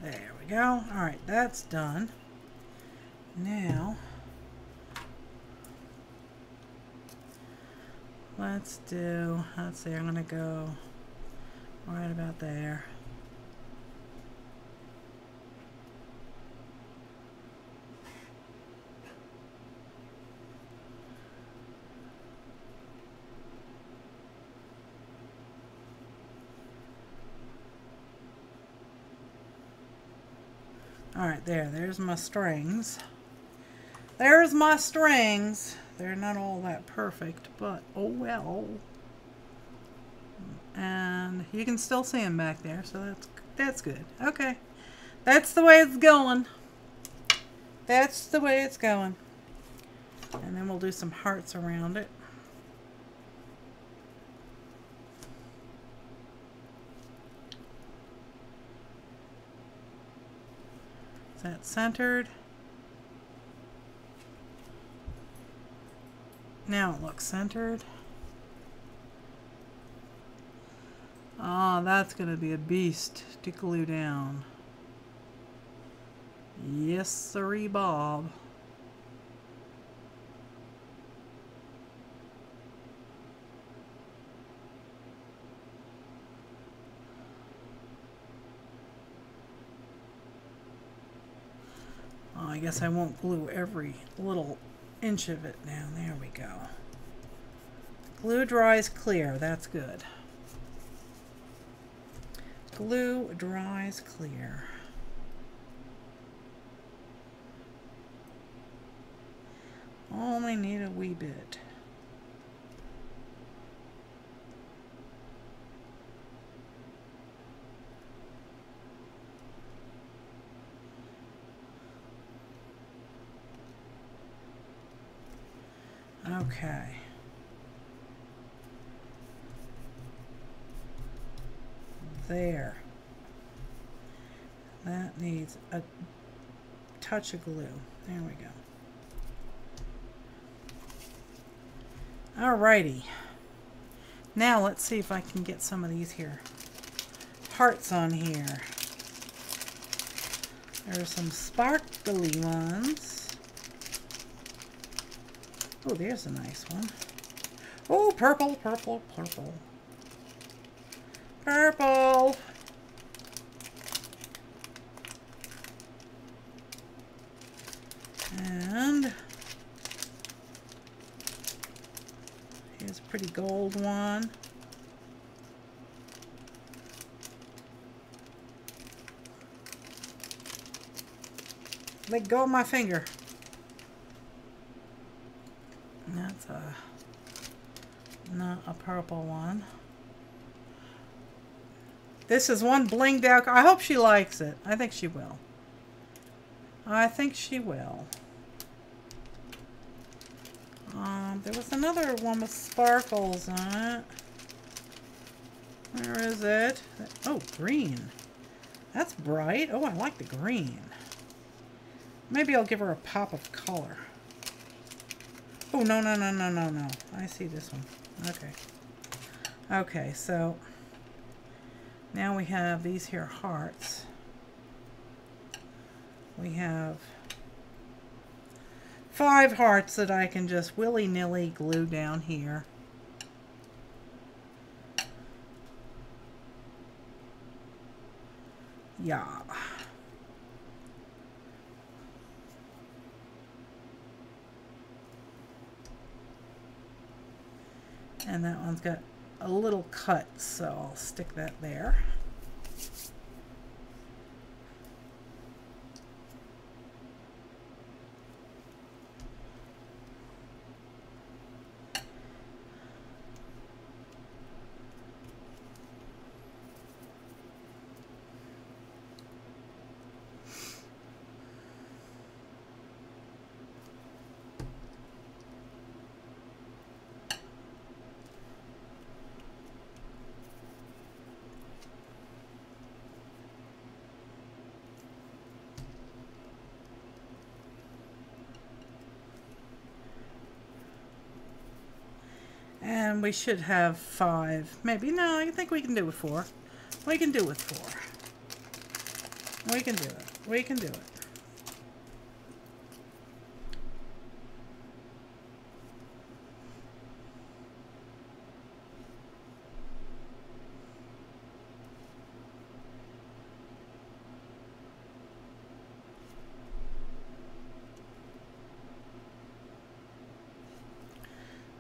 There we go. All right, that's done. Now, let's see, I'm going to go right about there. Alright, there's my strings. There's my strings. They're not all that perfect, but oh well. And you can still see them back there, so that's That's good. Okay. That's the way it's going. That's the way it's going. And then we'll do some hearts around it. Is that centered? Now it looks centered. Oh, that's going to be a beast to glue down. Yes, sirree, Bob. Oh, I guess I won't glue every little inch of it down. There we go. Glue dries clear. That's good. Glue dries clear. Only need a wee bit. Okay. There. That needs a touch of glue. There we go. Alrighty. Now let's see if I can get some of these here hearts on here. There's some sparkly ones. Oh, there's a nice one. Oh, purple, purple, purple. Purple. And here's a pretty gold one. Let go of my finger. That's not a purple one. This is one blinged out. I hope she likes it. I think she will. I think she will. There was another one with sparkles on it. Where is it? Oh, green. That's bright. Oh, I like the green. Maybe I'll give her a pop of color. Oh, no, no, no, no, no, no. I see this one. Okay. Okay, so now we have these here hearts. We have 5 hearts that I can just willy-nilly glue down here. Yeah. And that one's got a little cut, so I'll stick that there. And we should have 5. Maybe. No, I think we can do with 4. We can do with 4. We can do it. We can do it.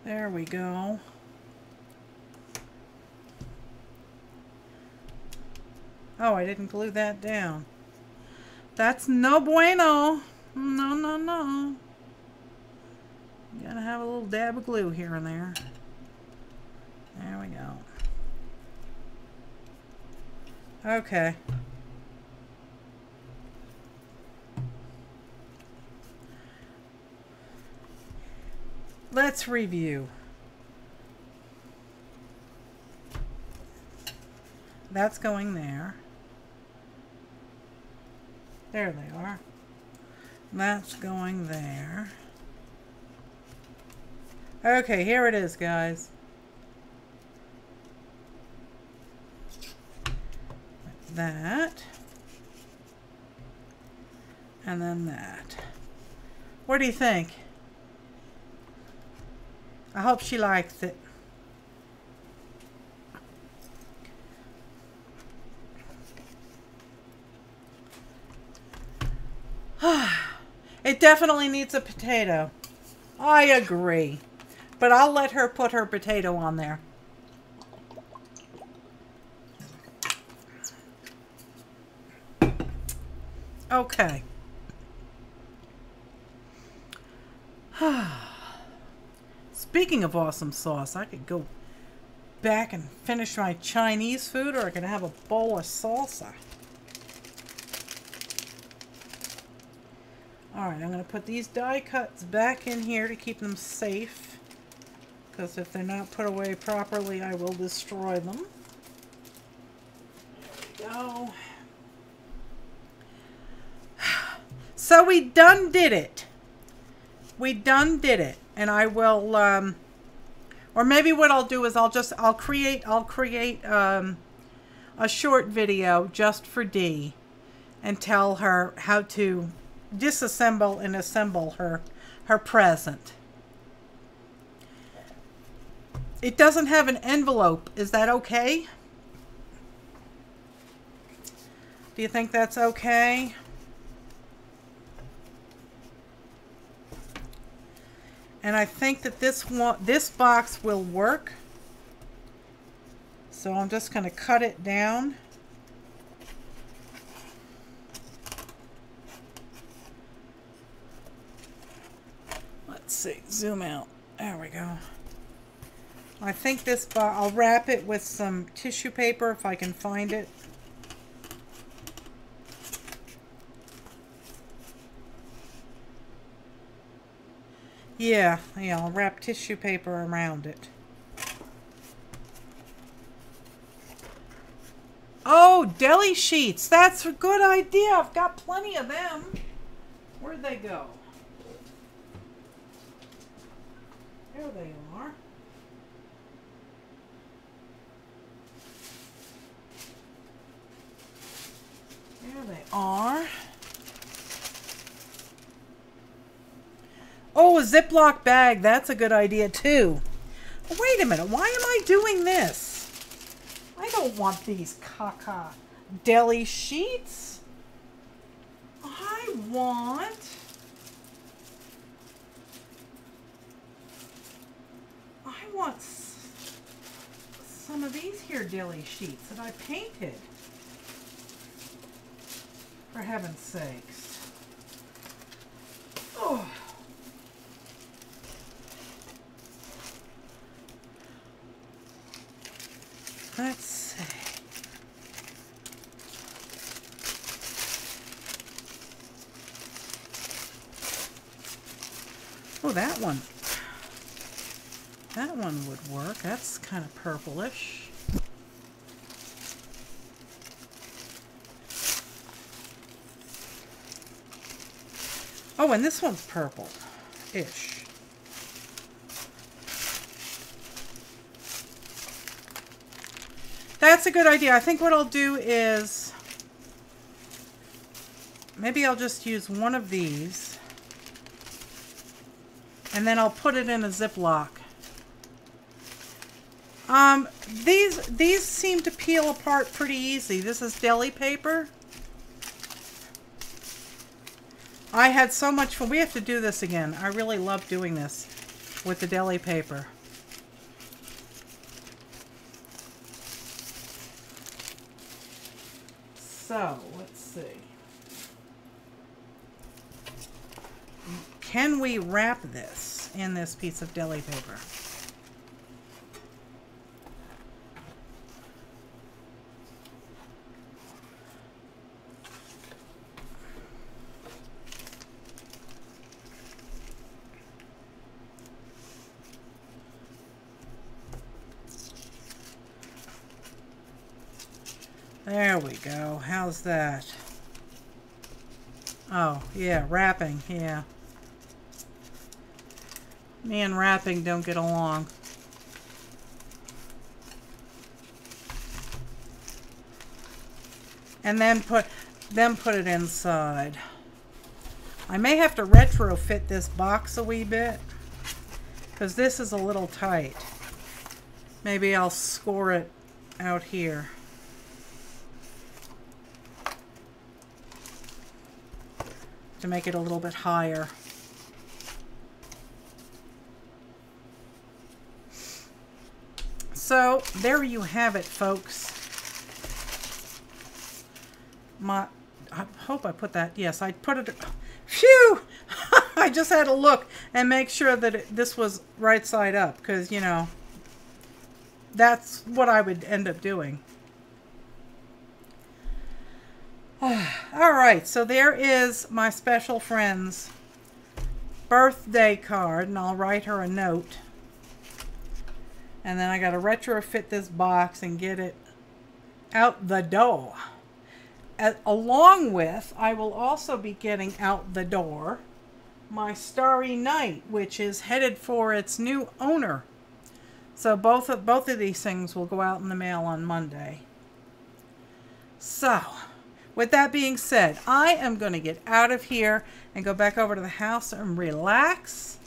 There we go. Oh, I didn't glue that down. That's no bueno. No, no, no. You gotta have a little dab of glue here and there. There we go. Okay. let's review. That's going there. There they are. That's going there. Okay, here it is, guys. That. And then that. What do you think? I hope she likes it. It definitely needs a potato. I agree. But I'll let her put her potato on there. Okay. Speaking of awesome sauce, I could go back and finish my Chinese food, or I could have a bowl of salsa. Alright, I'm going to put these die cuts back in here to keep them safe. Because if they're not put away properly, I will destroy them. There we go. So we done did it. We done did it. And I will, or maybe what I'll do is I'll create a short video just for Dee and tell her how to disassemble and assemble her present. It doesn't have an envelope. Is that okay? Do you think that's okay? And I think that this box will work. So I'm just going to cut it down. Let's see, zoom out. There we go. I think this box, I'll wrap it with some tissue paper if I can find it. Yeah, I'll wrap tissue paper around it. Oh, deli sheets. That's a good idea. I've got plenty of them. Where'd they go? There they are. There they are. Oh, a Ziploc bag. That's a good idea, too. Wait a minute. Why am I doing this? I don't want these caca deli sheets. I want some of these here deli sheets that I painted. For heaven's sakes. Oh. Let's see. Oh, that one. That one would work. That's kind of purplish. Oh, and this one's purple-ish. That's a good idea. I think what I'll do is maybe I'll just use one of these and then I'll put it in a Ziploc. These seem to peel apart pretty easy. This is deli paper. I had so much fun. We have to do this again. I really love doing this with the deli paper. So, let's see. Can we wrap this in this piece of deli paper? There we go. How's that? Oh, yeah, wrapping, yeah. Me and wrapping don't get along. And then put it inside. I may have to retrofit this box a wee bit, because this is a little tight. Maybe I'll score it out here. To make it a little bit higher. So there you have it, folks. I hope I put that. Yes, I put it. Phew! I just had to look and make sure that this was right side up, because, you know, that's what I would end up doing. Alright, so there is my special friend's birthday card, and I'll write her a note. And then I got to retrofit this box and get it out the door. Along with, I will also be getting out the door my Starry Night, which is headed for its new owner. So both of these things will go out in the mail on Monday. So, with that being said, I am going to get out of here and go back over to the house and relax.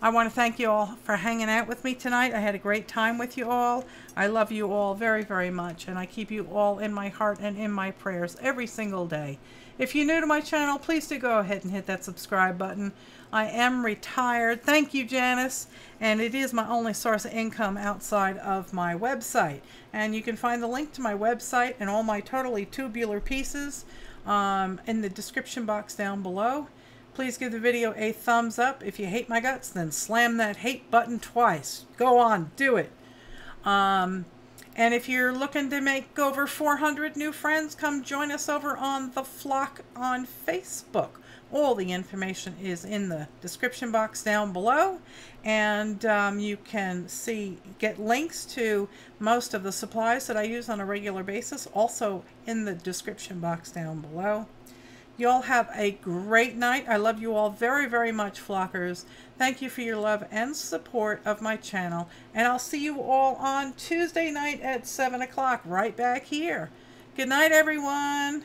I want to thank you all for hanging out with me tonight. I had a great time with you all. I love you all very, very much, and I keep you all in my heart and in my prayers every single day. If you're new to my channel, please do go ahead and hit that subscribe button. I am retired. Thank you, Janice. And it is my only source of income outside of my website. And you can find the link to my website and all my totally tubular pieces in the description box down below. Please give the video a thumbs up. If you hate my guts, then slam that hate button twice. Go on, do it. And if you're looking to make over 400 new friends, come join us over on the Flock on Facebook. All the information is in the description box down below, and you can get links to most of the supplies that I use on a regular basis also in the description box down below. You all have a great night. I love you all very, very much, Flockers. Thank you for your love and support of my channel. And I'll see you all on Tuesday night at 7 o'clock right back here. Good night, everyone.